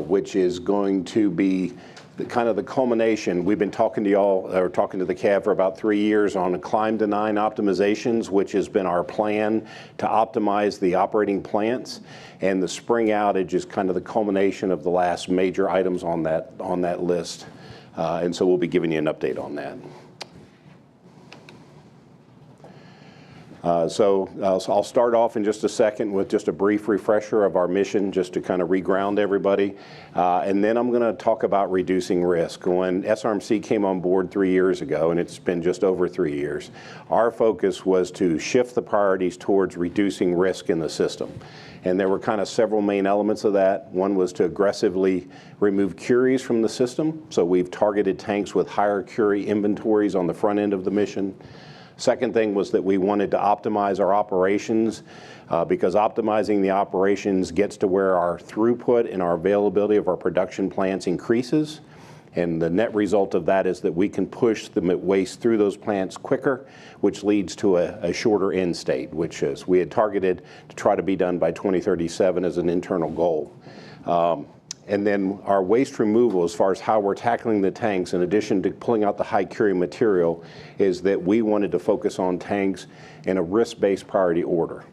Speaker 15: which is going to be kind of the culmination. We've been talking to y'all, or talking to the CAB for about 3 years on climb to 9 optimizations, which has been our plan to optimize the operating plants. And the spring outage is kind of the culmination of the last major items on that list. And so we'll be giving you an update on that. So I'll start off in just a second with just a brief refresher of our mission, just to kind of reground everybody. And then I'm going to talk about reducing risk. When SRMC came on board 3 years ago, and it's been just over 3 years, our focus was to shift the priorities towards reducing risk in the system. And there were kind of several main elements of that. One was to aggressively remove curies from the system. So we've targeted tanks with higher curie inventories on the front end of the mission. Second thing was that we wanted to optimize our operations because optimizing the operations gets to where our throughput and our availability of our production plants increases. And the net result of that is that we can push the waste through those plants quicker, which leads to a shorter end state, which is we had targeted to try to be done by 2037 as an internal goal. And then our waste removal, as far as how we're tackling the tanks, in addition to pulling out the high curie material, is that we wanted to focus on tanks in a risk-based priority order.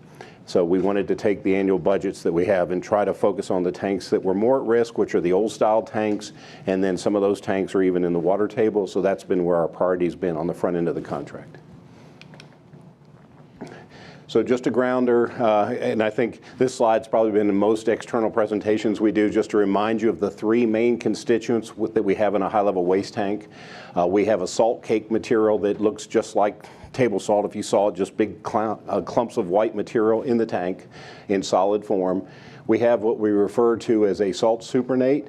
Speaker 15: So we wanted to take the annual budgets that we have and try to focus on the tanks that were more at risk, which are the old style tanks, and then some of those tanks are even in the water table. So that's been where our priority's been on the front end of the contract. So just a grounder, and I think this slide's probably been in most external presentations we do, just to remind you of the 3 main constituents that we have in a high-level waste tank. We have a salt cake material that looks just like table salt if you saw it, just big clumps of white material in the tank in solid form. We have what we refer to as a salt supernate.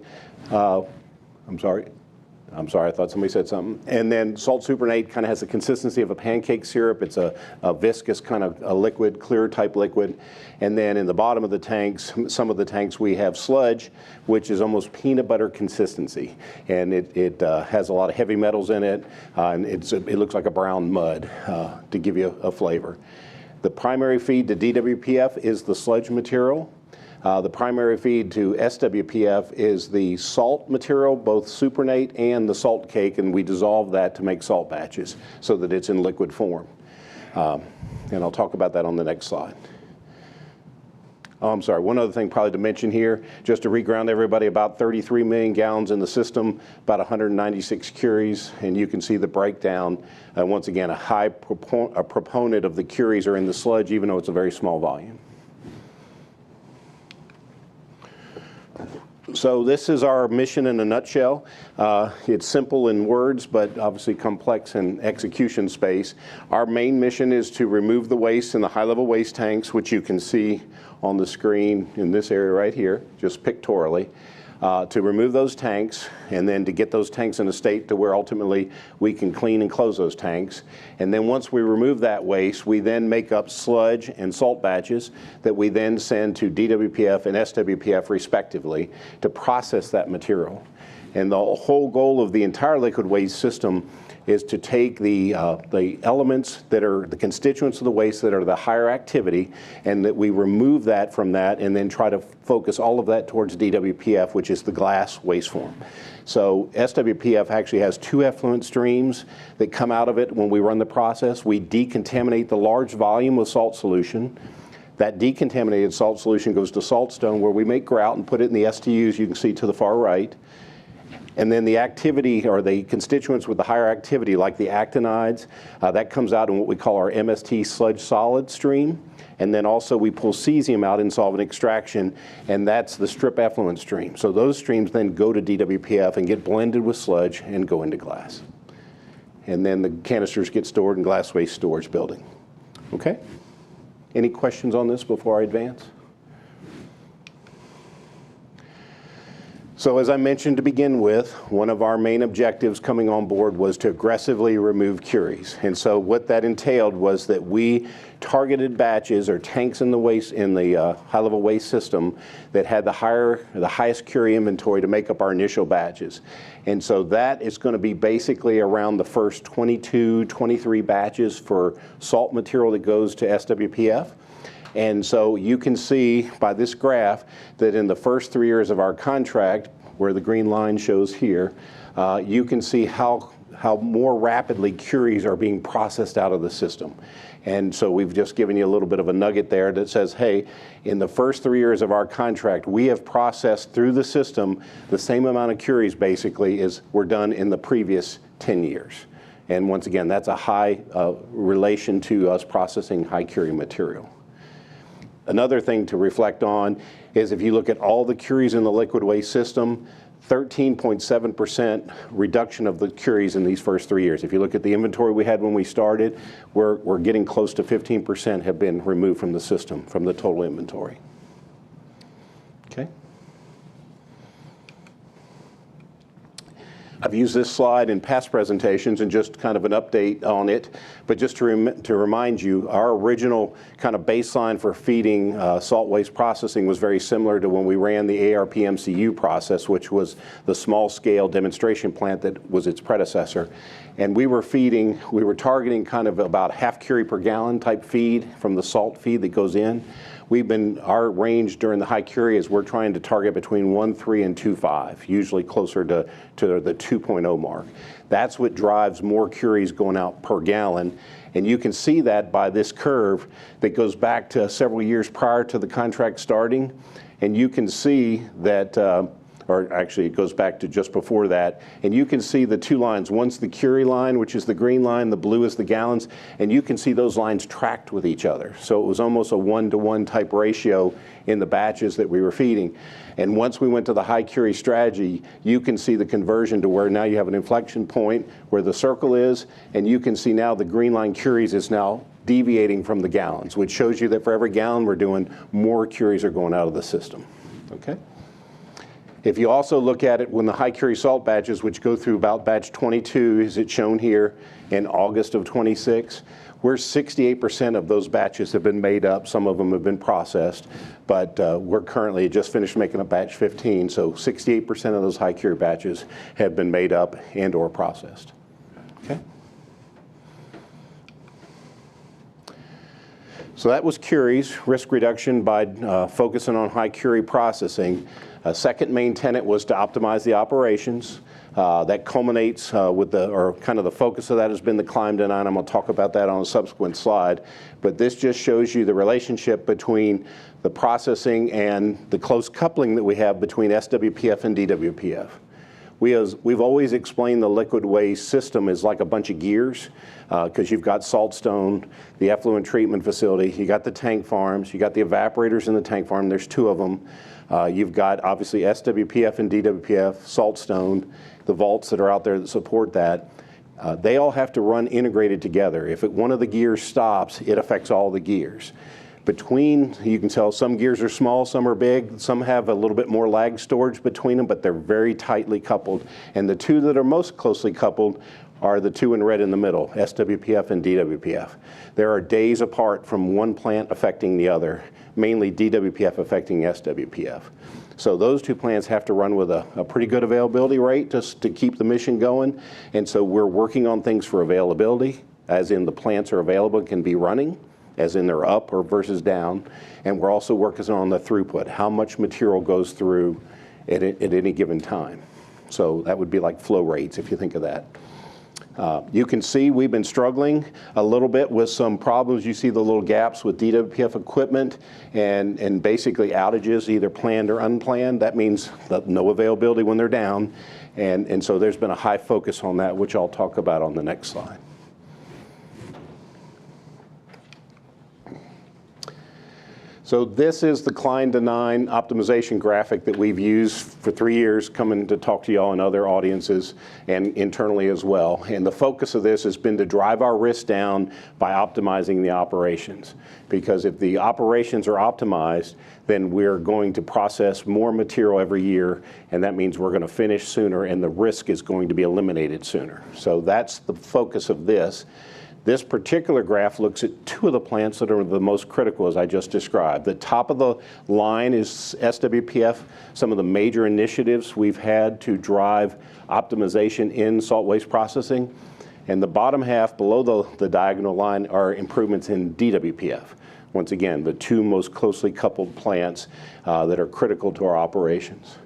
Speaker 15: I'm sorry, I thought somebody said something. And then salt supernate kind of has the consistency of a pancake syrup. It's a viscous kind of a liquid, clear type liquid. And then in the bottom of the tanks, some of the tanks we have sludge, which is almost peanut butter consistency. And it has a lot of heavy metals in it, and it looks like a brown mud to give you a flavor. The primary feed to DWPF is the sludge material. The primary feed to SWPF is the salt material, both supernate and the salt cake, and we dissolve that to make salt batches so that it's in liquid form. And I'll talk about that on the next slide. Oh, I'm sorry, one other thing probably to mention here, just to reground everybody, about 33 million gallons in the system, about 196 curies, and you can see the breakdown. Once again, a high proponent of the curies are in the sludge, even though it's a very small volume. So this is our mission in a nutshell. It's simple in words, but obviously complex in execution space. Our main mission is to remove the waste in the high-level waste tanks, which you can see on the screen in this area right here, just pictorially. to remove those tanks, and then to get those tanks in a state to where ultimately we can clean and close those tanks. And then once we remove that waste, we then make up sludge and salt batches that we then send to DWPF and SWPF respectively to process that material. And the whole goal of the entire liquid waste system is to take the elements that are the constituents of the waste that are the higher activity, and that we remove that from that and then try to focus all of that towards DWPF, which is the glass waste form. So SWPF actually has 2 effluent streams that come out of it when we run the process. We decontaminate the large volume with salt solution. That decontaminated salt solution goes to saltstone, where we make grout and put it in the STUs you can see to the far right. And then the activity, or the constituents with the higher activity, like the actinides, that comes out in what we call our MST sludge solid stream. And then also we pull cesium out in solvent extraction, and that's the strip effluent stream. So those streams then go to DWPF and get blended with sludge and go into glass. And then the canisters get stored in glass waste storage building. Okay? Any questions on this before I advance? So as I mentioned to begin with, one of our main objectives coming on board was to aggressively remove curies. And so what that entailed was that we targeted batches or tanks in the waste, in the high-level waste system, that had the highest curie inventory to make up our initial batches. And so that is going to be basically around the first 22, 23 batches for salt material that goes to SWPF. And so you can see by this graph that in the first 3 years of our contract, where the green line shows here, you can see how more rapidly curies are being processed out of the system. And so we've just given you a little bit of a nugget there that says, hey, in the first 3 years of our contract, we have processed through the system the same amount of curies basically as were done in the previous 10 years. And once again, that's a high relation to us processing high curie material. Another thing to reflect on is if you look at all the curies in the liquid waste system, 13.7% reduction of the curies in these first 3 years. If you look at the inventory we had when we started, we're getting close to 15% have been removed from the system, from the total inventory. Okay. I've used this slide in past presentations and just kind of an update on it, but just to remind you, our original kind of baseline for feeding salt waste processing was very similar to when we ran the ARP MCU process, which was the small scale demonstration plant that was its predecessor. And we were targeting kind of about half curie per gallon type feed from the salt feed that goes in. Our range during the high curie is we're trying to target between 1.3 and 2.5, usually closer to the 2.0 mark. That's what drives more curies going out per gallon. And you can see that by this curve that goes back to several years prior to the contract starting. And you can see that, or actually it goes back to just before that, and you can see the 2 lines. One's the curie line, which is the green line, the blue is the gallons, and you can see those lines tracked with each other. So it was almost a 1-to-1 type ratio in the batches that we were feeding. And once we went to the high curie strategy, you can see the conversion to where now you have an inflection point where the circle is, and you can see now the green line curies is now deviating from the gallons, which shows you that for every gallon we're doing, more curies are going out of the system. Okay? If you also look at it when the high curie salt batches, which go through about batch 22, as it's shown here, in August of 26, we're 68% of those batches have been made up. Some of them have been processed, but we're currently just finished making up batch 15, so 68% of those high curie batches have been made up and or processed. Okay? So that was curies, risk reduction by focusing on high curie processing. A second main tenet was to optimize the operations. That culminates with the focus of that has been the climb denial. I'm going to talk about that on a subsequent slide. But this just shows you the relationship between the processing and the close coupling that we have between SWPF and DWPF. We've always explained the liquid waste system is like a bunch of gears, because you've got saltstone, the effluent treatment facility, you got the tank farms, you got the evaporators in the tank farm, there's 2 of them. You've got obviously SWPF and DWPF, saltstone, the vaults that are out there that support that. They all have to run integrated together. If one of the gears stops, it affects all the gears. Between, you can tell some gears are small, some are big, some have a little bit more lag storage between them, but they're very tightly coupled. And the two that are most closely coupled are the two in red in the middle, SWPF and DWPF. There are days apart from one plant affecting the other, mainly DWPF affecting SWPF. So those two plants have to run with a pretty good availability rate just to keep the mission going. And so we're working on things for availability, as in the plants are available and can be running, as in they're up or versus down. And we're also working on the throughput, how much material goes through at any given time. So that would be like flow rates, if you think of that. You can see we've been struggling a little bit with some problems. You see the little gaps with DWPF equipment and basically outages, either planned or unplanned. That means that no availability when they're down. And so there's been a high focus on that, which I'll talk about on the next slide. So this is the Klein to 9 optimization graphic that we've used for 3 years, coming to talk to y'all and other audiences and internally as well. And the focus of this has been to drive our risk down by optimizing the operations. Because if the operations are optimized, then we're going to process more material every year, and that means we're going to finish sooner and the risk is going to be eliminated sooner. So that's the focus of this. This particular graph looks at two of the plants that are the most critical, as I just described. The top of the line is SWPF, some of the major initiatives we've had to drive optimization in salt waste processing. And the bottom half below the diagonal line are improvements in DWPF. Once again, the two most closely coupled plants that are critical to our operations.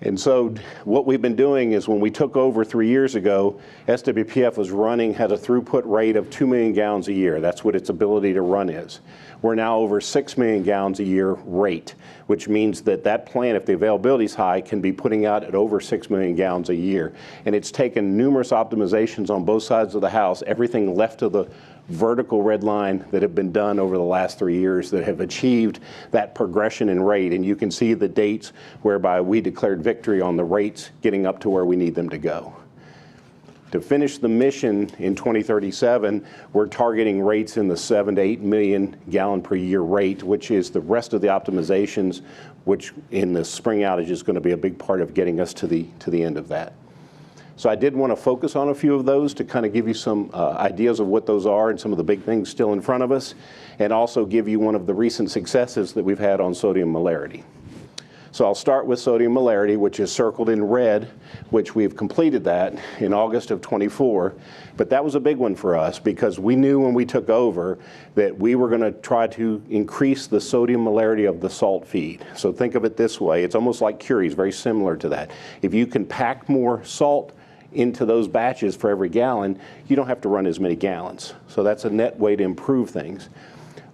Speaker 15: And so what we've been doing is when we took over 3 years ago, SWPF was running, had a throughput rate of 2 million gallons a year. That's what its ability to run is. We're now over 6 million gallons a year rate, which means that that plant, if the availability is high, can be putting out at over 6 million gallons a year. And it's taken numerous optimizations on both sides of the house, everything left of the vertical red line that have been done over the last 3 years that have achieved that progression in rate. And you can see the dates whereby we declared victory on the rates getting up to where we need them to go. To finish the mission in 2037, we're targeting rates in the 7 to 8 million gallon per year rate, which is the rest of the optimizations, which in the spring outage is going to be a big part of getting us to the end of that. So I did want to focus on a few of those to kind of give you some ideas of what those are and some of the big things still in front of us, and also give you one of the recent successes that we've had on sodium molarity. So I'll start with sodium molarity, which is circled in red, which we've completed that in August of '24. But that was a big one for us because we knew when we took over that we were going to try to increase the sodium molarity of the salt feed. So think of it this way. It's almost like Curie's, very similar to that. If you can pack more salt into those batches for every gallon, you don't have to run as many gallons. So that's a net way to improve things.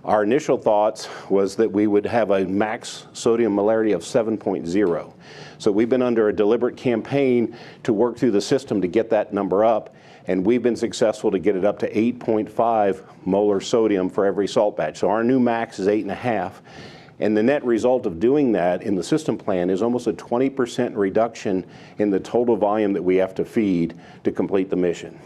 Speaker 15: Our initial thoughts was that we would have a max sodium molarity of 7.0. So we've been under a deliberate campaign to work through the system to get that number up, and we've been successful to get it up to 8.5 molar sodium for every salt batch. So our new max is 8.5. And the net result of doing that in the system plan is almost a 20% reduction in the total volume that we have to feed to complete the mission.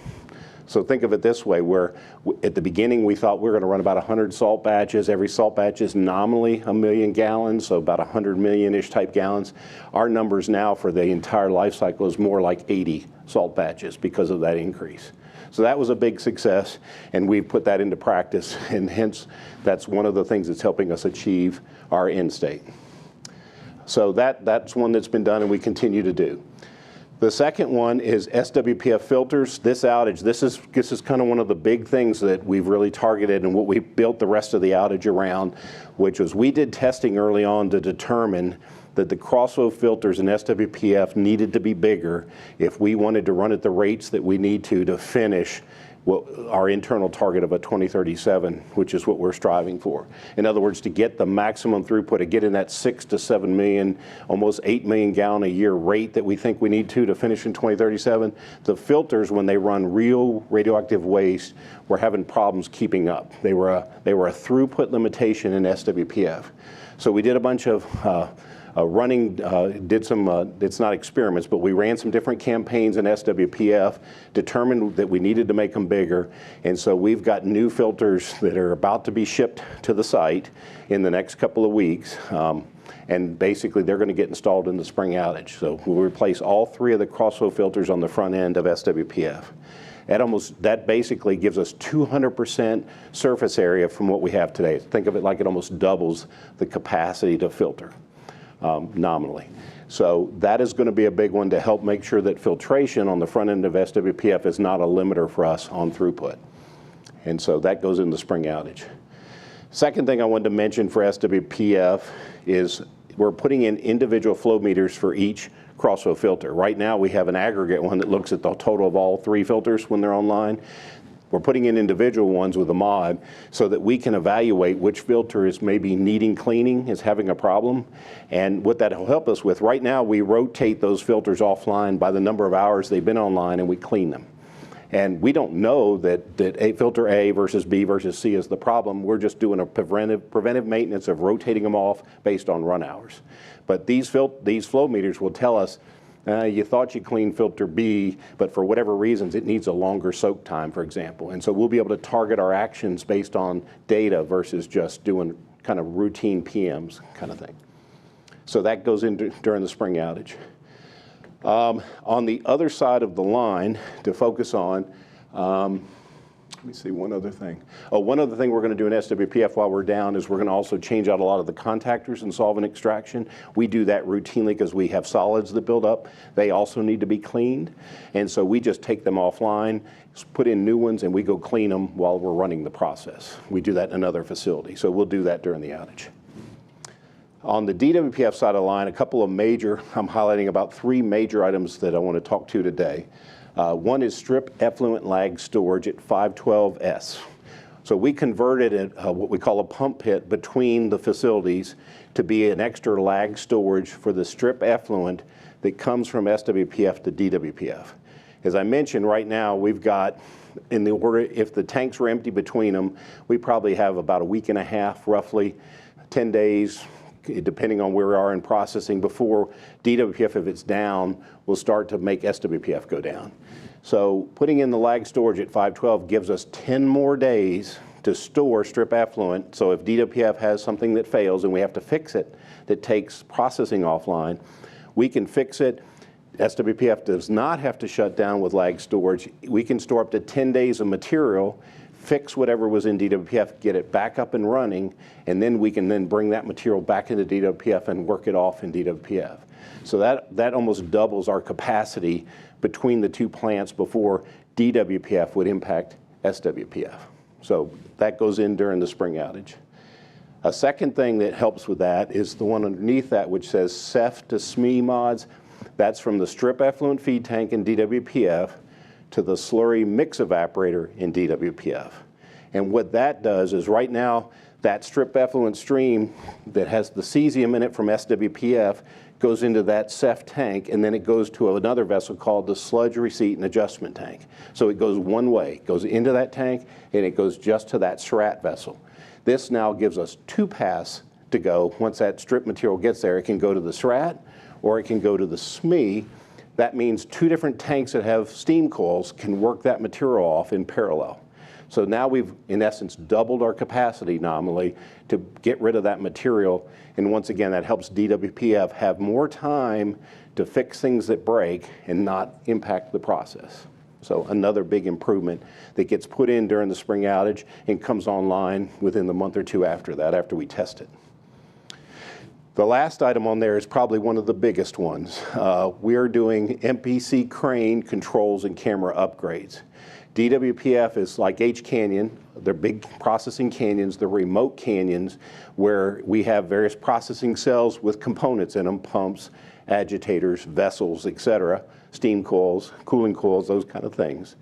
Speaker 15: So think of it this way, where at the beginning we thought we were going to run about 100 salt batches. Every salt batch is nominally 1 million gallons, so about 100 million-ish type gallons. Our numbers now for the entire life cycle is more like 80 salt batches because of that increase. So that was a big success, and we've put that into practice, and hence that's one of the things that's helping us achieve our end state. So that's one that's been done and we continue to do. The second one is SWPF filters. This outage, this is kind of one of the big things that we've really targeted and what we built the rest of the outage around, which was we did testing early on to determine that the crossflow filters in SWPF needed to be bigger if we wanted to run at the rates that we need to finish our internal target of a 2037, which is what we're striving for. In other words, to get the maximum throughput, to get in that 6 to 7 million, almost 8 million gallon a year rate that we think we need to finish in 2037, the filters, when they run real radioactive waste, were having problems keeping up. They were a throughput limitation in SWPF. So we did a bunch of did some, it's not experiments, but we ran some different campaigns in SWPF, determined that we needed to make them bigger, and so we've got new filters that are about to be shipped to the site in the next couple of weeks. And basically they're going to get installed in the spring outage. So we'll replace all 3 of the crossflow filters on the front end of SWPF. That basically gives us 200% surface area from what we have today. Think of it like it almost doubles the capacity to filter nominally. So that is going to be a big one to help make sure that filtration on the front end of SWPF is not a limiter for us on throughput. And so that goes in the spring outage. Second thing I wanted to mention for SWPF is we're putting in individual flow meters for each crossflow filter. Right now we have an aggregate one that looks at the total of all 3 filters when they're online. We're putting in individual ones with a mod so that we can evaluate which filter is maybe needing cleaning, is having a problem. And what that will help us with, right now we rotate those filters offline by the number of hours they've been online and we clean them. And we don't know that filter A versus B versus C is the problem. We're just doing a preventive maintenance of rotating them off based on run hours. But these flow meters will tell us, you thought you cleaned filter B, but for whatever reasons, it needs a longer soak time, for example. And so we'll be able to target our actions based on data versus just doing kind of routine PMs kind of thing. So that goes in during the spring outage. On the other side of the line to focus on, let me see one other thing. Oh, one other thing we're going to do in SWPF while we're down is we're going to also change out a lot of the contactors in solvent extraction. We do that routinely because we have solids that build up. They also need to be cleaned. And so we just take them offline, put in new ones, and we go clean them while we're running the process. We do that in another facility. So we'll do that during the outage. On the DWPF side of the line, a couple of major, I'm highlighting about 3 major items that I want to talk to today. One is strip effluent lag storage at 512S. So we converted what we call a pump pit between the facilities to be an extra lag storage for the strip effluent that comes from SWPF to DWPF. As I mentioned, right now we've got, in the order, if the tanks were empty between them, we probably have about a week and a half, roughly 10 days, depending on where we are in processing, before DWPF, if it's down, will start to make SWPF go down. So putting in the lag storage at 512 gives us 10 more days to store strip effluent. So if DWPF has something that fails and we have to fix it, that takes processing offline, we can fix it. SWPF does not have to shut down with lag storage. We can store up to 10 days of material, fix whatever was in DWPF, get it back up and running, and then we can then bring that material back into DWPF and work it off in DWPF. So that almost doubles our capacity between the 2 plants before DWPF would impact SWPF. So that goes in during the spring outage. A second thing that helps with that is the one underneath that, which says SEF to SME mods. That's from the strip effluent feed tank in DWPF to the slurry mix evaporator in DWPF. And what that does is right now, that strip effluent stream that has the cesium in it from SWPF goes into that SEF tank, and then it goes to another vessel called the sludge receipt and adjustment tank. So it goes one way, it goes into that tank, and it goes just to that SRAT vessel. This now gives us 2 paths to go. Once that strip material gets there, it can go to the SRAT, or it can go to the SME. That means 2 different tanks that have steam coils can work that material off in parallel. So now we've, in essence, doubled our capacity nominally to get rid of that material. And once again, that helps DWPF have more time to fix things that break and not impact the process. So another big improvement that gets put in during the spring outage and comes online within the month or 2 after that, after we test it. The last item on there is probably one of the biggest ones. We're doing MPC crane controls and camera upgrades. DWPF is like H Canyon. They're big processing canyons. They're remote canyons where we have various processing cells with components in them, pumps, agitators, vessels, etc., steam coils, cooling coils, those kind of things.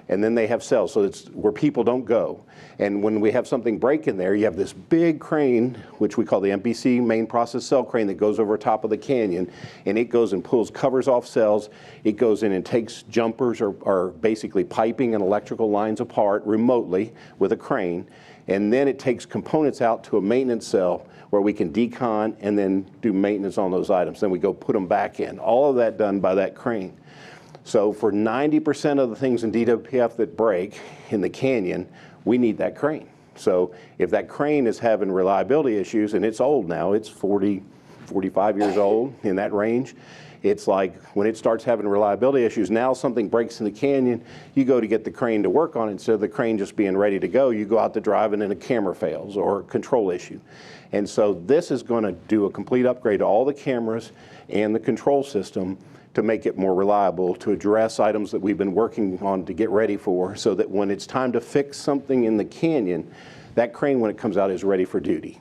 Speaker 15: And then they have cells, so it's where people don't go. And when we have something break in there, you have this big crane, which we call the MPC main process cell crane, that goes over top of the canyon, and it goes and pulls covers off cells. It goes in and takes jumpers or basically piping and electrical lines apart remotely with a crane, And then it takes components out to a maintenance cell where we can decon and then do maintenance on those items. Then we go put them back in. All of that done by that crane. So for 90% of the things in DWPF that break in the canyon, we need that crane. So if that crane is having reliability issues, and it's old now, it's 40, 45 years old, in that range, it's like when it starts having reliability issues, now something breaks in the canyon, you go to get the crane to work on it. Instead of the crane just being ready to go, you go out to drive and then a camera fails or a control issue. And so this is going to do a complete upgrade to all the cameras and the control system to make it more reliable, to address items that we've been working on to get ready for, so that when it's time to fix something in the canyon, that crane, when it comes out, is ready for duty.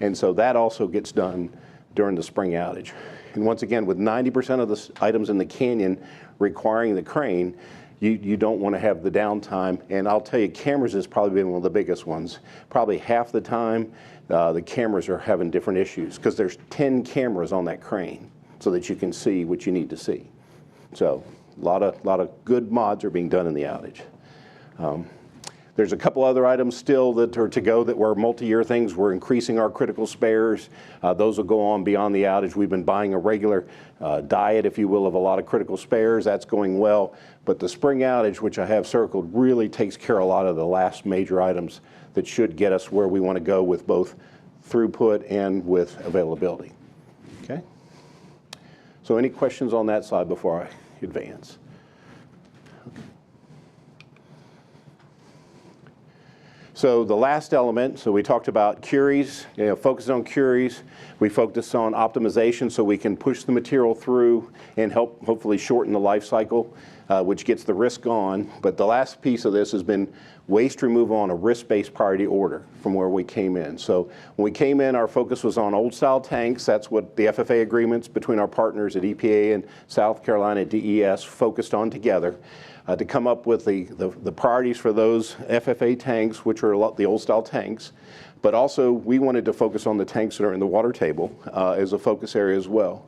Speaker 15: And so that also gets done during the spring outage. And once again, with 90% of the items in the canyon requiring the crane, you don't want to have the downtime. And I'll tell you, cameras has probably been one of the biggest ones. Probably half the time, the cameras are having different issues because there's 10 cameras on that crane so that you can see what you need to see. So a lot of good mods are being done in the outage. There's a couple other items still that are to go that were multi-year things. We're increasing our critical spares. Those will go on beyond the outage. We've been buying a regular diet, if you will, of a lot of critical spares. That's going well. But the spring outage, which I have circled, really takes care of a lot of the last major items that should get us where we want to go with both throughput and with availability. Okay? So any questions on that side before I advance? So the last element, so we talked about curies, focused on curies. We focused on optimization so we can push the material through and help hopefully shorten the life cycle, which gets the risk on. But the last piece of this has been waste removal on a risk-based priority order from where we came in. So when we came in, our focus was on old-style tanks. That's what the FFA agreements between our partners at EPA and South Carolina DES focused on together. To come up with the priorities for those FFA tanks, which are the old-style tanks. But also, we wanted to focus on the tanks that are in the water table as a focus area as well.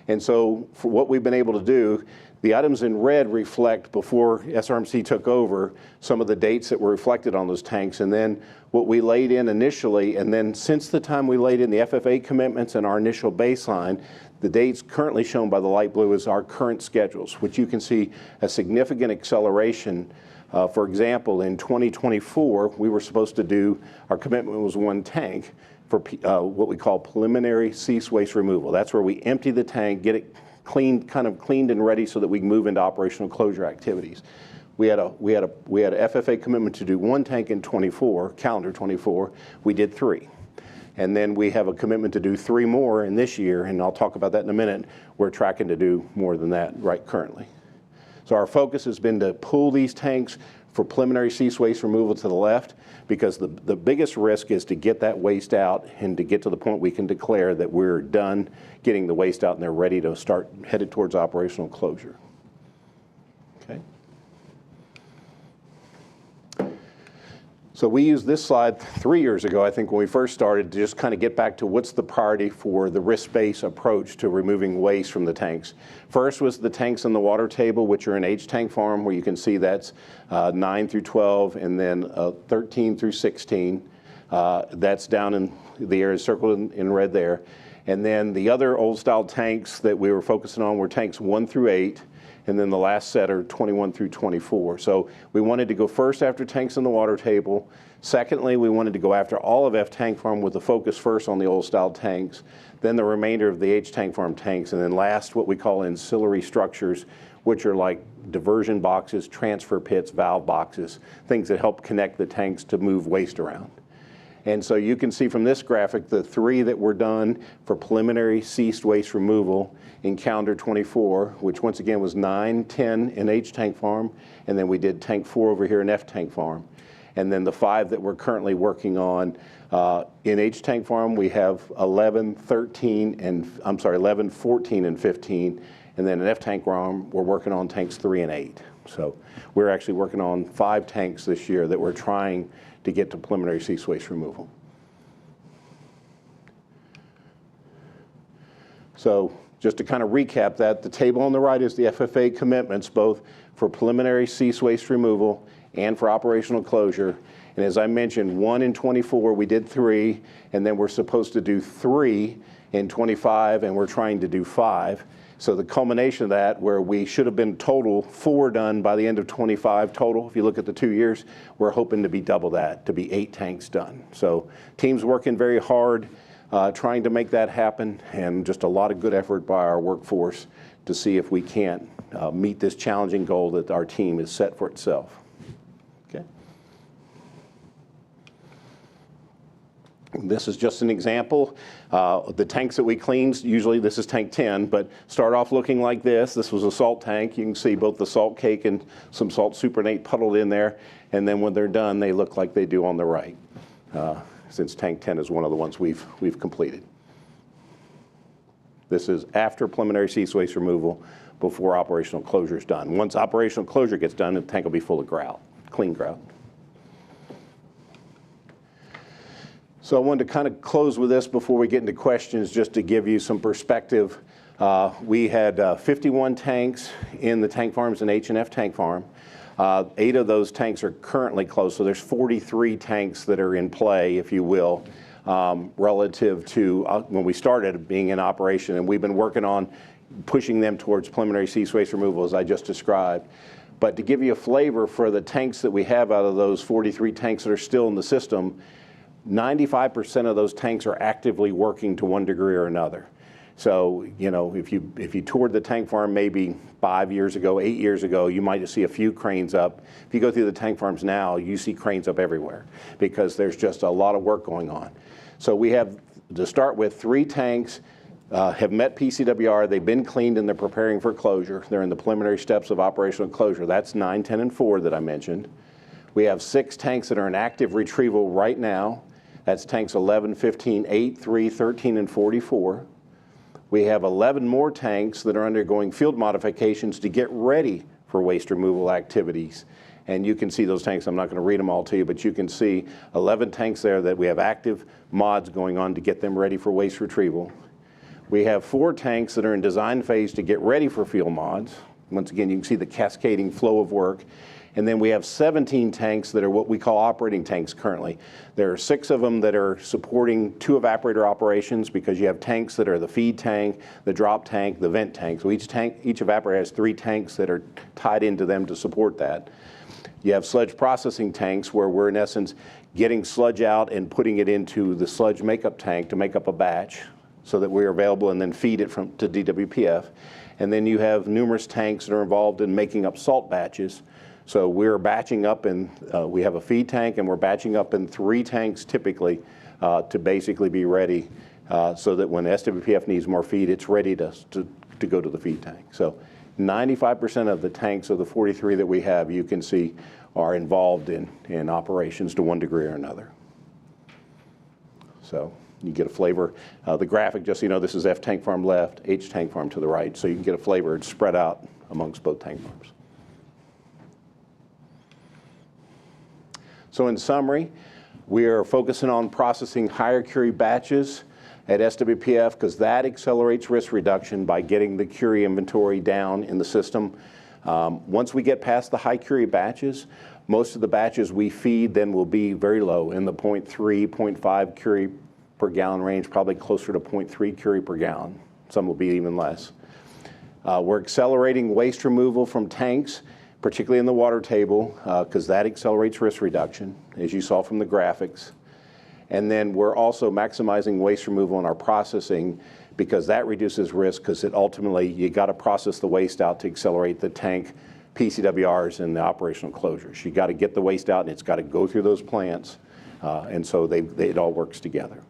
Speaker 15: And so for what we've been able to do, the items in red reflect, before SRMC took over, some of the dates that were reflected on those tanks. And then what we laid in initially, and then since the time we laid in the FFA commitments and our initial baseline, the dates currently shown by the light blue is our current schedules, which you can see a significant acceleration. For example, in 2024, we were supposed to do, our commitment was one tank for what we call preliminary cease waste removal. That's where we empty the tank, get it cleaned, kind of cleaned and ready so that we can move into operational closure activities. We had a FFA commitment to do one tank in 24, calendar 24. We did 3. And then we have a commitment to do 3 more in this year, and I'll talk about that in a minute. We're tracking to do more than that right currently. So our focus has been to pull these tanks for preliminary cease waste removal to the left, because the biggest risk is to get that waste out and to get to the point we can declare that we're done getting the waste out and they're ready to start headed towards operational closure. Okay. So we used this slide 3 years ago, I think, when we first started, to just kind of get back to what's the priority for the risk-based approach to removing waste from the tanks. First was the tanks in the water table, which are in H tank farm, where you can see that's 9 through 12, and then 13 through 16. That's down in the area circled in red there. And then the other old-style tanks that we were focusing on were tanks 1 through 8. And then the last set are 21 through 24. So we wanted to go first after tanks in the water table. Secondly, we wanted to go after all of F tank farm with the focus first on the old style tanks, then the remainder of the H tank farm tanks, and then last what we call ancillary structures, which are like diversion boxes, transfer pits, valve boxes, things that help connect the tanks to move waste around. And so you can see from this graphic the 3 that were done for preliminary ceased waste removal in calendar 24, which once again was 9, 10 in H tank farm, and then we did tank 4 over here in F tank farm. And then the 5 that we're currently working on in H tank farm, we have 11, 14, and 15. And then in F tank farm, we're working on tanks 3 and 8. So we're actually working on 5 tanks this year that we're trying to get to preliminary cease waste removal. So just to kind of recap that, the table on the right is the FFA commitments, both for preliminary cease waste removal and for operational closure. And as I mentioned, 1 in 24, we did 3, and then we're supposed to do 3 in 25, and we're trying to do 5. So the culmination of that, where we should have been total 4 done by the end of 25 total, if you look at the 2 years, we're hoping to be double that, to be 8 tanks done. So team's working very hard, trying to make that happen, and just a lot of good effort by our workforce to see if we can't meet this challenging goal that our team has set for itself. Okay. This is just an example. The tanks that we cleaned, usually this is tank 10, but start off looking like this. This was a salt tank. You can see both the salt cake and some salt supernatant puddled in there. And then when they're done, they look like they do on the right, since tank 10 is one of the ones we've completed. This is after preliminary cease waste removal, before operational closure is done. Once operational closure gets done, the tank will be full of grout, clean grout. So I wanted to kind of close with this before we get into questions, just to give you some perspective. We had 51 tanks in the tank farms and H&F tank farm. 8 of those tanks are currently closed, so there's 43 tanks that are in play, if you will, relative to when we started being in operation, and we've been working on pushing them towards preliminary cease waste removal, as I just described. But to give you a flavor for the tanks that we have out of those 43 tanks that are still in the system, 95% of those tanks are actively working to one degree or another. So, you know, if you toured the tank farm maybe 5 years ago, 8 years ago, you might see a few cranes up. If you go through the tank farms now, you see cranes up everywhere because there's just a lot of work going on. So we have, to start with, 3 tanks have met PCWR. They've been cleaned and they're preparing for closure. They're in the preliminary steps of operational closure. That's 9, 10, and 4 that I mentioned. We have 6 tanks that are in active retrieval right now. That's tanks 11, 15, 8, 3, 13, and 44. We have 11 more tanks that are undergoing field modifications to get ready for waste removal activities. And you can see those tanks. I'm not going to read them all to you, but you can see 11 tanks there that we have active mods going on to get them ready for waste retrieval. We have 4 tanks that are in design phase to get ready for field mods. Once again, you can see the cascading flow of work. And then we have 17 tanks that are what we call operating tanks currently. There are 6 of them that are supporting 2 evaporator operations, because you have tanks that are the feed tank, the drop tank, the vent tank. So each evaporator has 3 tanks that are tied into them to support that. You have sludge processing tanks, where we're in essence getting sludge out and putting it into the sludge makeup tank to make up a batch, so that we're available and then feed it to DWPF. And then you have numerous tanks that are involved in making up salt batches. So we're batching up, and we have a feed tank, and we're batching up in 3 tanks typically to basically be ready so that when SWPF needs more feed, it's ready to go to the feed tank. So 95% of the tanks of the 43 that we have, you can see, are involved in operations to one degree or another. So you get a flavor. The graphic, just so you know, this is F tank farm left, H tank farm to the right. So you can get a flavor. It's spread out amongst both tank farms. So in summary, we are focusing on processing higher curie batches at SWPF, because that accelerates risk reduction by getting the curie inventory down in the system. Once we get past the high curie batches, most of the batches we feed then will be very low, in the 0.3, 0.5 curie per gallon range, probably closer to 0.3 curie per gallon. Some will be even less. We're accelerating waste removal from tanks, particularly in the water table, because that accelerates risk reduction, as you saw from the graphics. And then we're also maximizing waste removal in our processing, because that reduces risk, because it ultimately, you got to process the waste out to accelerate the tank PCWRs and the operational closures. You got to get the waste out, and it's got to go through those plants, and so it all works together.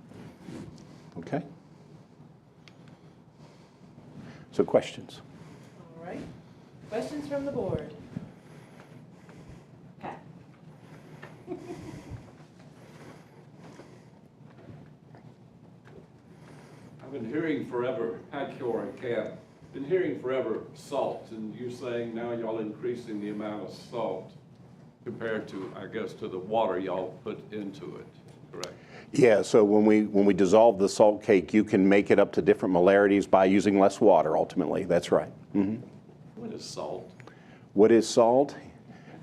Speaker 15: Okay? So questions?
Speaker 1: All right. Questions from the board? Pat.
Speaker 10: I've been hearing forever, Pat Kiora, CAB, been hearing forever salt, and you're saying now y'all increasing the amount of salt compared to, I guess, to the water y'all put into it, correct?
Speaker 15: Yeah, so when we dissolve the salt cake, you can make it up to different molarities by using less water, ultimately. That's right. Mm-hmm.
Speaker 10: What is salt?
Speaker 15: What is salt?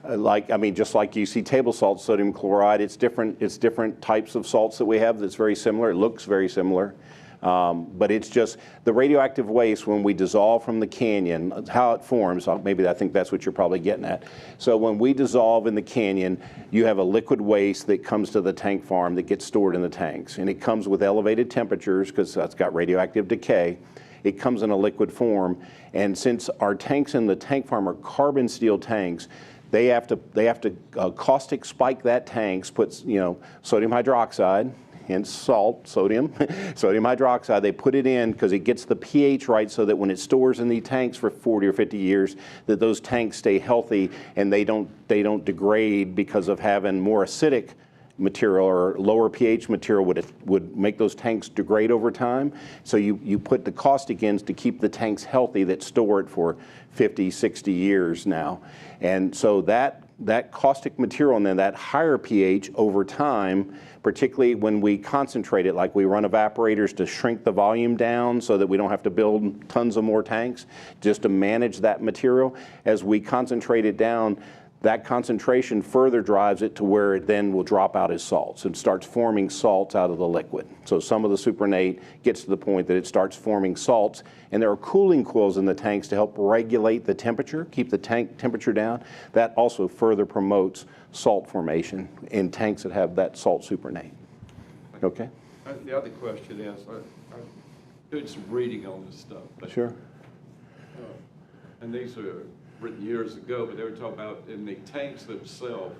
Speaker 15: Just like you see table salt, sodium chloride, it's different types of salts that we have that's very similar. It looks very similar. But it's just the radioactive waste when we dissolve from the canyon, how it forms, maybe I think that's what you're probably getting at. So when we dissolve in the canyon, you have a liquid waste that comes to the tank farm that gets stored in the tanks. And it comes with elevated temperatures because that's got radioactive decay. It comes in a liquid form. And since our tanks in the tank farm are carbon steel tanks, they have to caustic spike that tanks, put sodium hydroxide, hence salt, sodium hydroxide. They put it in because it gets the pH right so that when it stores in the tanks for 40 or 50 years, that those tanks stay healthy and they don't degrade because of having more acidic material or lower pH material would make those tanks degrade over time. So you put the caustic in to keep the tanks healthy that store it for 50, 60 years now. And so that caustic material and then that higher pH over time, particularly when we concentrate it, like we run evaporators to shrink the volume down so that we don't have to build tons of more tanks, just to manage that material. As we concentrate it down, that concentration further drives it to where it then will drop out as salts and starts forming salts out of the liquid. So some of the supernatant gets to the point that it starts forming salts, and there are cooling coils in the tanks to help regulate the temperature, keep the tank temperature down. That also further promotes salt formation in tanks that have that salt supernatant. Okay?
Speaker 10: The other question is, I'm doing some reading on this stuff. But,
Speaker 15: sure.
Speaker 10: And these are written years ago, but they were talking about in the tanks themselves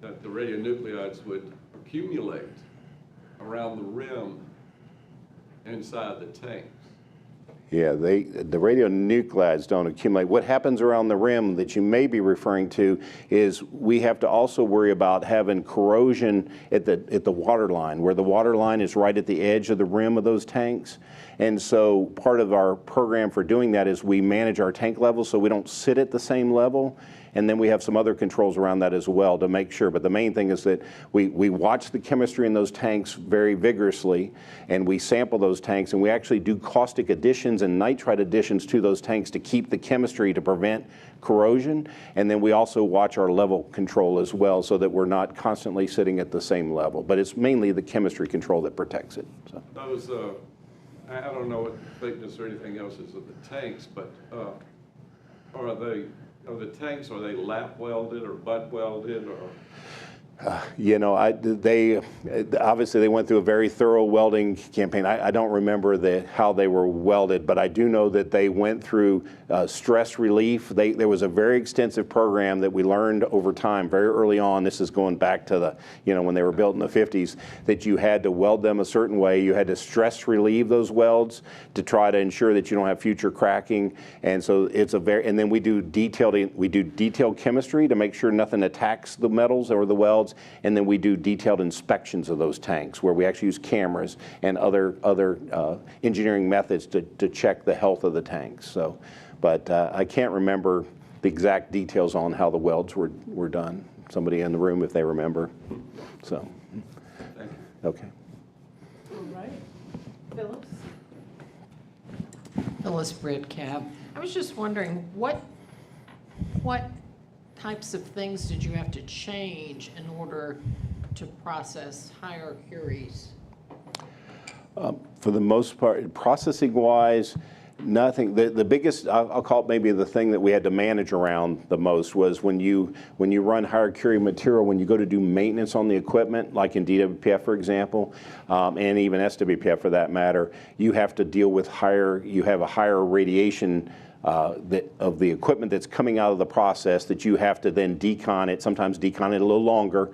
Speaker 10: that the radionuclides would accumulate around the rim inside the tanks.
Speaker 15: Yeah, the radionuclides don't accumulate. What happens around the rim that you may be referring to is we have to also worry about having corrosion at the water line, where the water line is right at the edge of the rim of those tanks. And so part of our program for doing that is we manage our tank levels so we don't sit at the same level. And then we have some other controls around that as well to make sure. But the main thing is that we watch the chemistry in those tanks very vigorously, and we sample those tanks, and we actually do caustic additions and nitrite additions to those tanks to keep the chemistry to prevent corrosion. And then we also watch our level control as well so that we're not constantly sitting at the same level. But it's mainly the chemistry control that protects it. So.
Speaker 10: Those, I don't know what the thickness or anything else is of the tanks, but are the tanks, are they lap welded or butt welded or?
Speaker 15: They obviously went through a very thorough welding campaign. I don't remember how they were welded, but I do know that they went through stress relief. There was a very extensive program that we learned over time, very early on. This is going back to when they were built in the 50s, that you had to weld them a certain way. You had to stress relieve those welds to try to ensure that you don't have future cracking. And so and then we do detailed chemistry to make sure nothing attacks the metals or the welds. And then we do detailed inspections of those tanks where we actually use cameras and other engineering methods to check the health of the tanks. So, but I can't remember the exact details on how the welds were done. Somebody in the room, if they remember. So,
Speaker 10: thank you.
Speaker 15: Okay.
Speaker 1: All right. Phyllis?
Speaker 2: Phyllis Britt, Cab. I was just wondering, what types of things did you have to change in order to process higher curies?
Speaker 15: For the most part, processing-wise, nothing. The biggest, I'll call it maybe the thing that we had to manage around the most was when you run higher curie material, when you go to do maintenance on the equipment, like in DWPF, for example, and even SWPF for that matter, you have to deal with you have a higher radiation of the equipment that's coming out of the process that you have to then sometimes decon it a little longer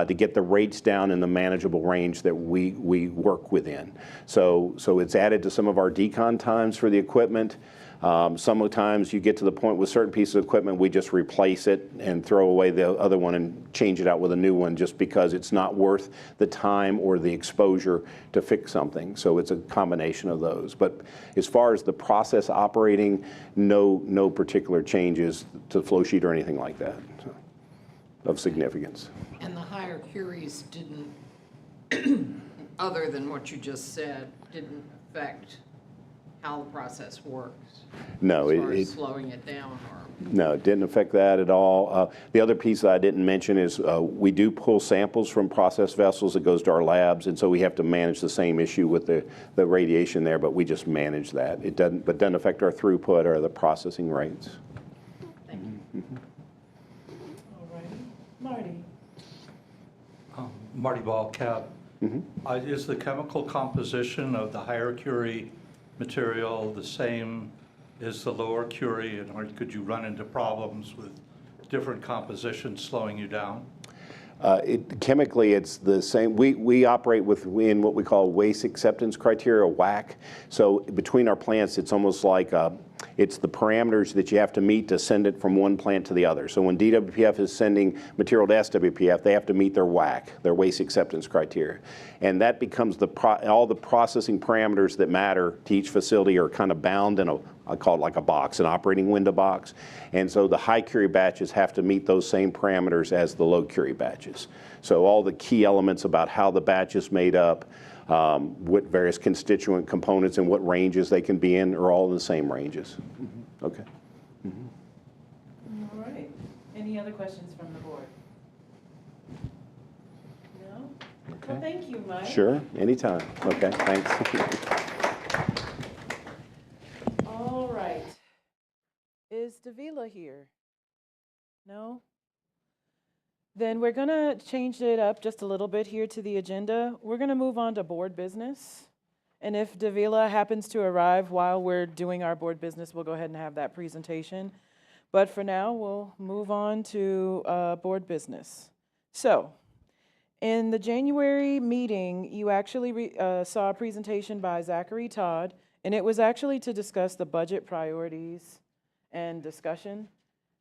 Speaker 15: to get the rates down in the manageable range that we work within. So it's added to some of our decon times for the equipment. Sometimes you get to the point with certain pieces of equipment, we just replace it and throw away the other one and change it out with a new one just because it's not worth the time or the exposure to fix something. So it's a combination of those. But as far as the process operating, no particular changes to the flow sheet or anything like that of significance.
Speaker 2: And the higher curies didn't, other than what you just said, didn't affect how the process works?
Speaker 15: No,
Speaker 2: As far as
Speaker 15: it
Speaker 2: slowing it down or?
Speaker 15: No, it didn't affect that at all. The other piece that I didn't mention is we do pull samples from process vessels that goes to our labs, and so we have to manage the same issue with the radiation there, but we just manage that. It doesn't affect our throughput or the processing rates.
Speaker 2: Thank you.
Speaker 1: All righty. Marty?
Speaker 8: Marty Ball, CAB. Is the chemical composition of the higher Curie material the same as the lower Curie, or could you run into problems with different compositions slowing you down?
Speaker 15: Chemically, it's the same. We operate within what we call waste acceptance criteria, WAC. So between our plants, it's almost like it's the parameters that you have to meet to send it from one plant to the other. So when DWPF is sending material to SWPF, they have to meet their WAC, their waste acceptance criteria. And that becomes all the processing parameters that matter to each facility are kind of bound in I call it like a box, an operating window box. And so the high Curie batches have to meet those same parameters as the low Curie batches. So all the key elements about how the batch is made up, what various constituent components and what ranges they can be in are all in the same ranges. Okay.
Speaker 1: All right. Any other questions from the board? No?
Speaker 15: Okay.
Speaker 1: Well, thank you, Mike.
Speaker 15: Sure, anytime. Okay, thanks.
Speaker 1: All right. Is Davila here? No? Then we're going to change it up just a little bit here to the agenda. We're going to move on to board business. And if Davila happens to arrive while we're doing our board business, we'll go ahead and have that presentation. But for now, we'll move on to board business. So, in the January meeting, you actually saw a presentation by Zachary Todd, and it was actually to discuss the budget priorities and discussion.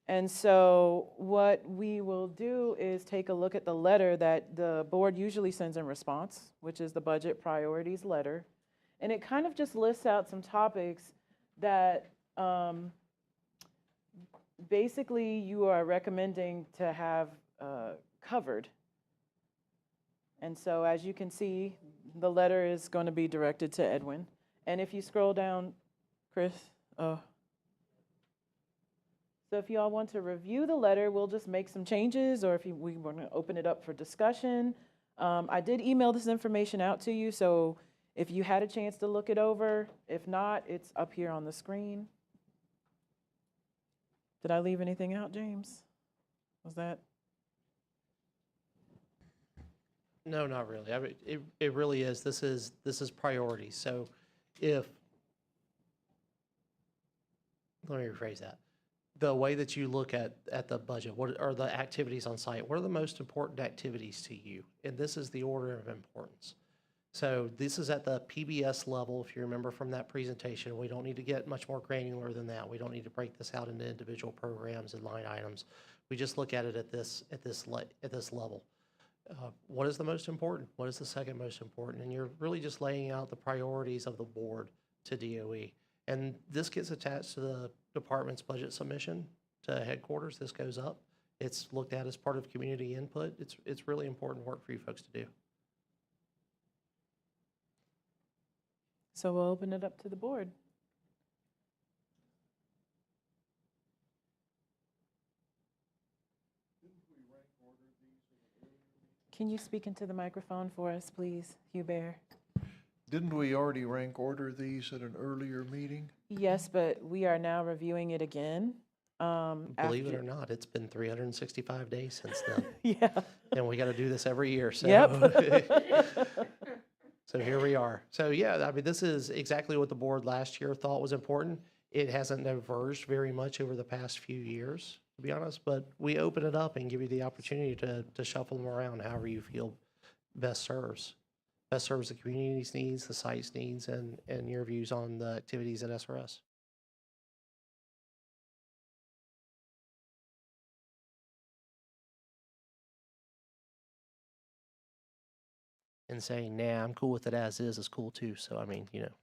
Speaker 1: And so what we will do is take a look at the letter that the board usually sends in response, which is the budget priorities letter. And it kind of just lists out some topics that basically you are recommending to have covered. And so as you can see, the letter is going to be directed to Edwin. And if you scroll down, Chris, so if you all want to review the letter, we'll just make some changes, or if we want to open it up for discussion. I did email this information out to you, so if you had a chance to look it over, if not, it's up here on the screen. Did I leave anything out, James? Was that?
Speaker 6: No, not really. I mean, it really is. This is priority. So let me rephrase that. The way that you look at the budget, what are the activities on site? What are the most important activities to you? And this is the order of importance. So this is at the PBS level. If you remember from that presentation, we don't need to get much more granular than that. We don't need to break this out into individual programs and line items. We just look at it at this level. What is the most important? What is the second most important? And you're really just laying out the priorities of the board to DOE. And this gets attached to the department's budget submission to headquarters. This goes up. It's looked at as part of community input. It's really important work for you folks to do.
Speaker 1: So we'll open it up to the board. Can you speak into the microphone for us, please, Hubert?
Speaker 9: Didn't we already rank order these at an earlier meeting?
Speaker 1: Yes, but we are now reviewing it again.
Speaker 6: Believe it or not, it's been 365 days since then.
Speaker 1: Yeah.
Speaker 6: And we got to do this every year. So.
Speaker 1: Yep.
Speaker 6: So here we are. So yeah, I mean, this is exactly what the board last year thought was important. It hasn't diverged very much over the past few years, to be honest, but we open it up and give you the opportunity to shuffle them around however you feel best serves the community's needs, the site's needs, and your views on the activities at SRS. And saying, nah, I'm cool with it as is cool too. So, I mean, you know,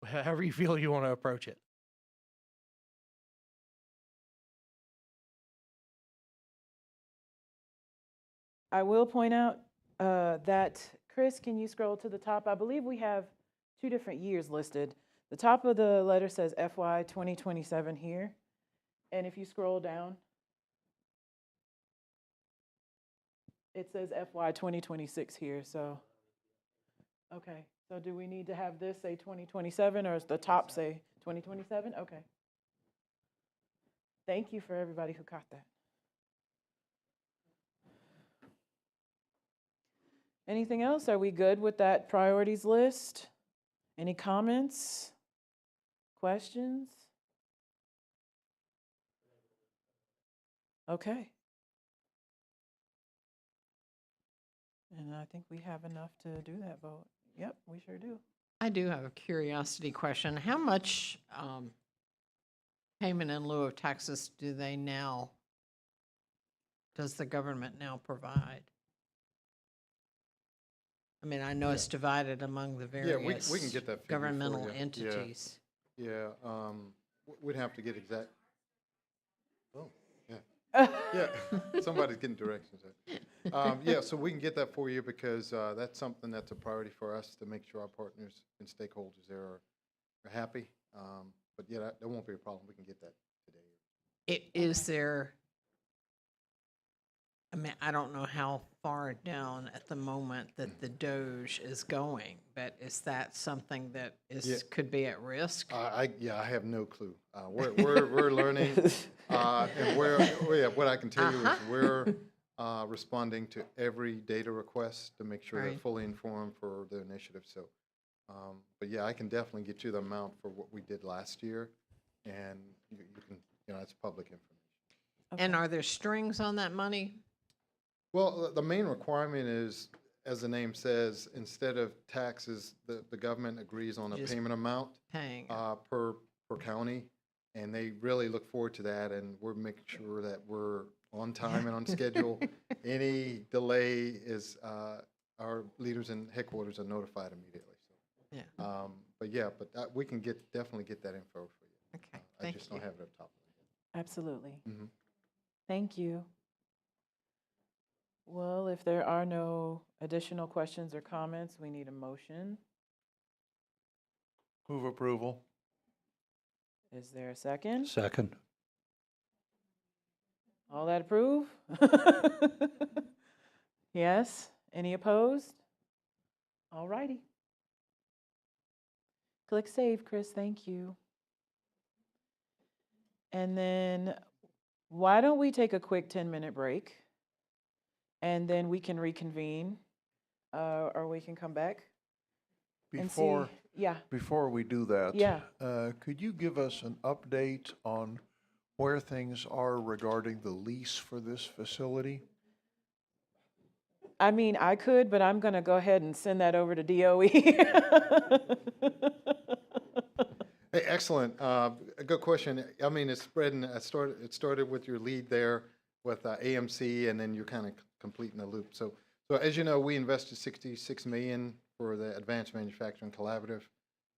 Speaker 6: however you feel you want to approach it.
Speaker 1: I will point out that, Chris, can you scroll to the top? I believe we have 2 different years listed. The top of the letter says FY 2027 here. And if you scroll down, it says FY 2026 here, so. Okay, so do we need to have this say 2027 or does the top say 2027? Okay. Thank you for everybody who caught that. Anything else? Are we good with that priorities list? Any comments? Questions? Okay. And I think we have enough to do that vote. Yep, we sure do.
Speaker 2: I do have a curiosity question. How much payment in lieu of taxes does the government now provide? I mean, I know it's divided among the various
Speaker 3: we can get that figure for
Speaker 2: governmental
Speaker 3: you.
Speaker 2: entities.
Speaker 3: Yeah, we'd have to get exact. Oh, yeah. Yeah, somebody's getting directions. Yeah, so we can get that for you because that's something that's a priority for us to make sure our partners and stakeholders there are happy. But yeah, that won't be a problem. We can get that today.
Speaker 2: Is there, I mean, I don't know how far down at the moment that the Doge is going, but is that something that could be at risk?
Speaker 3: I have no clue. We're learning, and what I can tell you is we're responding to every data request to make sure they're fully informed for the initiative. So, but yeah, I can definitely get you the amount for what we did last year, and you can, it's public information.
Speaker 2: Okay. And are there strings on that money?
Speaker 3: Well, the main requirement is, as the name says, instead of taxes, the government agrees on a payment amount per county, and they really look forward to that, and we're making sure that we're on time and on schedule. Any delay is our leaders in headquarters are notified immediately. So.
Speaker 2: Yeah.
Speaker 3: But we can definitely get that info for you.
Speaker 2: Okay.
Speaker 3: I just don't have it up top.
Speaker 1: Absolutely.
Speaker 3: Mm-hmm.
Speaker 1: Thank you. Well, if there are no additional questions or comments, we need a motion.
Speaker 9: Move approval.
Speaker 1: Is there a second?
Speaker 8: Second.
Speaker 1: All that approve? Yes. Any opposed? All righty. Click save, Chris. Thank you. And then why don't we take a quick 10-minute break? And then we can reconvene, or we can come back.
Speaker 9: Before we do that,
Speaker 1: Yeah.
Speaker 9: Could you give us an update on where things are regarding the lease for this facility?
Speaker 1: I mean, I could, but I'm going to go ahead and send that over to DOE.
Speaker 3: Hey, excellent. A good question. I mean, it's spreading. It started with your lead there with AMC, and then you're kind of completing the loop. So as you know, we invested $66 million for the Advanced Manufacturing Collaborative.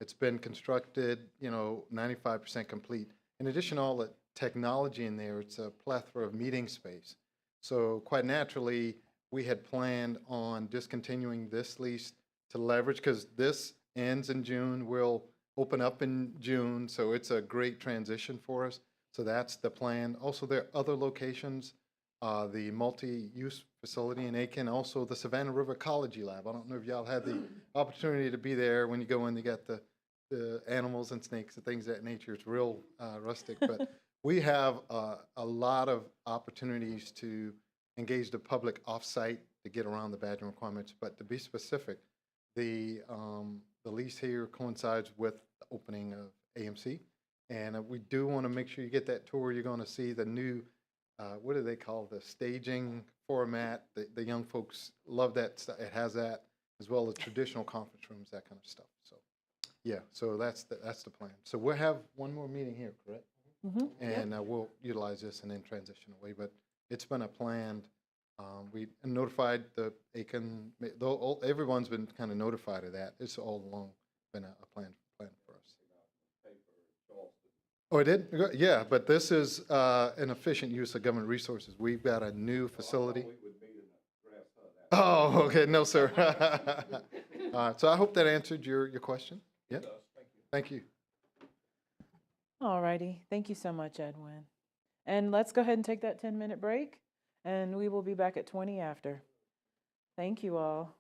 Speaker 3: It's been constructed, 95% complete. In addition to all the technology in there, it's a plethora of meeting space. So quite naturally, we had planned on discontinuing this lease to leverage, because this ends in June. We'll open up in June, so it's a great transition for us. So that's the plan. Also, there are other locations, the multi-use facility in Aiken, also the Savannah River Ecology Lab. I don't know if y'all had the opportunity to be there. When you go in, you got the animals and snakes and things of that nature. It's real rustic, but we have a lot of opportunities to engage the public off-site to get around the badging requirements. But to be specific, the lease here coincides with the opening of AMC, and we do want to make sure you get that tour. You're going to see the new, what do they call the staging format? The young folks love that. It has that, as well as traditional conference rooms, that kind of stuff. So, yeah. So that's the plan. So we'll have one more meeting here, correct?
Speaker 1: Mm-hmm.
Speaker 3: And we'll utilize this and then transition away. But it's been a planned. We notified the Aiken. Everyone's been kind of notified of that. It's all along been a plan for us. Oh, it did? Yeah, but this is an efficient use of government resources. We've got a new facility. Oh, okay. No, sir. So I hope that answered your question. Yeah. Thank you.
Speaker 1: All righty. Thank you so much, Edwin. And let's go ahead and take that 10-minute break, and we will be back at 20 after. Thank you all.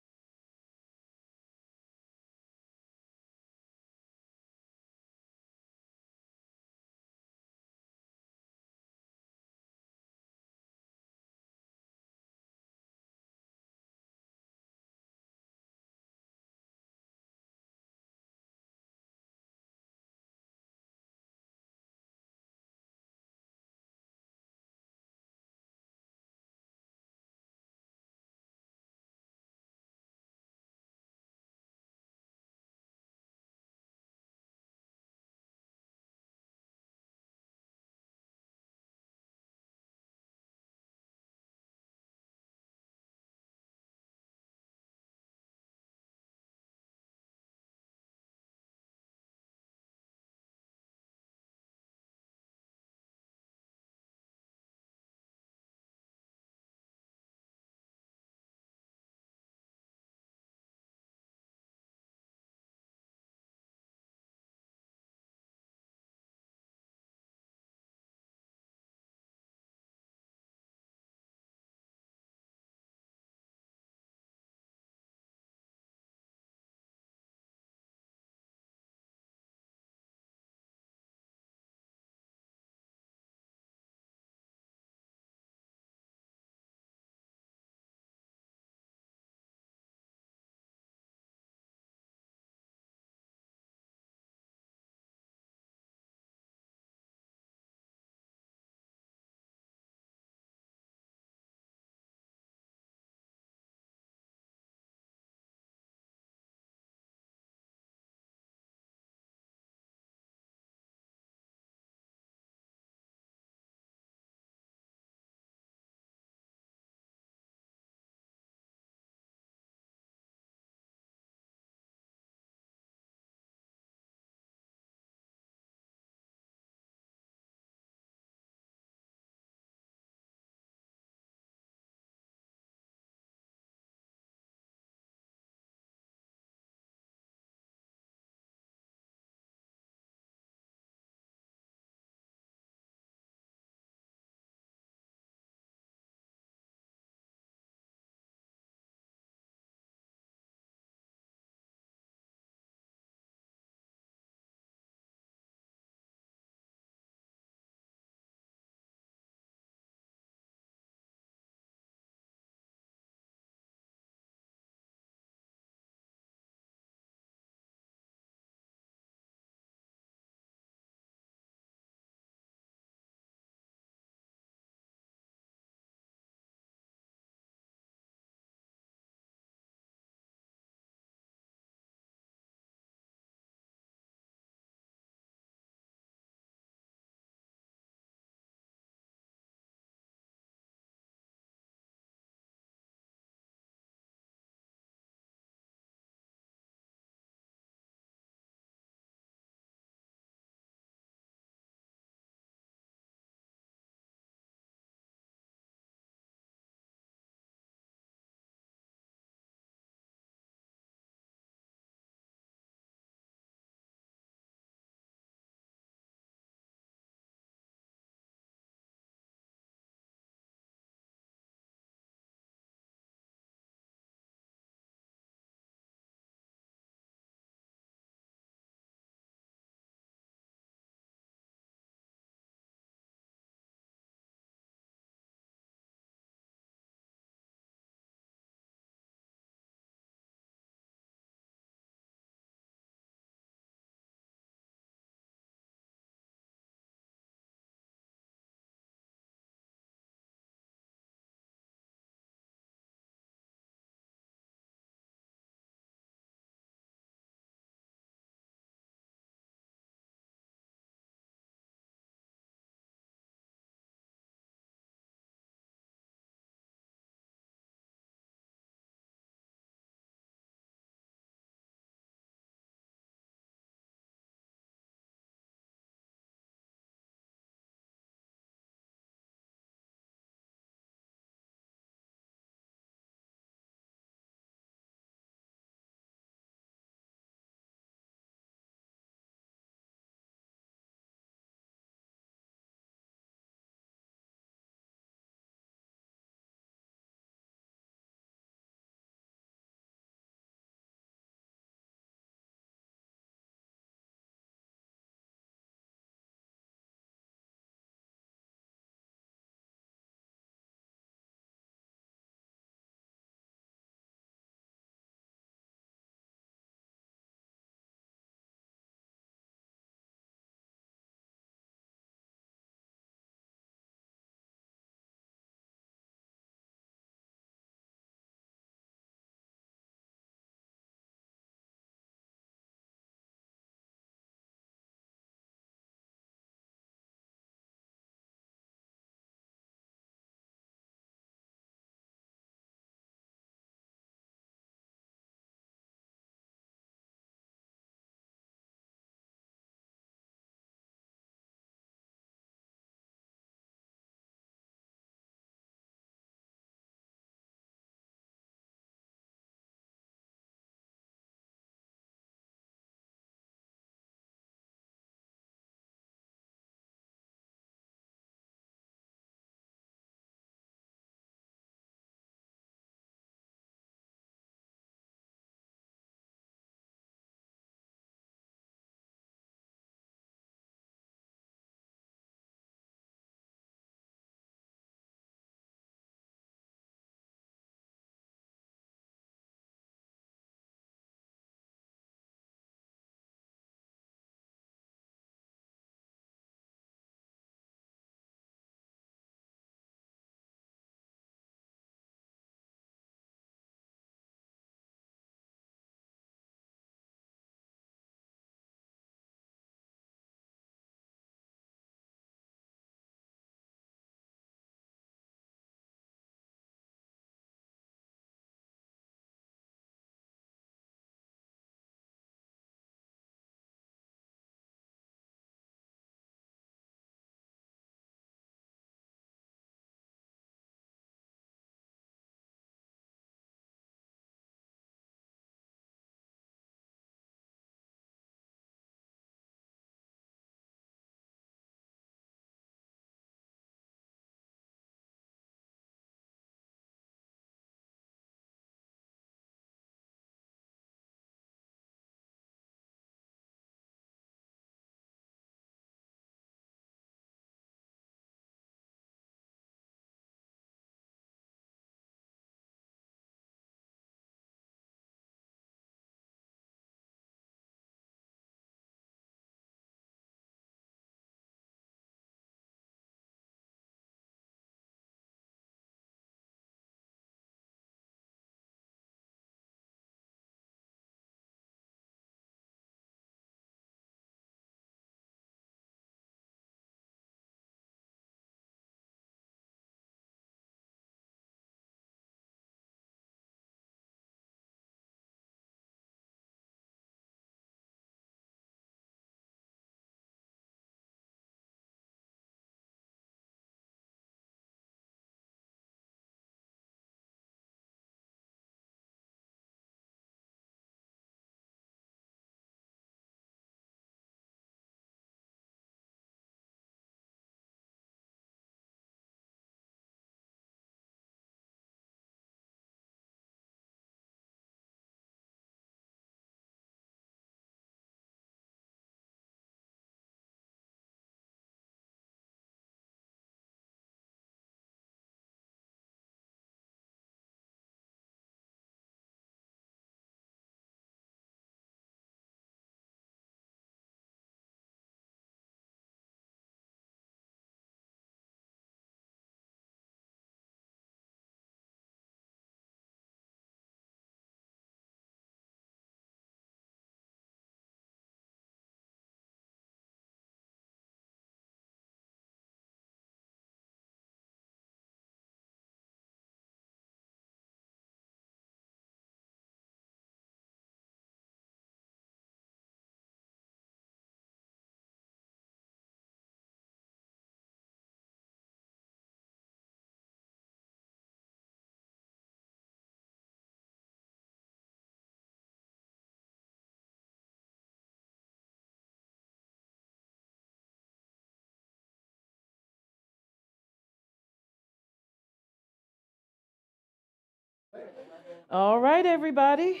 Speaker 1: All right, everybody.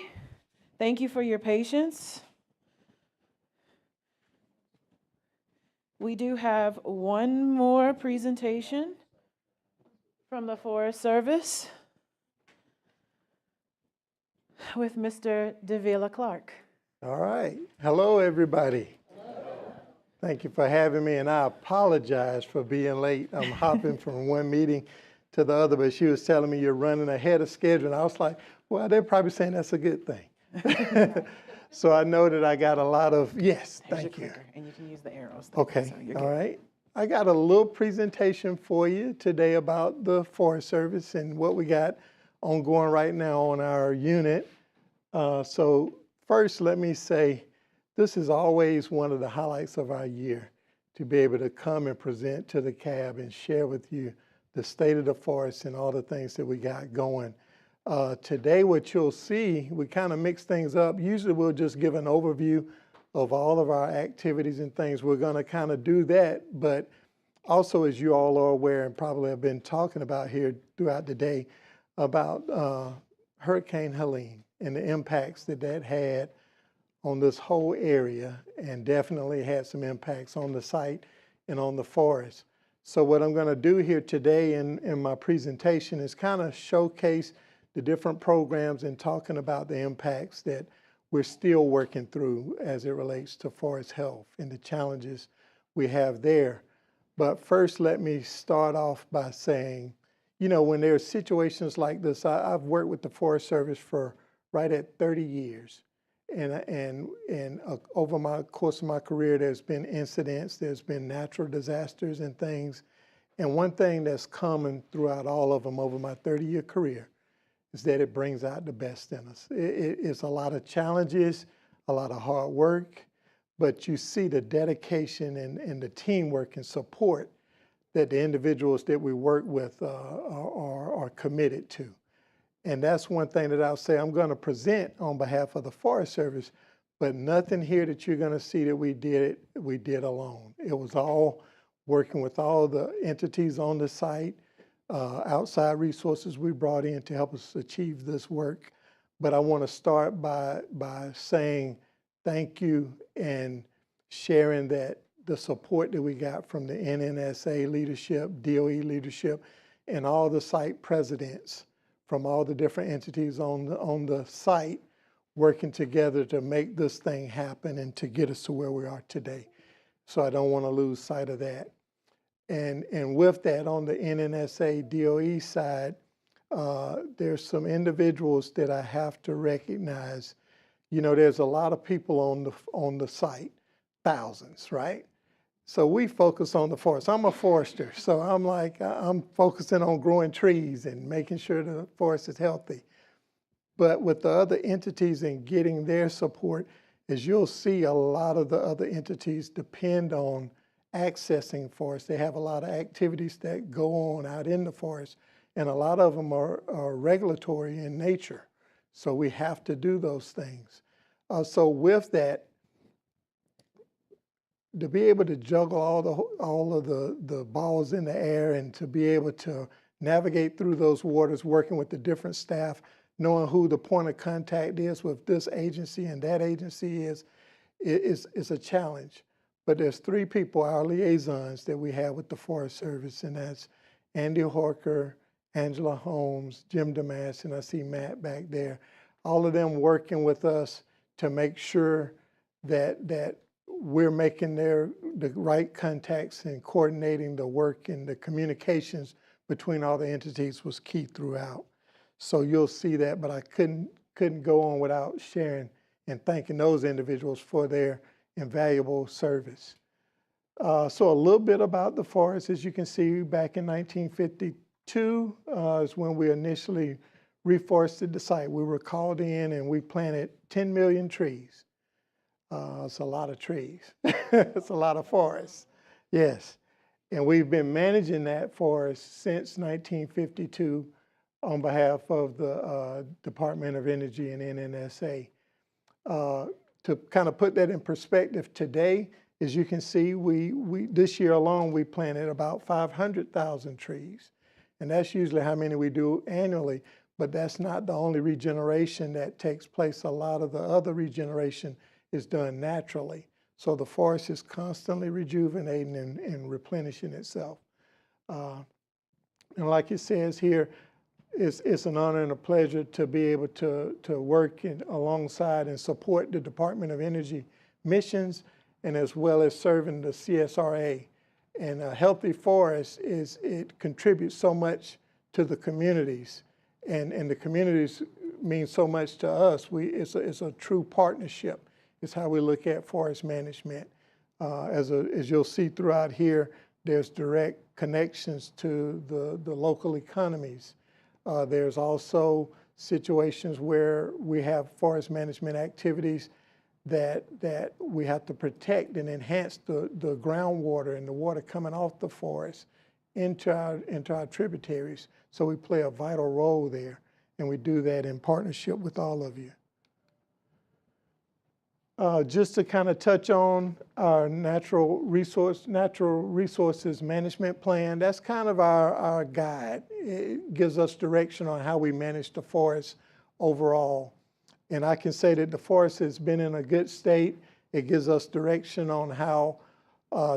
Speaker 1: Thank you for your patience. We do have one more presentation from the Forest Service with Mr. Davila Clark.
Speaker 16: All right. Hello, everybody. Thank you for having me, and I apologize for being late. I'm hopping from one meeting to the other, but she was telling me you're running ahead of schedule, and I was like, well, they're probably saying that's a good thing. So I know that I got a lot of, yes, thank you.
Speaker 1: And you can use the arrows.
Speaker 16: Okay, all right. I got a little presentation for you today about the Forest Service and what we got ongoing right now on our unit. So first, let me say, this is always one of the highlights of our year, to be able to come and present to the CAB and share with you the state of the forest and all the things that we got going. Today, what you'll see, we kind of mix things up. Usually we'll just give an overview of all of our activities and things. We're going to kind of do that, but also, as you all are aware and probably have been talking about here throughout the day, about Hurricane Helene and the impacts that that had on this whole area, and definitely had some impacts on the site and on the forest. So what I'm going to do here today in my presentation is kind of showcase the different programs and talking about the impacts that we're still working through as it relates to forest health and the challenges we have there. But first, let me start off by saying, you know, when there are situations like this, I've worked with the Forest Service for right at 30 years. And over my course of my career, there's been incidents, there's been natural disasters and things. And one thing that's common throughout all of them over my 30-year career is that it brings out the best in us. It's a lot of challenges, a lot of hard work, but you see the dedication and the teamwork and support that the individuals that we work with are committed to. And that's one thing that I'll say I'm going to present on behalf of the Forest Service, but nothing here that you're going to see that we did alone. It was all working with all the entities on the site, outside resources we brought in to help us achieve this work. But I want to start by saying thank you and sharing that the support that we got from the NNSA leadership, DOE leadership, and all the site presidents from all the different entities on the site working together to make this thing happen and to get us to where we are today. So I don't want to lose sight of that. And with that, on the NNSA DOE side, there's some individuals that I have to recognize. You know, there's a lot of people on the site, thousands, right? So we focus on the forest. I'm a forester, so I'm focusing on growing trees and making sure the forest is healthy. But with the other entities and getting their support, as you'll see, a lot of the other entities depend on accessing forests. They have a lot of activities that go on out in the forest, and a lot of them are regulatory in nature. So we have to do those things. So with that, to be able to juggle all of the balls in the air and to be able to navigate through those waters, working with the different staff, knowing who the point of contact is with this agency and that agency is a challenge. But there's three people, our liaisons, that we have with the Forest Service, and that's Andy Horker, Angela Holmes, Jim Damas, and I see Matt back there. All of them working with us to make sure that we're making the right contacts and coordinating the work, and the communications between all the entities was key throughout. So you'll see that, but I couldn't go on without sharing and thanking those individuals for their invaluable service. So a little bit about the forest. As you can see, back in 1952 is when we initially reforested the site. We were called in and we planted 10 million trees. It's a lot of trees. It's a lot of forests, yes. And we've been managing that forest since 1952 on behalf of the Department of Energy and NNSA. To kind of put that in perspective, today, as you can see, we this year alone, we planted about 500,000 trees. And that's usually how many we do annually. but that's not the only regeneration that takes place. A lot of the other regeneration is done naturally. So the forest is constantly rejuvenating and replenishing itself. And like it says here, it's an honor and a pleasure to be able to work alongside and support the Department of Energy missions, and as well as serving the CSRA. And a healthy forest it contributes so much to the communities, and the communities mean so much to us. It's a true partnership. It's how we look at forest management. As you'll see throughout here, there's direct connections to the local economies. There's also situations where we have forest management activities that we have to protect and enhance the groundwater and the water coming off the forest into our tributaries. So we play a vital role there, and we do that in partnership with all of you. Just to kind of touch on our natural resources management plan, that's kind of our guide. It gives us direction on how we manage the forest overall. And I can say that the forest has been in a good state. It gives us direction on how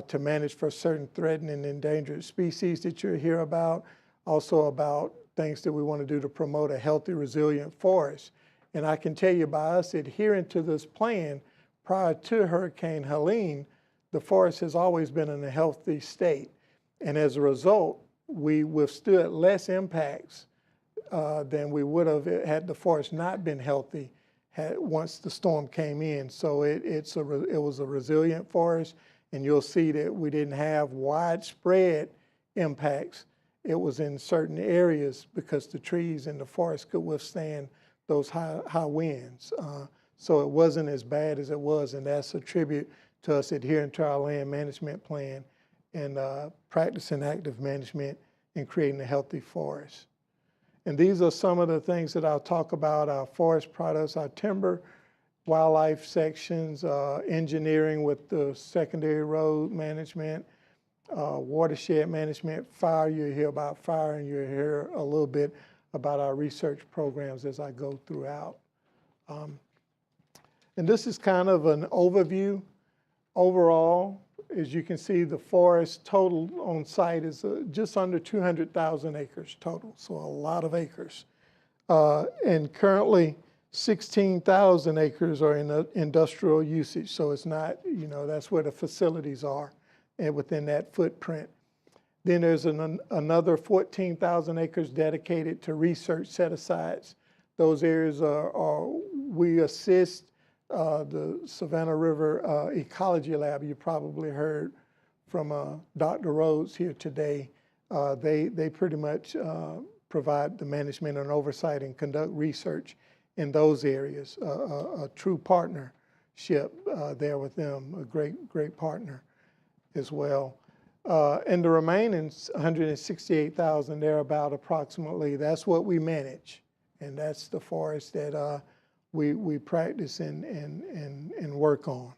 Speaker 16: to manage for certain threatened and endangered species that you'll hear about, also about things that we want to do to promote a healthy, resilient forest. And I can tell you, by us adhering to this plan, prior to Hurricane Helene, the forest has always been in a healthy state. And as a result, we withstood less impacts than we would have had the forest not been healthy once the storm came in. So it was a resilient forest, and you'll see that we didn't have widespread impacts. It was in certain areas because the trees in the forest could withstand those high winds. So it wasn't as bad as it was, and that's a tribute to us adhering to our land management plan and practicing active management and creating a healthy forest. And these are some of the things that I'll talk about: our forest products, our timber, wildlife sections, engineering with the secondary road management, watershed management, fire. You'll hear about fire, and you'll hear a little bit about our research programs as I go throughout. And this is kind of an overview. Overall, as you can see, the forest total on site is just under 200,000 acres total, so a lot of acres. And currently, 16,000 acres are in industrial usage, so it's not, that's where the facilities are and within that footprint. Then there's another 14,000 acres dedicated to research set-asides. Those areas we assist the Savannah River Ecology Lab. You probably heard from Dr. Rhodes here today. They pretty much provide the management and oversight and conduct research in those areas. A true partnership there with them, a great partner as well. And the remaining 168,000 thereabout approximately, that's what we manage. And that's the forest that we practice and work on.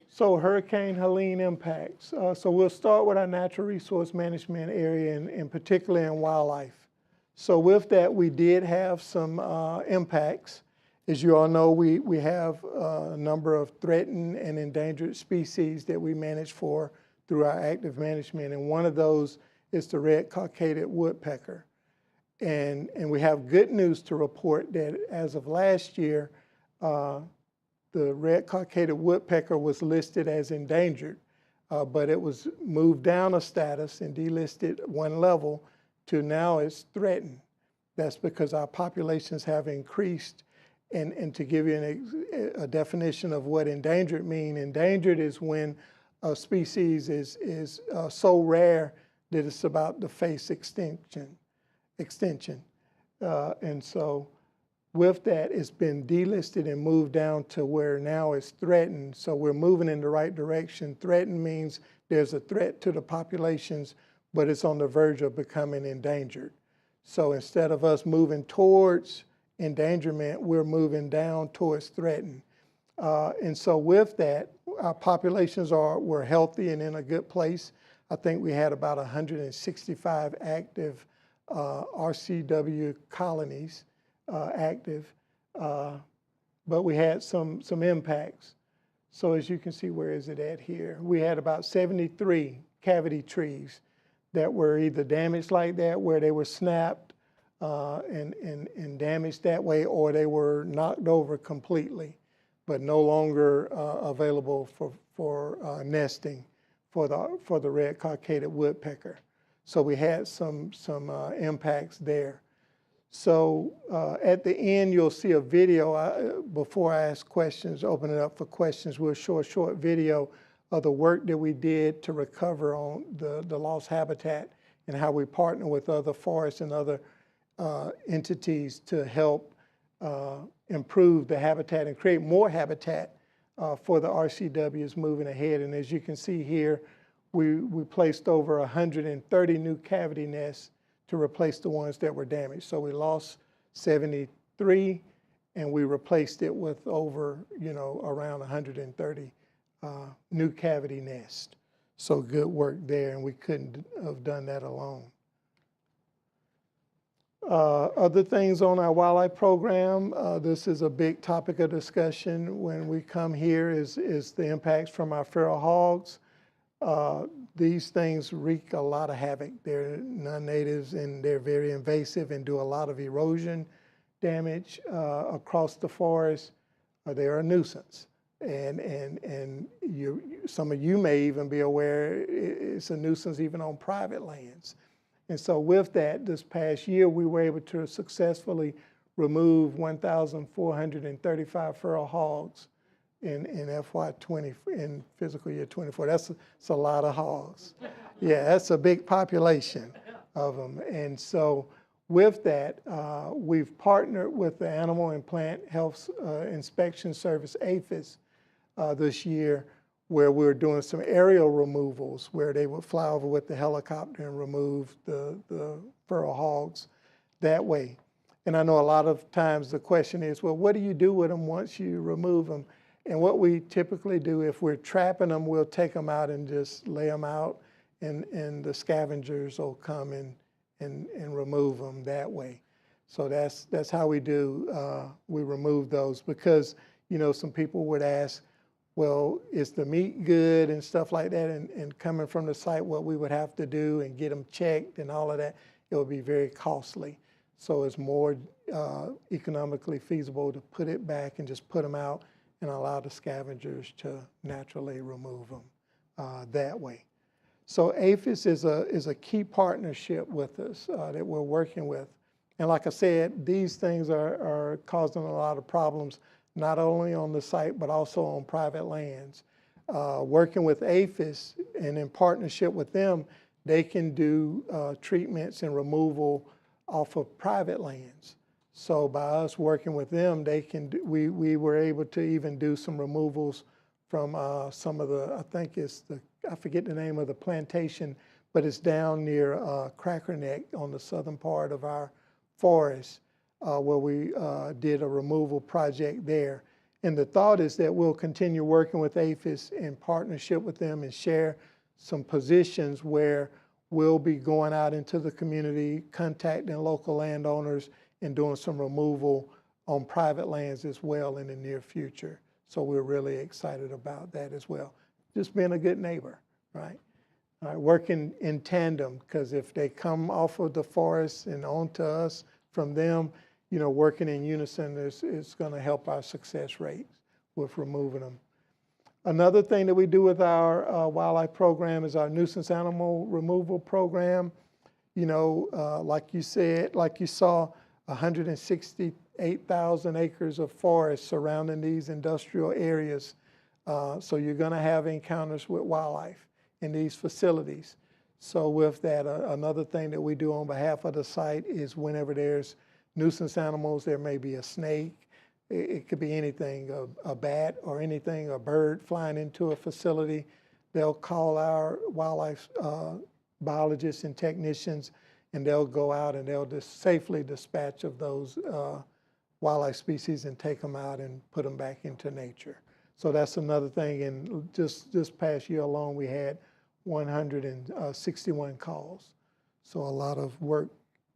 Speaker 16: So Hurricane Helene impacts. So we'll start with our natural resource management area, and particularly in wildlife. So with that, we did have some impacts. As you all know, we have a number of threatened and endangered species that we manage for through our active management, and one of those is the red cockaded woodpecker. And we have good news to report that as of last year, the red cockaded woodpecker was listed as endangered, but it was moved down a status and delisted one level to now it's threatened. That's because our populations have increased. And to give you a definition of what endangered means, endangered is when a species is so rare that it's about to face extinction. And so with that, it's been delisted and moved down to where now it's threatened. So we're moving in the right direction. Threatened means there's a threat to the populations, but it's on the verge of becoming endangered. So instead of us moving towards endangerment, we're moving down towards threatened. And so with that, our populations were healthy and in a good place. I think we had about 165 active RCW colonies active, but we had some impacts. So as you can see, where is it at here? We had about 73 cavity trees that were either damaged like that, where they were snapped and damaged that way, or they were knocked over completely, but no longer available for nesting for the red cockaded woodpecker. So we had some impacts there. So at the end, you'll see a video. Before I ask questions, open it up for questions, we'll show a short video of the work that we did to recover on the lost habitat and how we partner with other forests and other entities to help improve the habitat and create more habitat for the RCWs moving ahead. And as you can see here, we placed over 130 new cavity nests to replace the ones that were damaged. So we lost 73 and we replaced it with over, around 130 new cavity nests. So good work there, and we couldn't have done that alone. Other things on our wildlife program, this is a big topic of discussion when we come here is the impacts from our feral hogs. These things wreak a lot of havoc. They're non-natives and they're very invasive and do a lot of erosion damage across the forest. They're a nuisance. And some of you may even be aware it's a nuisance even on private lands. And so with that, this past year, we were able to successfully remove 1,435 feral hogs in FY20, in fiscal year 24. That's a lot of hogs. Yeah, that's a big population of them. And so with that, we've partnered with the Animal and Plant Health Inspection Service, APHIS, this year, where we're doing some aerial removals, where they would fly over with the helicopter and remove the feral hogs that way. And I know a lot of times the question is, well, what do you do with them once you remove them? And what we typically do, if we're trapping them, we'll take them out and just lay them out, and the scavengers will come and remove them that way. So that's how we do, we remove those, because, some people would ask, well, is the meat good and stuff like that? And coming from the site, what we would have to do and get them checked and all of that, it would be very costly. So it's more economically feasible to put it back and just put them out and allow the scavengers to naturally remove them that way. So APHIS is a key partnership with us that we're working with. And like I said, these things are causing a lot of problems, not only on the site, but also on private lands. Working with APHIS and in partnership with them, they can do treatments and removal off of private lands. So by us working with them, we were able to even do some removals from some of the, I forget the name of the plantation, but it's down near Cracker Neck on the southern part of our forest, where we did a removal project there. And the thought is that we'll continue working with APHIS in partnership with them and share some positions where we'll be going out into the community, contacting local landowners, and doing some removal on private lands as well in the near future. So we're really excited about that as well. Just being a good neighbor, right? Working in tandem, because if they come off of the forest and onto us from them, working in unison is going to help our success rates with removing them. Another thing that we do with our wildlife program is our nuisance animal removal program. Like you said, like you saw, 168,000 acres of forest surrounding these industrial areas. So you're going to have encounters with wildlife in these facilities. So with that, another thing that we do on behalf of the site is whenever there's nuisance animals, there may be a snake, it could be anything, a bat or anything, a bird flying into a facility, they'll call our wildlife biologists and technicians, and they'll go out and they'll just safely dispatch of those wildlife species and take them out and put them back into nature. So that's another thing. And just this past year alone, we had 161 calls. So a lot of work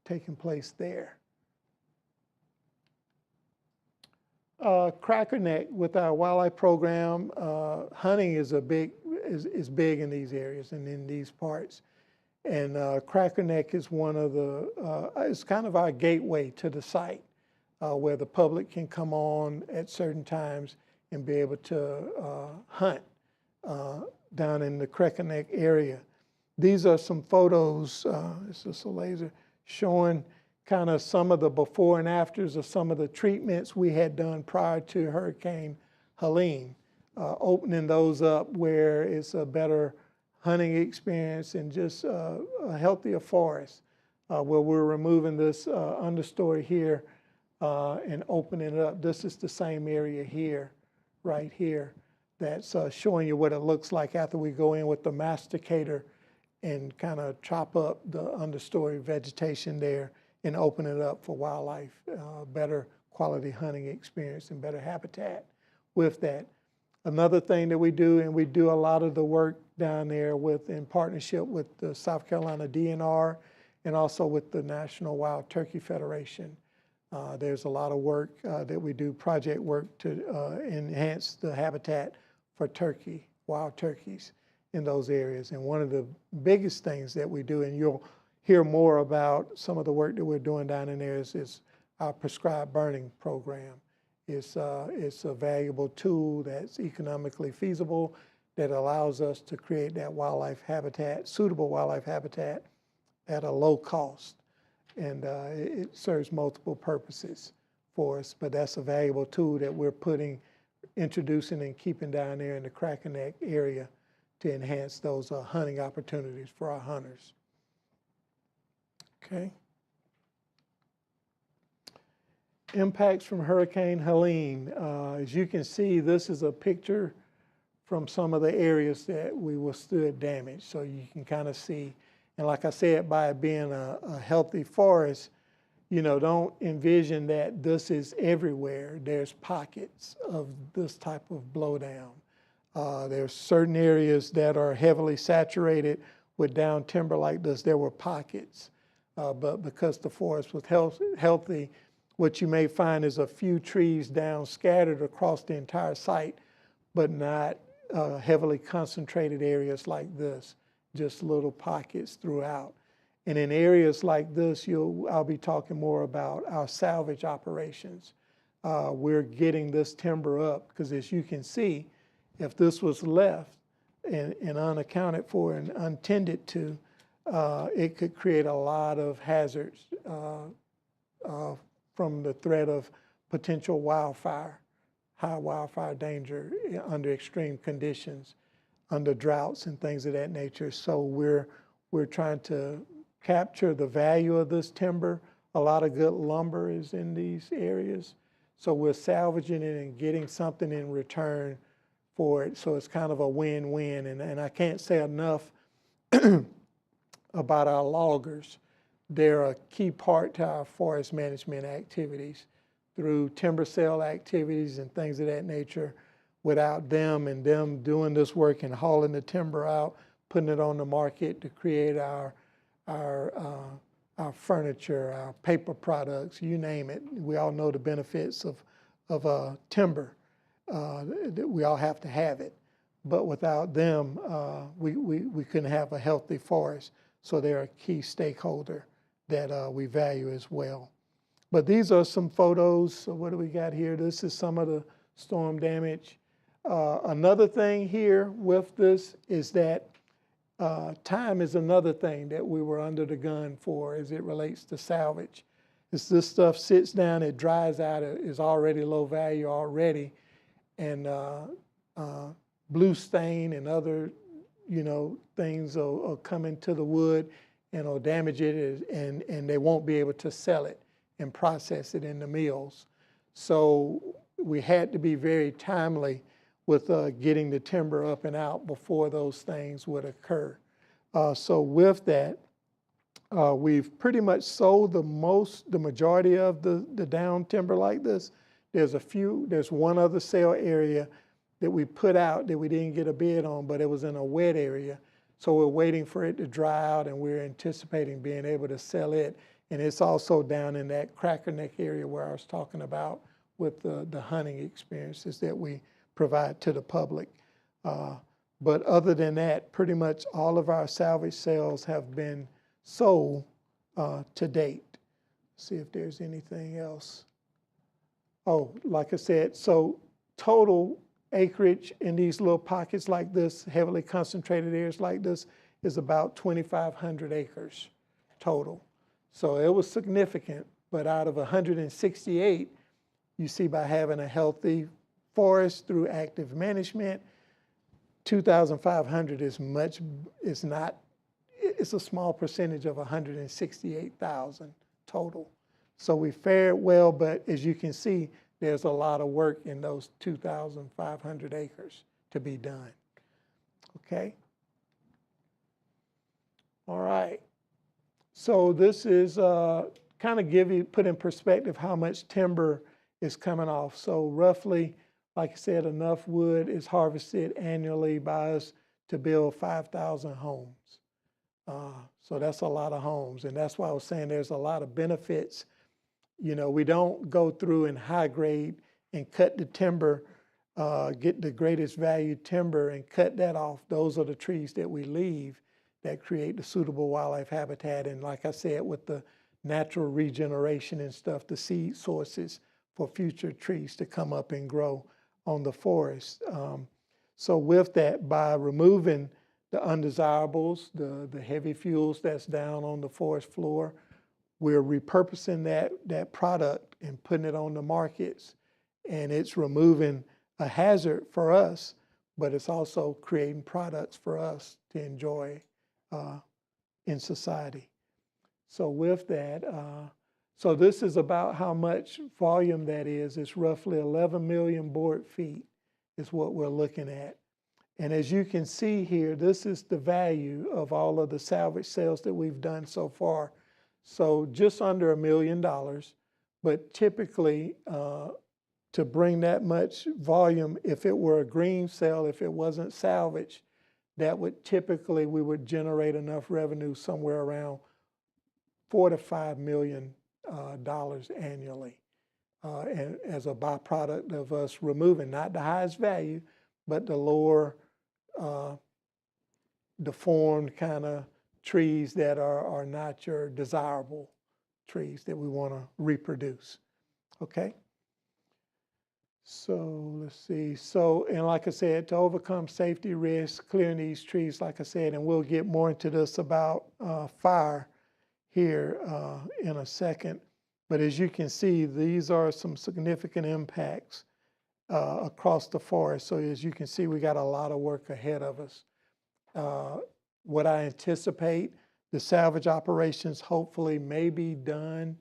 Speaker 16: taking place there. Cracker Neck with our wildlife program, hunting is big in these areas and in these parts. And Cracker Neck is one of the, it's kind of our gateway to the site where the public can come on at certain times and be able to hunt down in the Cracker Neck area. These are some photos, it's just a laser, showing kind of some of the before and afters of some of the treatments we had done prior to Hurricane Helene, opening those up where it's a better hunting experience and just a healthier forest, where we're removing this understory here and opening it up. This is the same area here, right here, that's showing you what it looks like after we go in with the masticator and kind of chop up the understory vegetation there and open it up for wildlife, better quality hunting experience and better habitat with that. Another thing that we do, and we do a lot of the work down there in partnership with the South Carolina DNR and also with the National Wild Turkey Federation. There's a lot of work that we do, project work to enhance the habitat for turkey, wild turkeys in those areas. And one of the biggest things that we do, and you'll hear more about some of the work that we're doing down in there, is our prescribed burning program. It's a valuable tool that's economically feasible that allows us to create that wildlife habitat, suitable wildlife habitat at a low cost. And it serves multiple purposes for us, but that's a valuable tool that we're introducing and keeping down there in the Cracker Neck area to enhance those hunting opportunities for our hunters. Okay. Impacts from Hurricane Helene. As you can see, this is a picture from some of the areas that we withstood damage. So you can kind of see, and like I said, by it being a healthy forest, you know, don't envision that this is everywhere. There's pockets of this type of blowdown. There's certain areas that are heavily saturated with down timber like this. There were pockets. But because the forest was healthy, what you may find is a few trees down scattered across the entire site, but not heavily concentrated areas like this, just little pockets throughout. And in areas like this, I'll be talking more about our salvage operations. We're getting this timber up because, as you can see, if this was left and unaccounted for and untended to, it could create a lot of hazards from the threat of potential wildfire, high wildfire danger under extreme conditions, under droughts and things of that nature. So we're trying to capture the value of this timber. A lot of good lumber is in these areas. So we're salvaging it and getting something in return for it. So it's kind of a win-win. And I can't say enough about our loggers. They're a key part to our forest management activities through timber sale activities and things of that nature. Without them and them doing this work and hauling the timber out, putting it on the market to create our furniture, our paper products, you name it. We all know the benefits of timber. We all have to have it. But without them, we couldn't have a healthy forest. So they're a key stakeholder that we value as well. But these are some photos. So what do we got here? This is some of the storm damage. Another thing here with this is that time is another thing that we were under the gun for as it relates to salvage. As this stuff sits down, it dries out, it is already low value already, and blue stain and other things will come into the wood and will damage it, and they won't be able to sell it and process it in the mills. So we had to be very timely with getting the timber up and out before those things would occur. So with that, we've pretty much sold the majority of the down timber like this. There's one other sale area that we put out that we didn't get a bid on, but it was in a wet area. So we're waiting for it to dry out, and we're anticipating being able to sell it And it's also down in that Cracker Neck area where I was talking about with the hunting experiences that we provide to the public. But other than that, pretty much all of our salvage sales have been sold to date. See if there's anything else. Oh, like I said, so total acreage in these little pockets like this, heavily concentrated areas like this, is about 2,500 acres total. So it was significant, but out of 168, you see by having a healthy forest through active management, 2,500 it's a small percentage of 168,000 total. So we fared well, but as you can see, there's a lot of work in those 2,500 acres to be done. Okay? All right. So this is kind of put in perspective how much timber is coming off. So roughly, like I said, enough wood is harvested annually by us to build 5,000 homes. So that's a lot of homes. And that's why I was saying there's a lot of benefits. You know, we don't go through and high grade and cut the timber, get the greatest value timber and cut that off. Those are the trees that we leave that create the suitable wildlife habitat. And like I said, with the natural regeneration and stuff, the seed sources for future trees to come up and grow on the forest. So with that, by removing the undesirables, the heavy fuels that's down on the forest floor, we're repurposing that product and putting it on the markets. And it's removing a hazard for us, but it's also creating products for us to enjoy in society. So with that, so this is about how much volume that is. It's roughly 11 million board feet is what we're looking at. And as you can see here, this is the value of all of the salvage sales that we've done so far. So just under $1 million, but typically to bring that much volume, if it were a green sale, if it wasn't salvage, that would typically, we would generate enough revenue somewhere around $4 to $5 million annually. And as a byproduct of us removing not the highest value, but the lower deformed kind of trees that are not your desirable trees that we want to reproduce. Okay? So let's see. So, and like I said, to overcome safety risks, clearing these trees, like I said, and we'll get more into this about fire here in a second. But as you can see, these are some significant impacts across the forest. So as you can see, we got a lot of work ahead of us. What I anticipate, the salvage operations hopefully may be done,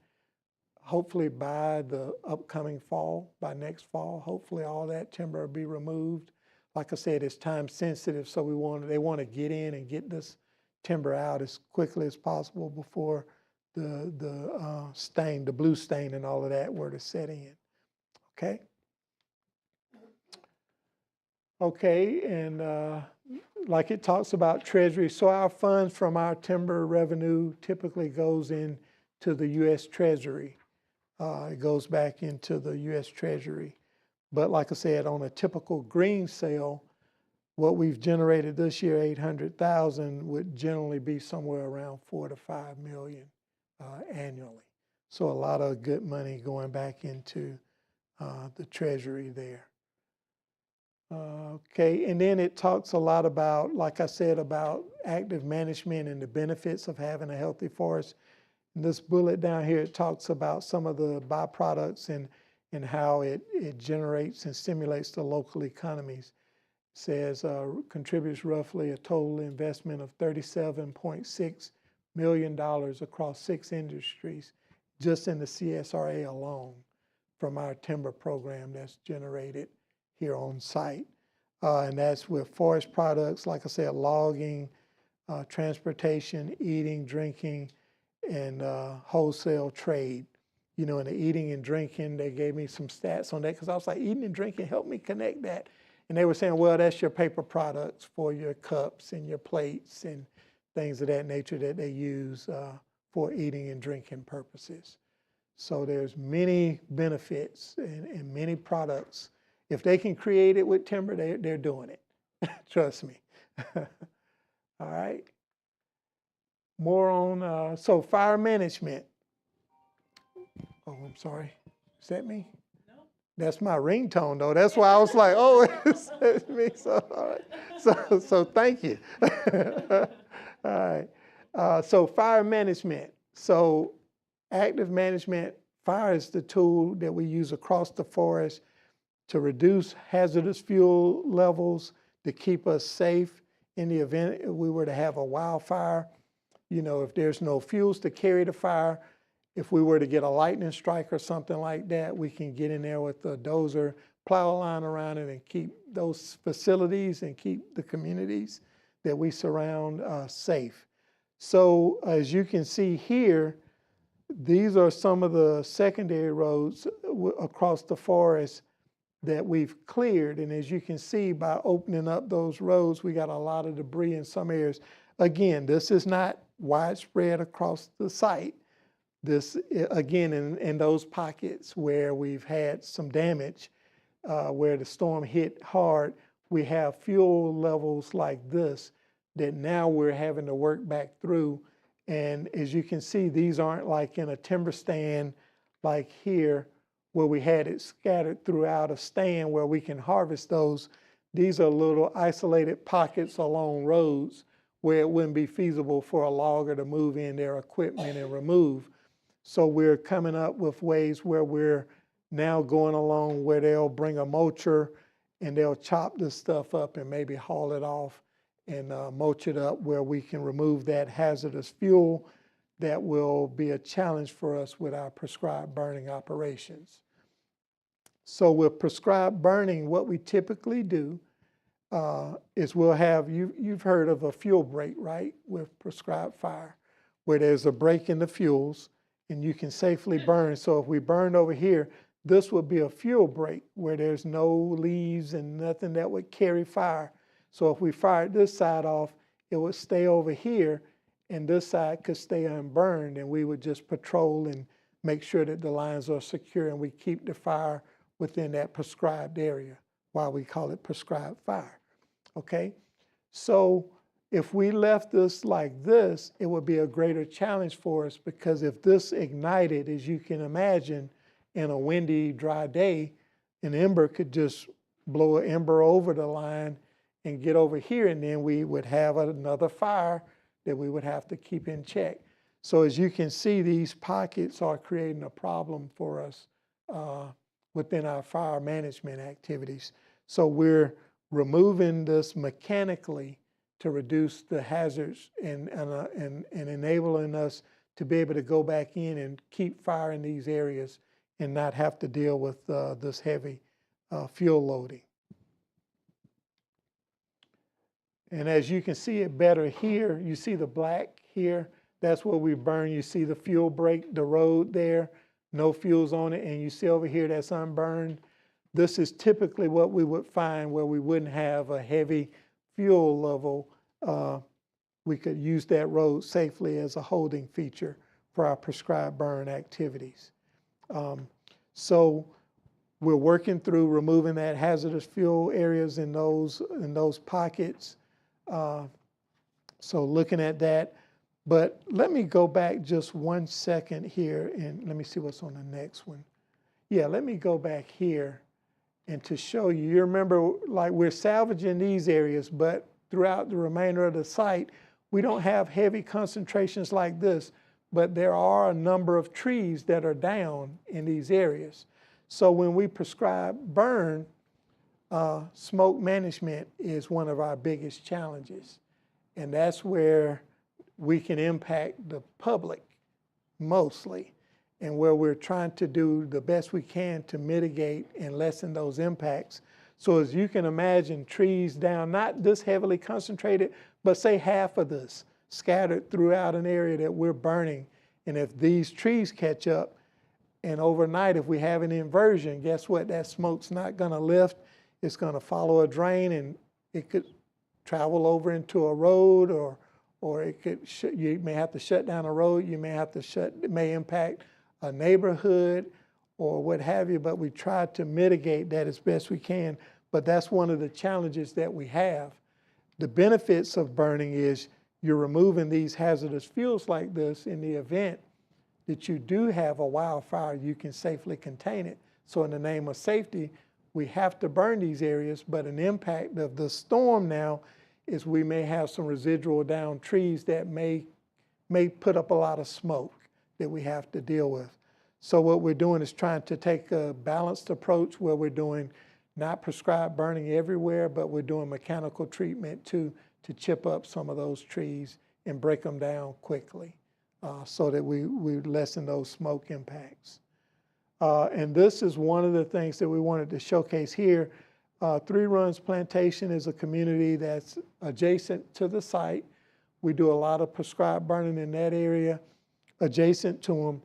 Speaker 16: hopefully by the upcoming fall, by next fall. Hopefully all that timber will be removed. Like I said, it's time sensitive, so they want to get in and get this timber out as quickly as possible before the stain, the blue stain and all of that were to set in. Okay? Okay, and like it talks about Treasury, so our funds from our timber revenue typically goes into the U.S. Treasury. It goes back into the U.S. Treasury. But like I said, on a typical green sale, what we've generated this year, 800,000, would generally be somewhere around 4 to 5 million annually. So a lot of good money going back into the Treasury there. Okay, and then it talks a lot about, like I said, about active management and the benefits of having a healthy forest. In this bullet down here, it talks about some of the byproducts and how it generates and stimulates the local economies. It says contributes roughly a total investment of $37.6 million across 6 industries just in the CSRA alone from our timber program that's generated here on site. And that's with forest products, like I said, logging, transportation, eating, drinking, and wholesale trade. You know, in the eating and drinking, they gave me some stats on that because I was like, eating and drinking, help me connect that. And they were saying, well, that's your paper products for your cups and your plates and things of that nature that they use for eating and drinking purposes. So there's many benefits and many products. If they can create it with timber, they're doing it. Trust me. All right. More on, so fire management. Oh, I'm sorry. Is that me? No. That's my ringtone, though. That's why I was like, oh, it's me. So, all right. So thank you. All right. So fire management. So active management, fire is the tool that we use across the forest to reduce hazardous fuel levels, to keep us safe in the event if we were to have a wildfire. You know, if there's no fuels to carry the fire, if we were to get a lightning strike or something like that, we can get in there with a dozer, plow a line around it, and keep those facilities and keep the communities that we surround safe. So as you can see here, these are some of the secondary roads across the forest that we've cleared. And as you can see, by opening up those roads, we got a lot of debris in some areas. Again, this is not widespread across the site. This, again, in those pockets where we've had some damage, where the storm hit hard, we have fuel levels like this that now we're having to work back through. And as you can see, these aren't like in a timber stand like here, where we had it scattered throughout a stand where we can harvest those. These are little isolated pockets along roads where it wouldn't be feasible for a logger to move in their equipment and remove. So we're coming up with ways where we're now going along where they'll bring a mulcher and they'll chop this stuff up and maybe haul it off and mulch it up where we can remove that hazardous fuel that will be a challenge for us with our prescribed burning operations. So with prescribed burning, what we typically do is we'll have, you've heard of a fuel break, right, with prescribed fire, where there's a break in the fuels and you can safely burn. So if we burned over here, this would be a fuel break where there's no leaves and nothing that would carry fire. So if we fired this side off, it would stay over here and this side could stay unburned, and we would just patrol and make sure that the lines are secure and we keep the fire within that prescribed area, why we call it prescribed fire, okay? So if we left this like this, it would be a greater challenge for us, because if this ignited, as you can imagine, in a windy, dry day, an ember could just blow an ember over the line and get over here, and then we would have another fire that we would have to keep in check. So as you can see, these pockets are creating a problem for us within our fire management activities. So we're removing this mechanically to reduce the hazards and enabling us to be able to go back in and keep fire in these areas and not have to deal with this heavy fuel loading. And as you can see it better here, you see the black here, that's where we burn. You see the fuel break, the road there, no fuels on it, and you see over here that's unburned. This is typically what we would find where we wouldn't have a heavy fuel level. We could use that road safely as a holding feature for our prescribed burn activities. So we're working through removing that hazardous fuel areas in those pockets. So looking at that, but let me go back just 1 second here and let me see what's on the next one. Yeah, let me go back here and to show you, you remember like we're salvaging these areas, but throughout the remainder of the site, we don't have heavy concentrations like this, but there are a number of trees that are down in these areas. So when we prescribe burn, smoke management is one of our biggest challenges. And that's where we can impact the public mostly, and where we're trying to do the best we can to mitigate and lessen those impacts. So as you can imagine, trees down, not this heavily concentrated, but say half of this scattered throughout an area that we're burning. And if these trees catch up, and overnight if we have an inversion, guess what? That smoke's not gonna lift. It's gonna follow a drain and it could travel over into a road or or you may have to shut down a road, you may have to it may impact a neighborhood or what have you, but we try to mitigate that as best we can. But that's one of the challenges that we have. The benefits of burning is you're removing these hazardous fuels like this in the event that you do have a wildfire, you can safely contain it. So in the name of safety, we have to burn these areas, but an impact of the storm now is we may have some residual downed trees that may put up a lot of smoke that we have to deal with. So what we're doing is trying to take a balanced approach where we're doing not prescribed burning everywhere, but we're doing mechanical treatment to chip up some of those trees and break them down quickly so that we lessen those smoke impacts. And this is one of the things that we wanted to showcase here. Three Runs Plantation is a community that's adjacent to the site. We do a lot of prescribed burning in that area adjacent to them.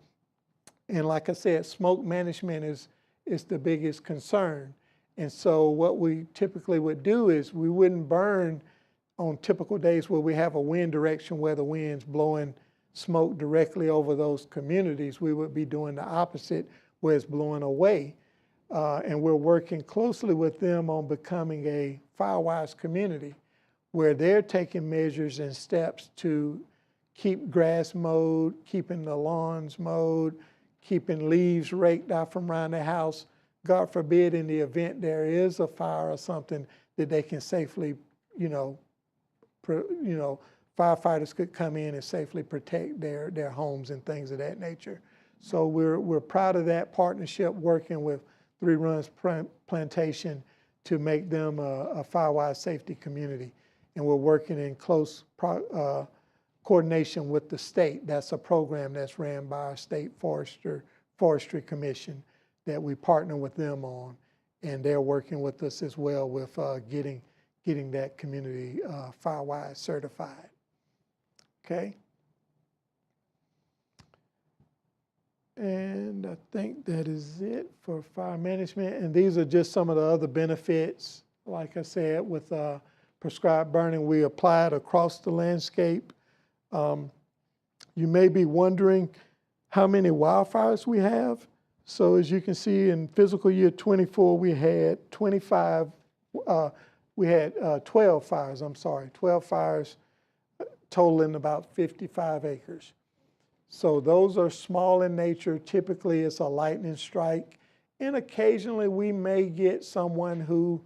Speaker 16: And like I said, smoke management is the biggest concern. And so what we typically would do is we wouldn't burn on typical days where we have a wind direction where the wind's blowing smoke directly over those communities. We would be doing the opposite where it's blowing away. And we're working closely with them on becoming a fire-wise community where they're taking measures and steps to keep grass mowed, keeping the lawns mowed, keeping leaves raked out from around the house. God forbid, in the event there is a fire or something, that they can safely, firefighters could come in and safely protect their homes and things of that nature. So we're proud of that partnership, working with Three Runs Plantation to make them a fire-wise safety community. And we're working in close coordination with the state. That's a program that's ran by our state forestry commission that we partner with them on, and they're working with us as well with getting that community fire-wise certified. Okay. And I think that is it for fire management. And these are just some of the other benefits. Like I said, with prescribed burning, we apply it across the landscape. You may be wondering how many wildfires we have. So as you can see, in fiscal year 24, we had 12 fires, 12 fires totaling about 55 acres. So those are small in nature. Typically it's a lightning strike. And occasionally we may get someone who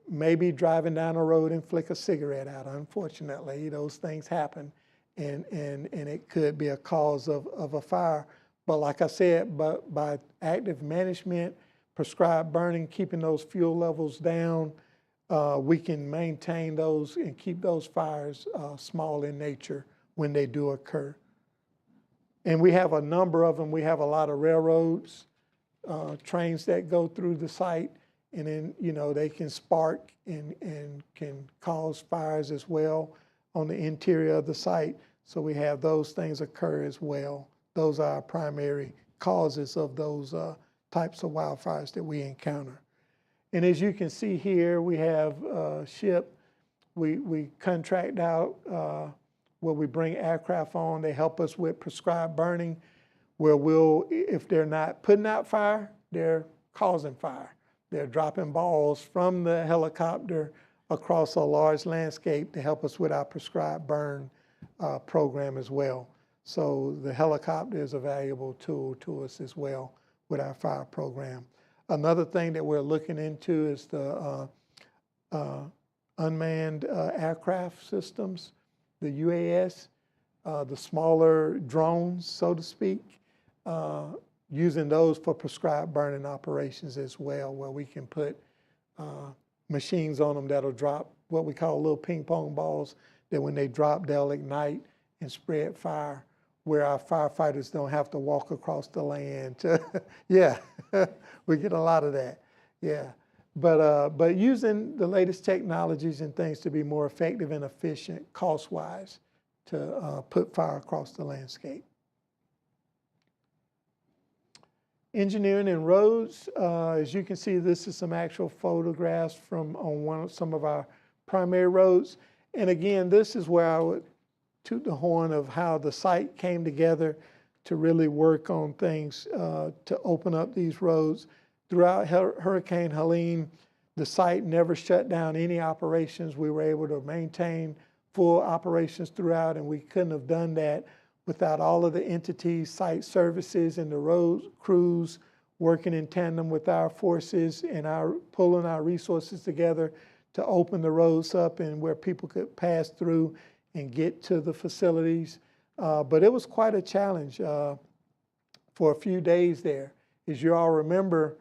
Speaker 16: may be driving down the road and flick a cigarette out. Unfortunately, those things happen, and it could be a cause of a fire. But like I said, by active management, prescribed burning, keeping those fuel levels down, we can maintain those and keep those fires small in nature when they do occur. And we have a number of them. We have a lot of railroads, trains that go through the site, and then, they can spark and can cause fires as well on the interior of the site. So we have those things occur as well. Those are our primary causes of those types of wildfires that we encounter. And as you can see here, we have SHIP. We contract out where we bring aircraft on. They help us with prescribed burning, where if they're not putting out fire, they're causing fire. They're dropping balls from the helicopter across a large landscape to help us with our prescribed burn program as well. So the helicopter is a valuable tool to us as well with our fire program. Another thing that we're looking into is the unmanned aircraft systems, the UAS, the smaller drones, so to speak, using those for prescribed burning operations as well, where we can put machines on them that'll drop what we call little ping pong balls, that when they drop, they'll ignite and spread fire, where our firefighters don't have to walk across the land. Yeah, we get a lot of that, yeah. But using the latest technologies and things to be more effective and efficient cost-wise to put fire across the landscape. Engineering and roads, as you can see, this is some actual photographs from on some of our primary roads. And again, this is where I would toot the horn of how the site came together to really work on things to open up these roads. Throughout Hurricane Helene, the site never shut down any operations. We were able to maintain full operations throughout, and we couldn't have done that without all of the entities, site services, and the road crews working in tandem with our forces and pulling our resources together to open the roads up and where people could pass through and get to the facilities. But it was quite a challenge for a few days there. As you all remember,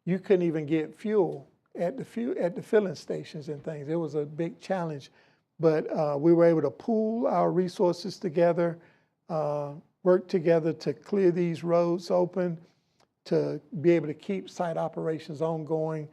Speaker 16: you couldn't even get fuel at the filling stations and things. It was a big challenge. But we were able to pool our resources together, work together to clear these roads open, to be able to keep site operations ongoing.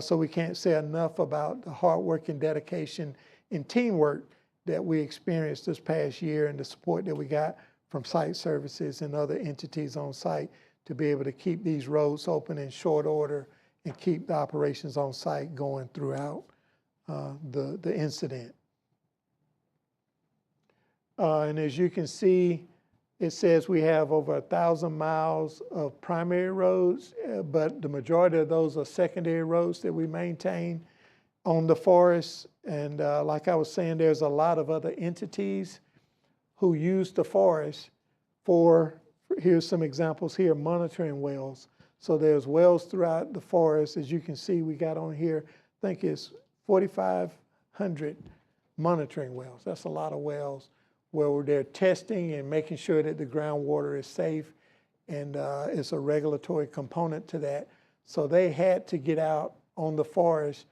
Speaker 16: So we can't say enough about the hard work and dedication and teamwork that we experienced this past year and the support that we got from site services and other entities on site to be able to keep these roads open in short order and keep the operations on site going throughout the incident. And as you can see, it says we have over 1,000 miles of primary roads, but the majority of those are secondary roads that we maintain on the forest. And like I was saying, there's a lot of other entities who use the forest for, here's some examples here, monitoring wells. So there's wells throughout the forest. As you can see, we got on here, I think it's 4,500 monitoring wells. That's a lot of wells where they're testing and making sure that the groundwater is safe, and it's a regulatory component to that. So they had to get out on the forest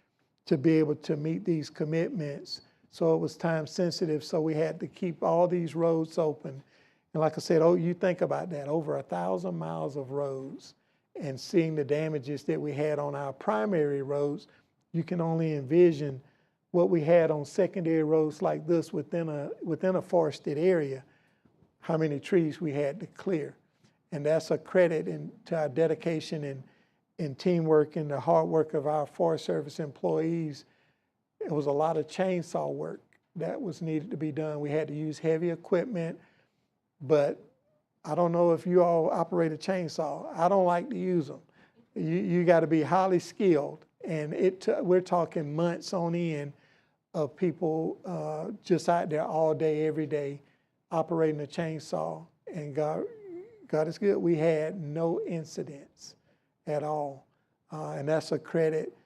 Speaker 16: to be able to meet these commitments. So it was time sensitive, so we had to keep all these roads open. And like I said, you think about that, over 1,000 miles of roads, and seeing the damages that we had on our primary roads, you can only envision what we had on secondary roads like this within a forested area, how many trees we had to clear. And that's a credit to our dedication and teamwork and the hard work of our Forest Service employees. It was a lot of chainsaw work that was needed to be done. We had to use heavy equipment, but I don't know if you all operate a chainsaw. I don't like to use them. You got to be highly skilled, and we're talking months on end of people just out there all day, every day, operating a chainsaw. And God is good. We had no incidents at all, and that's a credit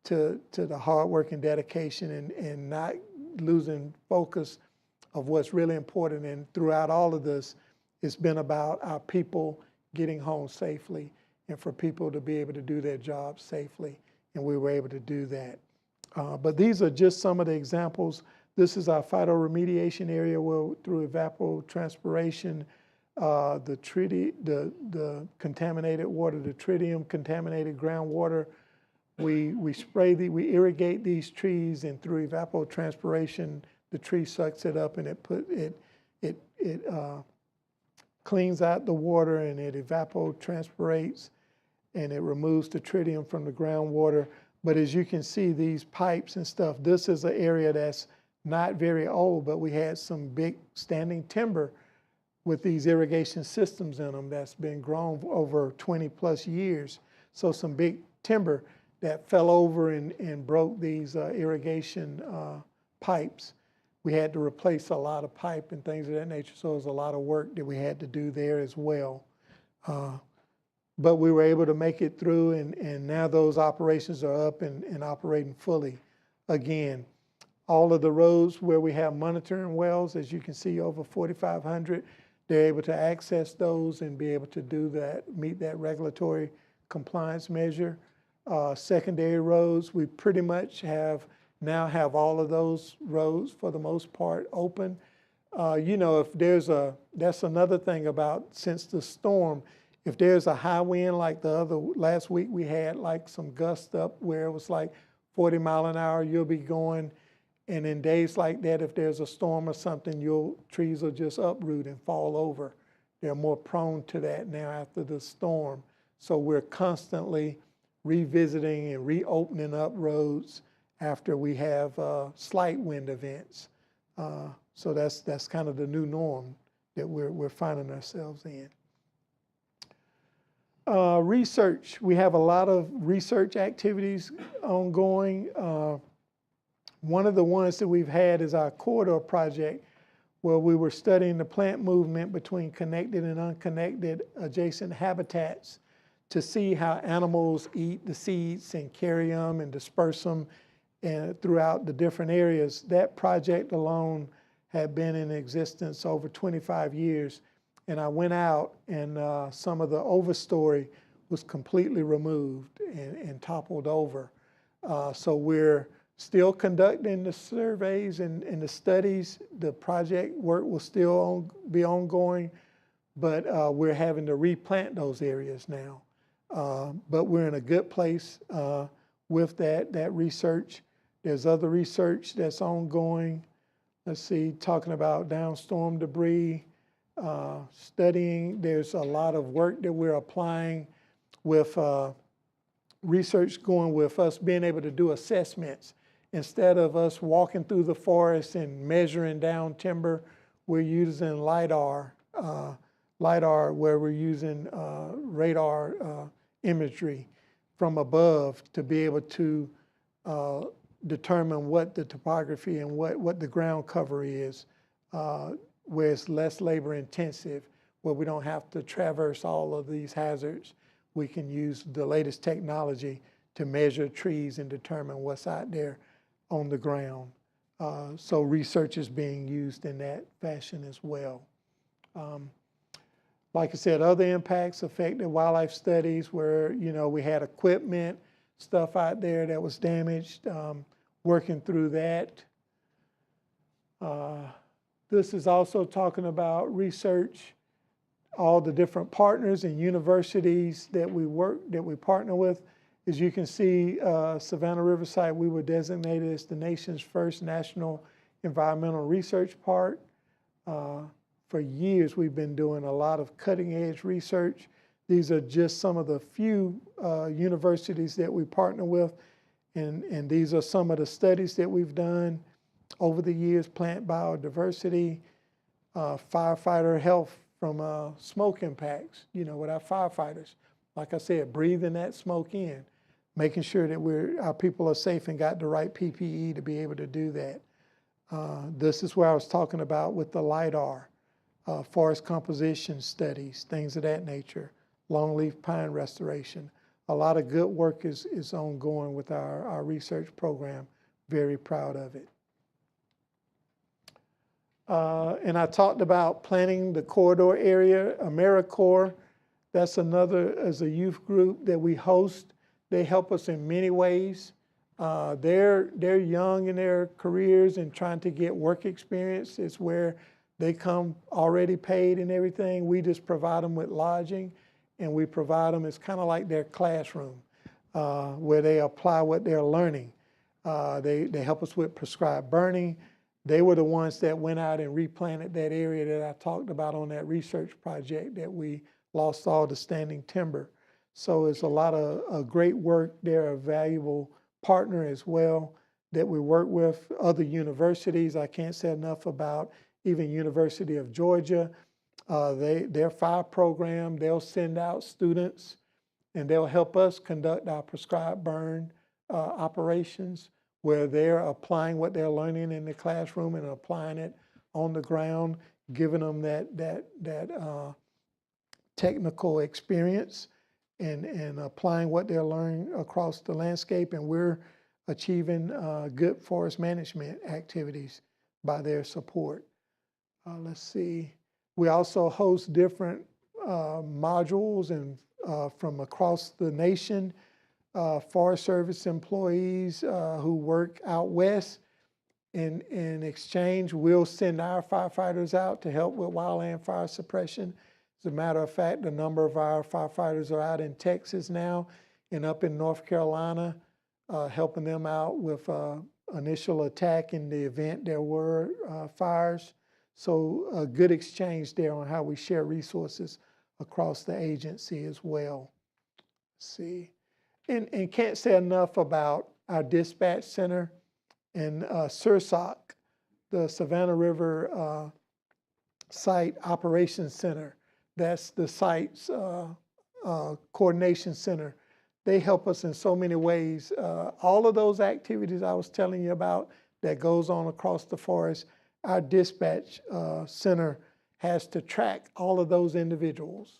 Speaker 16: to the hard work and dedication and not losing focus of what's really important. And throughout all of this, it's been about our people getting home safely and for people to be able to do their jobs safely, and we were able to do that. But these are just some of the examples. This is our phytoremediation area where through evapotranspiration, the contaminated water, the tritium contaminated groundwater, we we irrigate these trees, and through evapotranspiration, the tree sucks it up and it cleans out the water, and it evapotranspirates, and it removes the tritium from the groundwater. But as you can see, these pipes and stuff, this is an area that's not very old, but we had some big standing timber with these irrigation systems in them that's been grown over 20 plus years. So some big timber that fell over and broke these irrigation pipes. We had to replace a lot of pipe and things of that nature, so it was a lot of work that we had to do there as well. But we were able to make it through, and now those operations are up and operating fully again. All of the roads where we have monitoring wells, as you can see, over 4,500, they're able to access those and be able to do that, meet that regulatory compliance measure. Secondary roads, we pretty much now have all of those roads for the most part open. You know, if that's another thing about since the storm, if there's a high wind like last week we had like some gust up where it was like 40 mile an hour, you'll be going. And in days like that, if there's a storm or something, trees will just uproot and fall over. They're more prone to that now after the storm. So we're constantly revisiting and reopening up roads after we have slight wind events. So that's kind of the new norm that we're finding ourselves in. Research, we have a lot of research activities ongoing. One of the ones that we've had is our corridor project, where we were studying the plant movement between connected and unconnected adjacent habitats to see how animals eat the seeds and carry them and disperse them throughout the different areas. That project alone had been in existence over 25 years. And I went out and some of the overstory was completely removed and toppled over. So we're still conducting the surveys and the studies. The project work will still be ongoing, but we're having to replant those areas now. But we're in a good place with that research. There's other research that's ongoing. Let's see, talking about downstorm debris, studying. There's a lot of work that we're applying with research going with us being able to do assessments. Instead of us walking through the forest and measuring down timber, we're using LiDAR, where we're using radar imagery from above to be able to determine what the topography and what the ground cover is, where it's less labor intensive, where we don't have to traverse all of these hazards. We can use the latest technology to measure trees and determine what's out there on the ground. So research is being used in that fashion as well. Like I said, other impacts affected wildlife studies where, we had equipment, stuff out there that was damaged, working through that. This is also talking about research, all the different partners and universities that we partner with. As you can see, Savannah Riverside, we were designated as the nation's first national environmental research park. For years, we've been doing a lot of cutting edge research. These are just some of the few universities that we partner with. And these are some of the studies that we've done over the years: plant biodiversity, firefighter health from smoke impacts, with our firefighters. Like I said, breathing that smoke in, making sure that our people are safe and got the right PPE to be able to do that. This is where I was talking about with the LiDAR, forest composition studies, things of that nature, longleaf pine restoration. A lot of good work is ongoing with our research program. Very proud of it. And I talked about planning the corridor area, AmeriCorps. That's another, as a youth group that we host. They help us in many ways. They're young in their careers and trying to get work experience. It's where they come already paid and everything. We just provide them with lodging, and we provide them, it's kind of like their classroom where they apply what they're learning. They help us with prescribed burning. They were the ones that went out and replanted that area that I talked about on that research project that we lost all the standing timber. So it's a lot of great work. They're a valuable partner as well that we work with. Other universities, I can't say enough about even University of Georgia. Their fire program, they'll send out students and they'll help us conduct our prescribed burn operations, where they're applying what they're learning in the classroom and applying it on the ground, giving them that technical experience and applying what they're learning across the landscape. And we're achieving good forest management activities by their support. Let's see. We also host different modules and from across the nation. Forest Service employees who work out west. In exchange, we'll send our firefighters out to help with wildland fire suppression. As a matter of fact, a number of our firefighters are out in Texas now and up in North Carolina, helping them out with initial attack in the event there were fires. So a good exchange there on how we share resources across the agency as well. Let's see. And can't say enough about our dispatch center and SURSOC. the Savannah River Site Operations Center. That's the site's coordination center. They help us in so many ways. All of those activities I was telling you about that goes on across the forest, our dispatch center has to track all of those individuals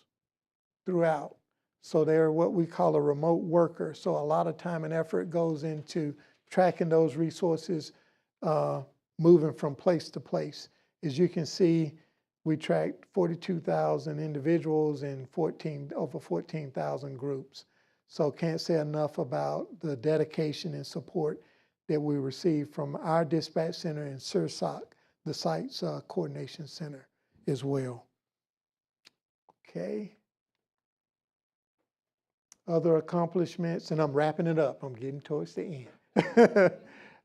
Speaker 16: throughout. So they're what we call a remote worker. So a lot of time and effort goes into tracking those resources, moving from place to place. As you can see, we tracked 42,000 individuals and over 14,000 groups. So can't say enough about the dedication and support that we receive from our dispatch center and SRS, the site's coordination center as well. Okay. Other accomplishments, and I'm wrapping it up. I'm getting towards the end.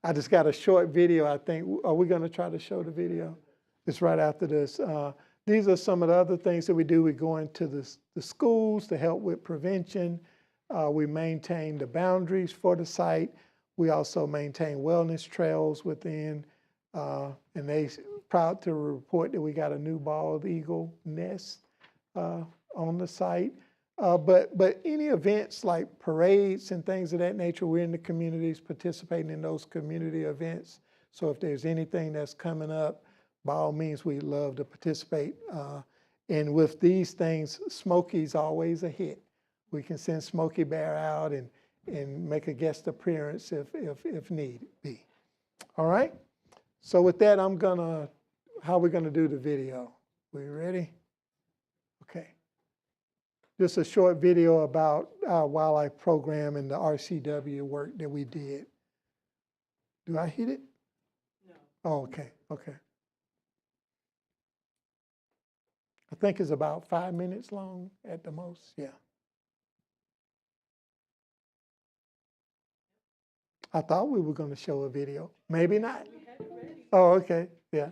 Speaker 16: I just got a short video, I think. Are we going to try to show the video? It's right after this. These are some of the other things that we do. We go into the schools to help with prevention. We maintain the boundaries for the site. We also maintain wellness trails within, and they proud to report that we got a new bald eagle nest on the site. But any events like parades and things of that nature, we're in the communities participating in those community events. So if there's anything that's coming up, by all means, we'd love to participate. And with these things, Smokey's always a hit. We can send Smokey Bear out and make a guest appearance if need be. All right? So with that, how are we gonna do the video? We ready? Okay. Just a short video about our wildlife program and the RCW work that we did. Do I hit it? No. Oh, okay, okay. I think it's about 5 minutes long at the most, yeah. I thought we were going to show a video. Maybe not.
Speaker 1: We had it ready.
Speaker 16: Oh, okay, yeah.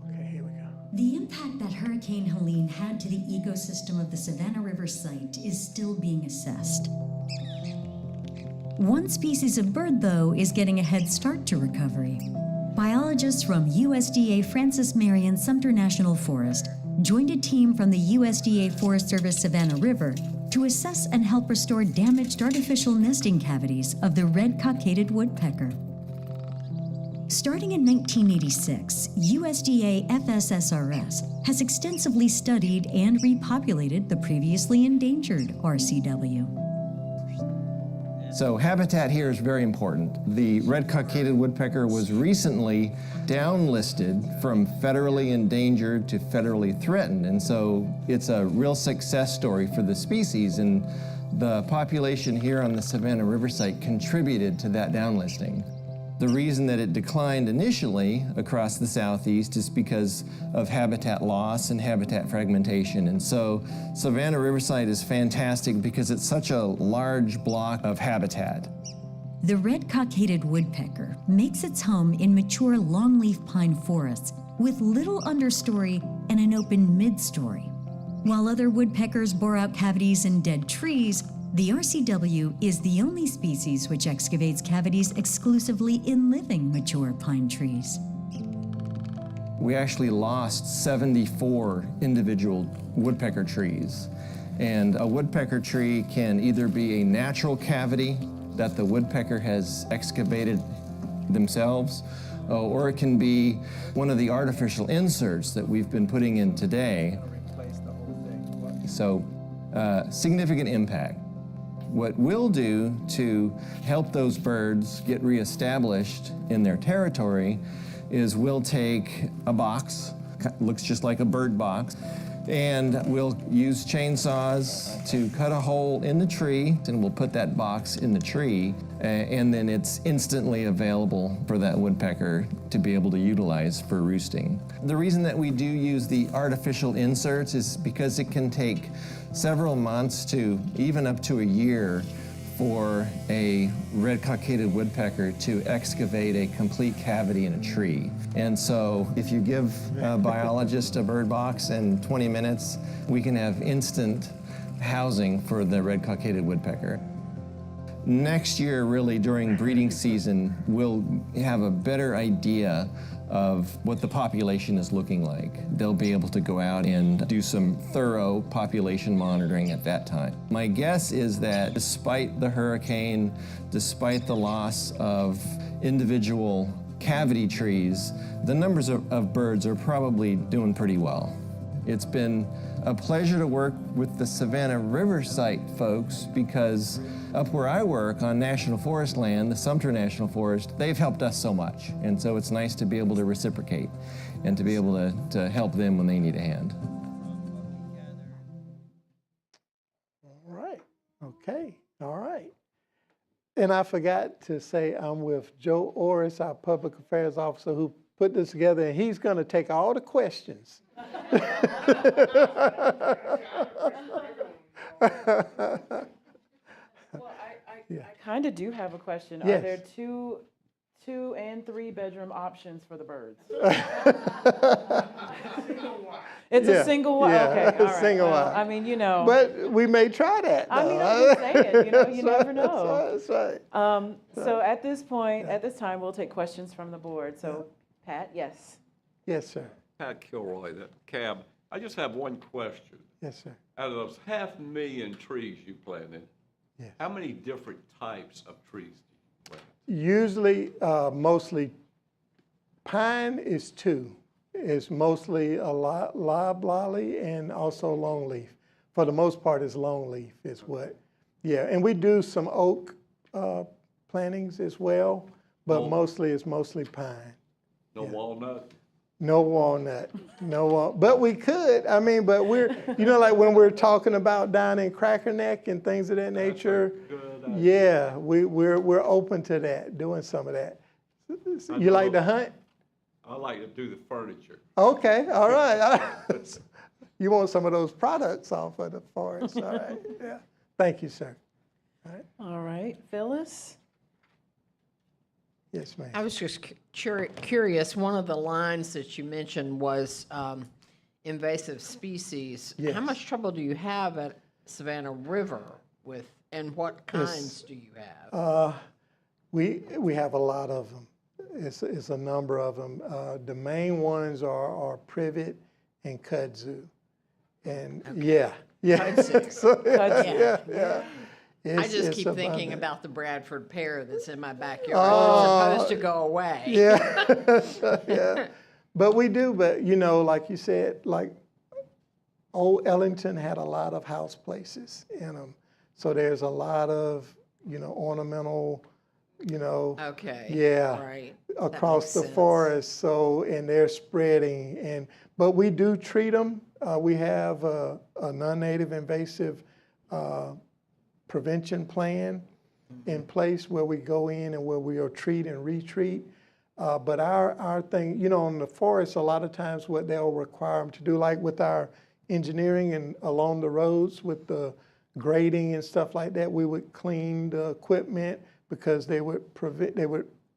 Speaker 16: Okay, here we go.
Speaker 17: The impact that Hurricane Helene had to the ecosystem of the Savannah River site is still being assessed. One species of bird, though, is getting a head start to recovery. Biologists from USDA Francis Marion Sumter National Forest joined a team from the USDA Forest Service Savannah River to assess and help restore damaged artificial nesting cavities of the red-cockaded woodpecker. Starting in 1986, USDA FSSRS has extensively studied and repopulated the previously endangered RCW.
Speaker 18: So habitat here is very important. The red-cockaded woodpecker was recently downlisted from federally endangered to federally threatened, and so it's a real success story for the species, and the population here on the Savannah River site contributed to that downlisting. The reason that it declined initially across the southeast is because of habitat loss and habitat fragmentation. And so Savannah River site is fantastic because it's such a large block of habitat.
Speaker 17: The red-cockaded woodpecker makes its home in mature longleaf pine forests with little understory and an open mid-story. While other woodpeckers bore out cavities in dead trees, the RCW is the only species which excavates cavities exclusively in living mature pine trees.
Speaker 18: We actually lost 74 individual woodpecker trees. And a woodpecker tree can either be a natural cavity that the woodpecker has excavated themselves, or it can be one of the artificial inserts that we've been putting in today. So, significant impact. What we'll do to help those birds get reestablished in their territory is we'll take a box, looks just like a bird box, and we'll use chainsaws to cut a hole in the tree, and we'll put that box in the tree, and then it's instantly available for that woodpecker to be able to utilize for roosting. The reason that we do use the artificial inserts is because it can take several months to even up to a year for a red-cockaded woodpecker to excavate a complete cavity in a tree. And so if you give a biologist a bird box in 20 minutes, we can have instant housing for the red-cockaded woodpecker. Next year, really during breeding season, we'll have a better idea of what the population is looking like. They'll be able to go out and do some thorough population monitoring at that time. My guess is that despite the hurricane, despite the loss of individual cavity trees, the numbers of birds are probably doing pretty well. It's been a pleasure to work with the Savannah River site folks because up where I work on National Forest land, the Sumter National Forest, they've helped us so much. And so it's nice to be able to reciprocate and to be able to help them when they need a hand.
Speaker 16: All right. Okay. All right. And I forgot to say I'm with Joe Orris, our Public Affairs Officer, who put this together, and he's going to take all the questions.
Speaker 1: Well, I kind of do have a question.
Speaker 16: Yes.
Speaker 1: Are there two and 3 bedroom options for the birds? It's a single one?
Speaker 16: Yeah,
Speaker 1: Okay, all right.
Speaker 16: single
Speaker 1: Well,
Speaker 16: one.
Speaker 1: I mean, you know.
Speaker 16: But we may try that.
Speaker 1: I mean,
Speaker 16: though.
Speaker 1: I'm just saying, you know, you never know.
Speaker 16: That's right.
Speaker 1: So at this point, at this time, we'll take questions from the board. So, Pat, yes.
Speaker 16: Yes, sir.
Speaker 10: Pat Kilroy, the cab. I just have one question.
Speaker 16: Yes, sir.
Speaker 10: Out of those 500,000 trees you planted, how many different types of trees do you plant?
Speaker 16: Usually, mostly pine is 2. It's mostly a loblolly and also longleaf. For the most part, it's longleaf is what. Yeah, and we do some oak plantings as well, but it's mostly pine.
Speaker 10: No walnut?
Speaker 16: No walnut, but we could. I mean, but we're, you know, like when we're talking about down in Cracker Neck and things of that nature. Yeah, we're open to that, doing some of that. You like to hunt?
Speaker 10: I like to do the furniture.
Speaker 16: Okay, all right. You want some of those products off of the forest, all right? Yeah. Thank you, sir. All right.
Speaker 1: All right, Phyllis?
Speaker 16: Yes, ma'am.
Speaker 2: I was just curious, one of the lines that you mentioned was invasive species.
Speaker 16: Yes.
Speaker 2: How much trouble do you have at Savannah River with, and what kinds do you have?
Speaker 16: We have a lot of them. It's a number of them. The main ones are privet and kudzu. And yeah.
Speaker 2: Kudzu.
Speaker 16: So,
Speaker 2: Kudzu.
Speaker 16: yeah.
Speaker 2: I just
Speaker 16: it's
Speaker 2: keep thinking
Speaker 16: abundant.
Speaker 2: about the Bradford pear that's in my backyard. It's supposed to go away.
Speaker 16: Yeah. But we do, but you know, like you said, like old Ellington had a lot of house places in them. So there's a lot of, you know, ornamental, you know.
Speaker 2: Okay.
Speaker 16: Yeah.
Speaker 2: Right.
Speaker 16: Across the forest. So, and they're spreading. But we do treat them. We have a non-native invasive prevention plan in place where we go in and where we'll treat and retreat. But our thing, you know, in the forest, a lot of times what they'll require them to do, like with our engineering and along the roads with the grading and stuff like that, we would clean the equipment because they would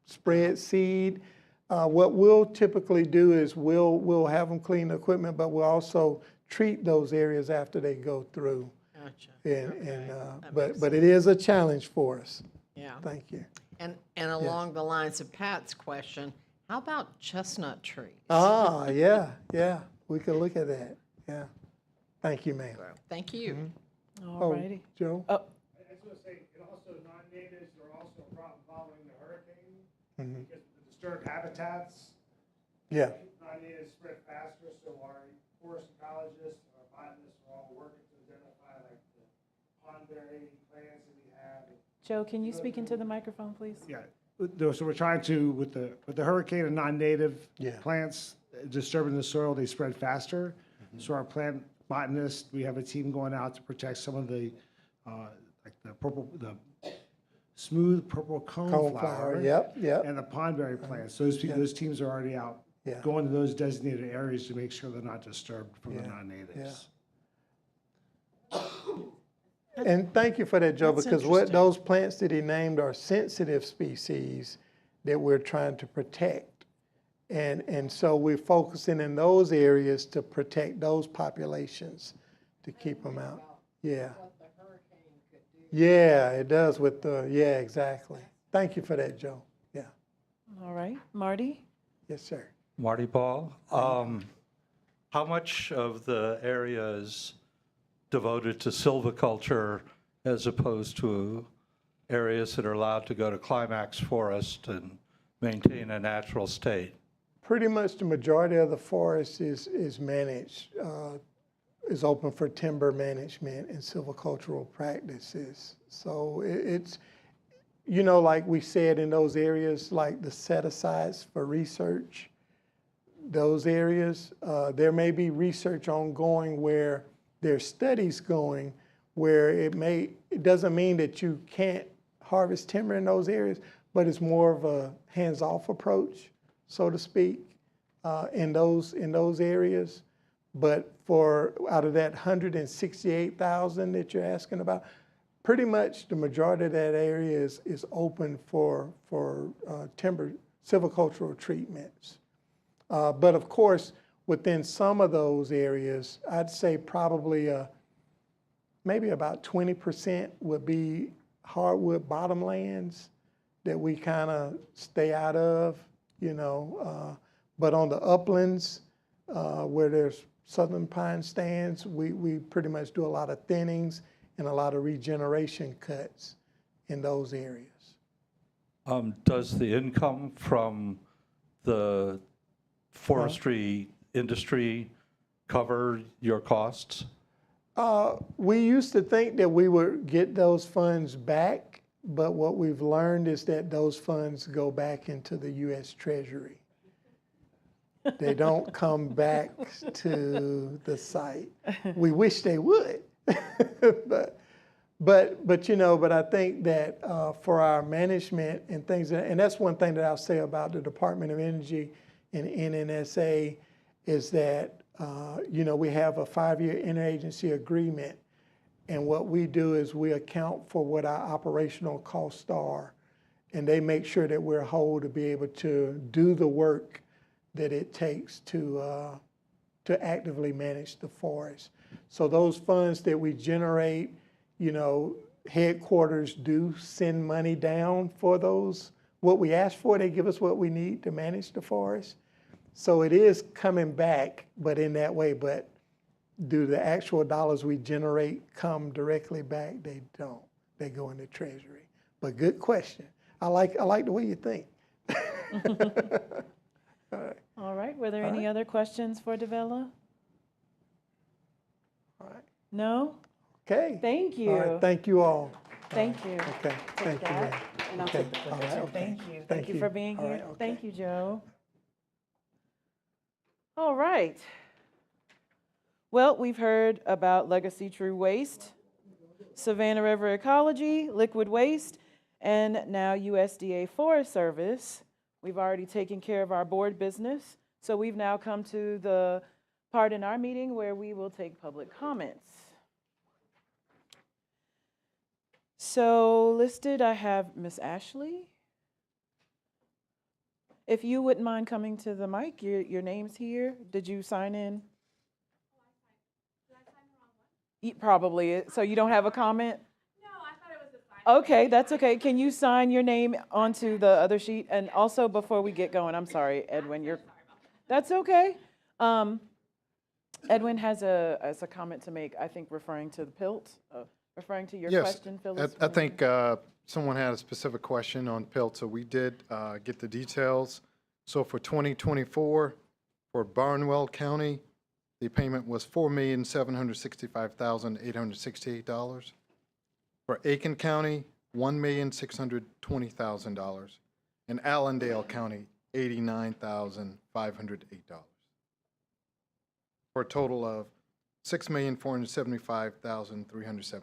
Speaker 16: spread seed. What we'll typically do is we'll have them clean the equipment, but we'll also treat those areas after they go through.
Speaker 2: Gotcha.
Speaker 16: But it is a challenge for us.
Speaker 2: Yeah.
Speaker 16: Thank you.
Speaker 2: And along the lines of Pat's question, how about chestnut trees?
Speaker 16: Ah, yeah. We can look at that. Yeah. Thank you, ma'am.
Speaker 2: Thank you.
Speaker 1: All righty.
Speaker 16: Joe?
Speaker 19: I was going to say, and also non-natives are also a problem following the hurricane because of the disturbed habitats.
Speaker 16: Yeah.
Speaker 19: Non-natives spread faster, so our forest ecologists, our botanists are all working to identify like the pondberry plants that we have.
Speaker 1: Joe, can you speak into the microphone, please?
Speaker 19: Yeah. So we're trying to, with the hurricane and non-native plants disturbing the soil, they spread faster. So our plant botanists, we have a team going out to protect some of the like the smooth purple coneflower.
Speaker 16: Yep.
Speaker 19: And the pondberry plants. Those teams are already out going to those designated areas to make sure they're not disturbed from the non-natives.
Speaker 16: And thank you for that, Joe,
Speaker 19: That's
Speaker 16: because what those plants that he named are sensitive species that we're trying to protect. And so we're focusing in those areas to protect those populations, to keep them out. Yeah. Yeah, it does with the, yeah, exactly. Thank you for that, Joe. Yeah.
Speaker 1: All right, Marty?
Speaker 16: Yes, sir.
Speaker 8: Marty Paul. How much of the area is devoted to silviculture as opposed to areas that are allowed to go to climax forest and maintain a natural state?
Speaker 16: Pretty much the majority of the forest is managed, is open for timber management and silvicultural practices. So it's, you know, like we said, in those areas, like the set-asides for research, those areas, there may be research ongoing where there's studies going where it doesn't mean that you can't harvest timber in those areas, but it's more of a hands-off approach, so to speak, in those areas. But for out of that 168,000 that you're asking about, pretty much the majority of that area is open for timber silvicultural treatments. But of course, within some of those areas, I'd say probably maybe about 20% would be hardwood bottomlands that we kind of stay out of, you know. But on the uplands, where there's southern pine stands, we pretty much do a lot of thinnings and a lot of regeneration cuts in those areas.
Speaker 8: Does the income from the forestry industry cover your costs?
Speaker 16: We used to think that we would get those funds back, but what we've learned is that those funds go back into the U.S. Treasury. They don't come back to the site. We wish they would, but you know, but I think that for our management and things, and that's one thing that I'll say about the Department of Energy and NNSA is that, you know, we have a 5-year interagency agreement, and what we do is we account for what our operational costs are, and they make sure that we're whole to be able to do the work that it takes to actively manage the forest. So those funds that we generate, you know, headquarters do send money down for those. What we ask for, they give us what we need to manage the forest. So it is coming back, but in that way. But do the actual dollars we generate come directly back? They don't. They go in the Treasury. But good question. I like the way you think. All right.
Speaker 1: All right. Were there any other questions for Devella?
Speaker 16: All right.
Speaker 1: No?
Speaker 16: Okay.
Speaker 1: Thank you.
Speaker 16: All right. Thank you all.
Speaker 1: Thank you.
Speaker 16: Okay. Thank you.
Speaker 1: That, and I'll take the
Speaker 16: All
Speaker 1: picture
Speaker 16: right,
Speaker 1: too.
Speaker 16: okay.
Speaker 1: Thank you.
Speaker 16: Thank
Speaker 1: Thank you
Speaker 16: you.
Speaker 1: for being
Speaker 16: All
Speaker 1: here.
Speaker 16: right, okay.
Speaker 1: Thank you, Joe. All right. Well, we've heard about Legacy True Waste, Savannah River Ecology, Liquid Waste, and now USDA Forest Service. We've already taken care of our board business, so we've now come to the part in our meeting where we will take public comments. So listed, I have Miss Ashley. If you wouldn't mind coming to the mic, your name's here. Did you sign in? Probably. So you don't have a comment? No, I thought it was a sign. Okay, that's okay. Can you sign your name onto the other sheet? And also, before we get going, I'm sorry, Edwin, that's okay. Edwin has a comment to make, I think, referring to the PILT, referring to your question, Phyllis.
Speaker 3: I think someone had a specific question on PILT, so we did get the details. So for 2024, for Barnwell County, the payment was $4,765,868. For Aiken County, $1,620,000. And Allendale County, $89,508. For a total of $6,475,376.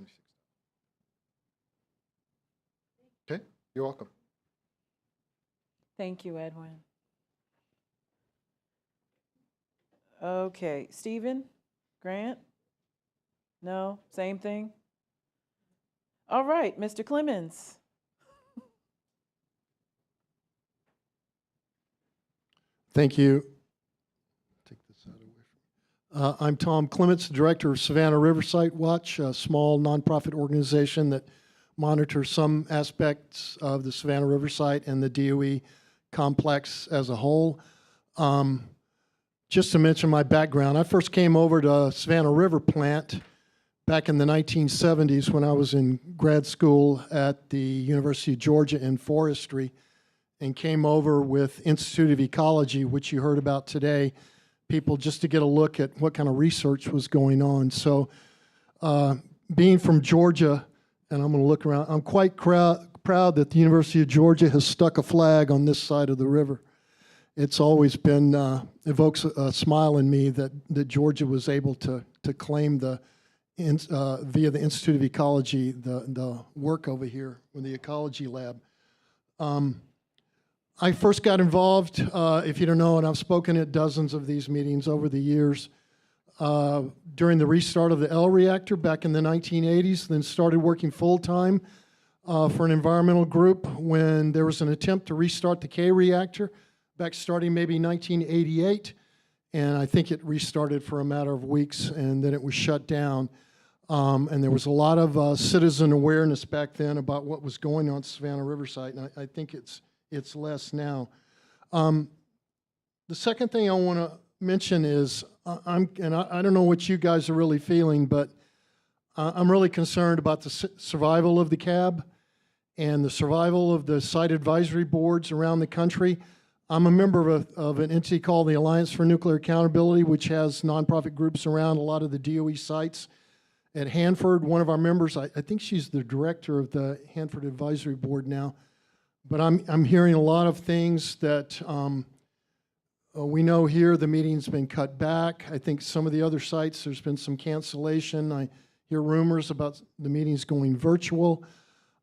Speaker 3: Okay, you're welcome.
Speaker 1: Thank you, Edwin. Okay, Stephen, Grant? No, same thing? All right, Mr. Clemens.
Speaker 20: Thank you. Take this out away from me. I'm Tom Clements, Director of Savannah River Site Watch, a small nonprofit organization that monitor some aspects of the Savannah River site and the DOE complex as a whole. Just to mention my background, I first came over to Savannah River plant back in the 1970s when I was in grad school at the University of Georgia in forestry, and came over with Institute of Ecology, which you heard about today, people just to get a look at what kind of research was going on. So being from Georgia, and I'm going to look around, I'm quite proud that the University of Georgia has stuck a flag on this side of the river. It's always been, evokes a smile in me that Georgia was able to claim via the Institute of Ecology, the work over here with the ecology lab. I first got involved, if you don't know, and I've spoken at dozens of these meetings over the years, during the restart of the L reactor back in the 1980s, then started working full-time for an environmental group when there was an attempt to restart the K reactor, back starting maybe 1988, and I think it restarted for a matter of weeks, and then it was shut down. And there was a lot of citizen awareness back then about what was going on at Savannah River site, and I think it's less now. The second thing I want to mention is, I don't know what you guys are really feeling, but I'm really concerned about the survival of the CAB and the survival of the site advisory boards around the country. I'm a member of an entity called the Alliance for Nuclear Accountability, which has nonprofit groups around a lot of the DOE sites. At Hanford, one of our members, I think she's the director of the Hanford Advisory Board now, but I'm hearing a lot of things that we know here. The meeting's been cut back. I think some of the other sites, there's been some cancellation. I hear rumors about the meetings going virtual,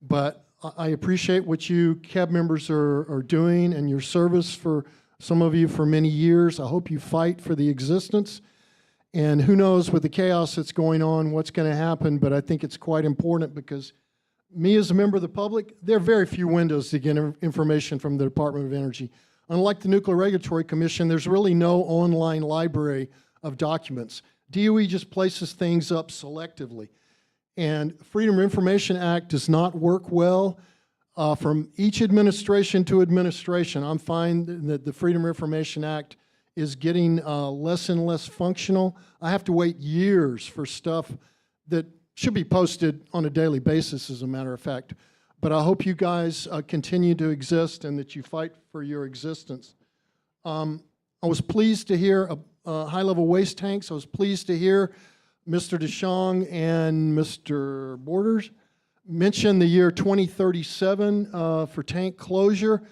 Speaker 20: but I appreciate what you CAB members are doing and your service for some of you for many years. I hope you fight for the existence. And who knows with the chaos that's going on, what's going to happen, but I think it's quite important because me as a member of the public, there are very few windows to get information from the Department of Energy. Unlike the Nuclear Regulatory Commission, there's really no online library of documents. DOE just places things up selectively. And Freedom of Information Act does not work well from each administration to administration. I'm finding that the Freedom of Information Act is getting less and less functional. I have to wait years for stuff that should be posted on a daily basis, as a matter of fact. But I hope you guys continue to exist and that you fight for your existence. I was pleased to hear high-level waste tanks. I was pleased to hear Mr. DeShong and Mr. Borders mention the year 2037 for tank closure.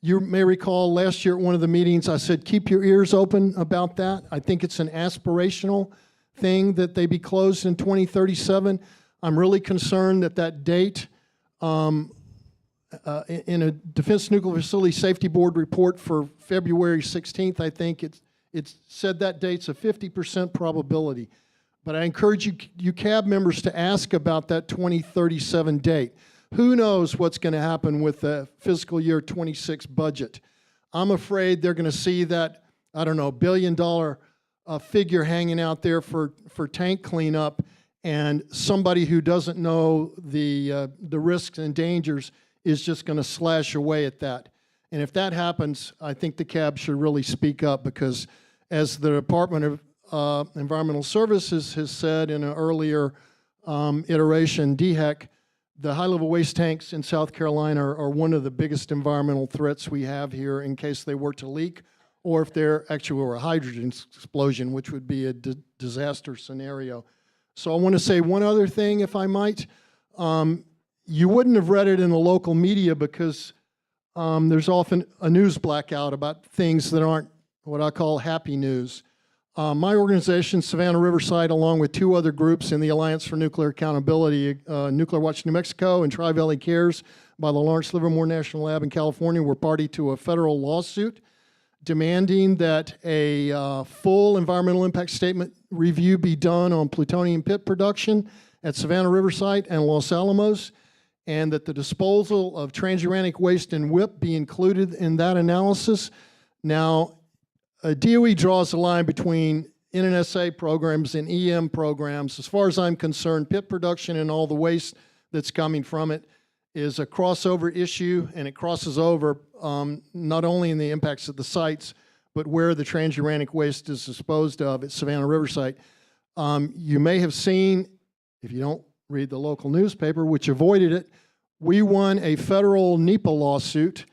Speaker 20: You may recall last year at one of the meetings I said keep your ears open about that. I think it's an aspirational thing that they be closed in 2037. I'm really concerned that that date in a Defense Nuclear Facility Safety Board report for February 16th, I think it said that date's a 50% probability. But I encourage you CAB members to ask about that 2037 date. Who knows what's going to happen with the fiscal year 26 budget? I'm afraid they're going to see that, I don't know, $1 billion figure hanging out there for tank cleanup, and somebody who doesn't know the risks and dangers is just going to slash away at that. And if that happens, I think the CAB should really speak up, because as the Department of Environmental Services has said in an earlier iteration, DHEC, the high-level waste tanks in South Carolina are one of the biggest environmental threats we have here in case they were to leak, or if there actually were a hydrogen explosion, which would be a disaster scenario. So I want to say one other thing, if I might. You wouldn't have read it in the local media because there's often a news blackout about things that aren't what I call happy news. My organization, Savannah Riverside, along with two other groups in the Alliance for Nuclear Accountability, Nuclear Watch New Mexico and Tri-Valley Cares by the Lawrence Livermore National Lab in California, were party to a federal lawsuit demanding that a full environmental impact statement review be done on plutonium pit production at Savannah Riverside and Los Alamos, and that the disposal of transuranic waste and WIP be included in that analysis. Now, DOE draws a line between NNSA programs and EM programs. As far as I'm concerned, pit production and all the waste that's coming from it is a crossover issue, and it crosses over not only in the impacts of the sites, but where the transuranic waste is disposed of at Savannah River site. You may have seen, if you don't read the local newspaper, which avoided it, we won a federal NEPA lawsuit,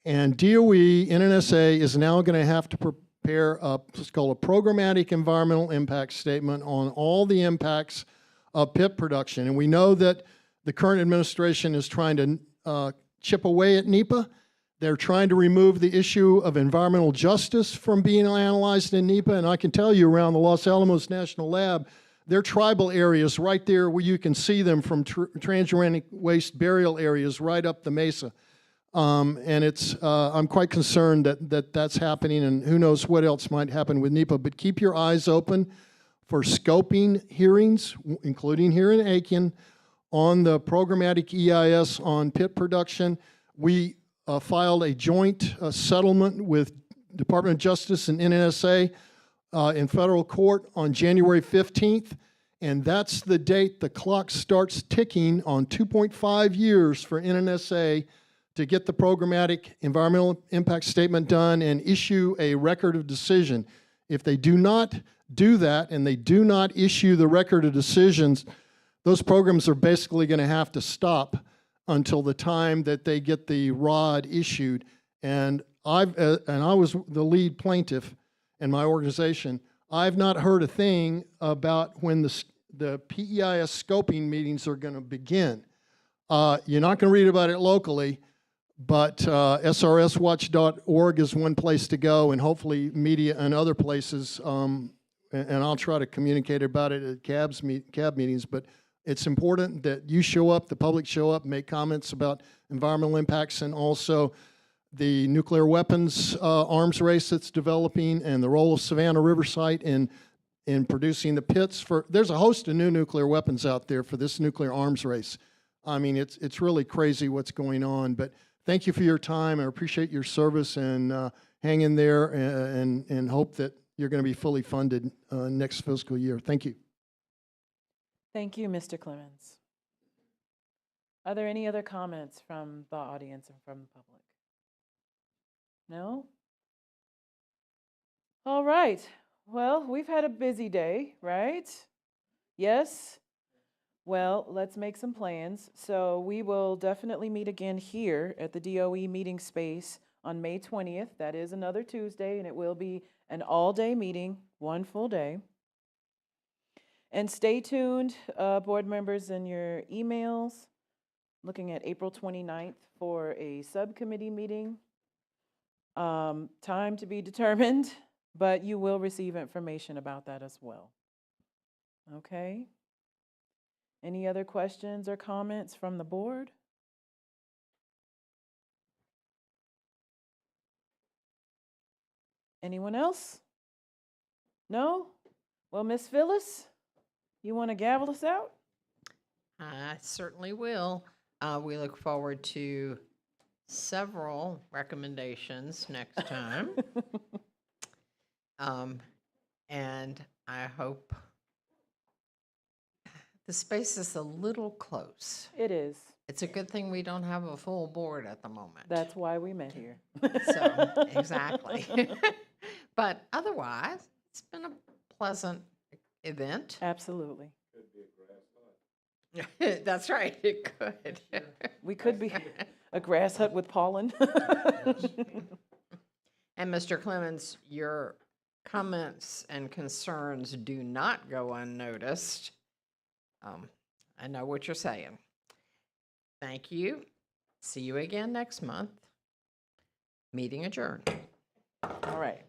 Speaker 20: and DOE, NNSA, is now going to have to prepare what's called a programmatic environmental impact statement on all the impacts of PIP production. And we know that the current administration is trying to chip away at NEPA. They're trying to remove the issue of environmental justice from being analyzed in NEPA. And I can tell you around the Los Alamos National Lab, there are tribal areas right there where you can see them from transuranic waste burial areas right up the mesa. And I'm quite concerned that that's happening, and who knows what else might happen with NEPA. But keep your eyes open for scoping hearings, including here in Aiken, on the programmatic EIS on pit production. We filed a joint settlement with Department of Justice and NNSA in federal court on January 15th, and that's the date the clock starts ticking on 2.5 years for NNSA to get the programmatic environmental impact statement done and issue a record of decision. If they do not do that and they do not issue the record of decisions, those programs are basically going to have to stop until the time that they get the ROD issued. And I was the lead plaintiff in my organization. I've not heard a thing about when the PEIS scoping meetings are going to begin. You're not going to read about it locally, but SRSwatch.org is one place to go, and hopefully media and other places. And I'll try to communicate about it at CAB meetings. But it's important that you show up, the public show up, make comments about environmental impacts, and also the nuclear weapons arms race that's developing, and the role of Savannah River site in producing the pits. There's a host of new nuclear weapons out there for this nuclear arms race. I mean, it's really crazy what's going on. But thank you for your time. I appreciate your service, and hang in there, and hope that you're going to be fully funded next fiscal year. Thank you.
Speaker 1: Thank you, Mr. Clemens. Are there any other comments from the audience and from the public? No? All right. Well, we've had a busy day, right? Yes? Well, let's make some plans. So we will definitely meet again here at the DOE meeting space on May 20th. That is another Tuesday, and it will be an all-day meeting, one full day. And stay tuned, board members, in your emails, looking at April 29th for a subcommittee meeting. Time to be determined, but you will receive information about that as well. Okay? Any other questions or comments from the board? Anyone else? No? Well, Miss Phyllis, you want to gavel us out?
Speaker 2: I certainly will. We look forward to several recommendations next time. And I hope the space is a little close.
Speaker 1: It is.
Speaker 2: It's a good thing we don't have a full board at the moment.
Speaker 1: That's why we met here.
Speaker 2: So, exactly. But otherwise, it's been a pleasant event.
Speaker 1: Absolutely.
Speaker 2: That's right, it could.
Speaker 1: We could be a grass hut with pollen.
Speaker 2: And Mr. Clemens, your comments and concerns do not go unnoticed. I know what you're saying. Thank you. See you again next month. Meeting adjourned.
Speaker 1: All right.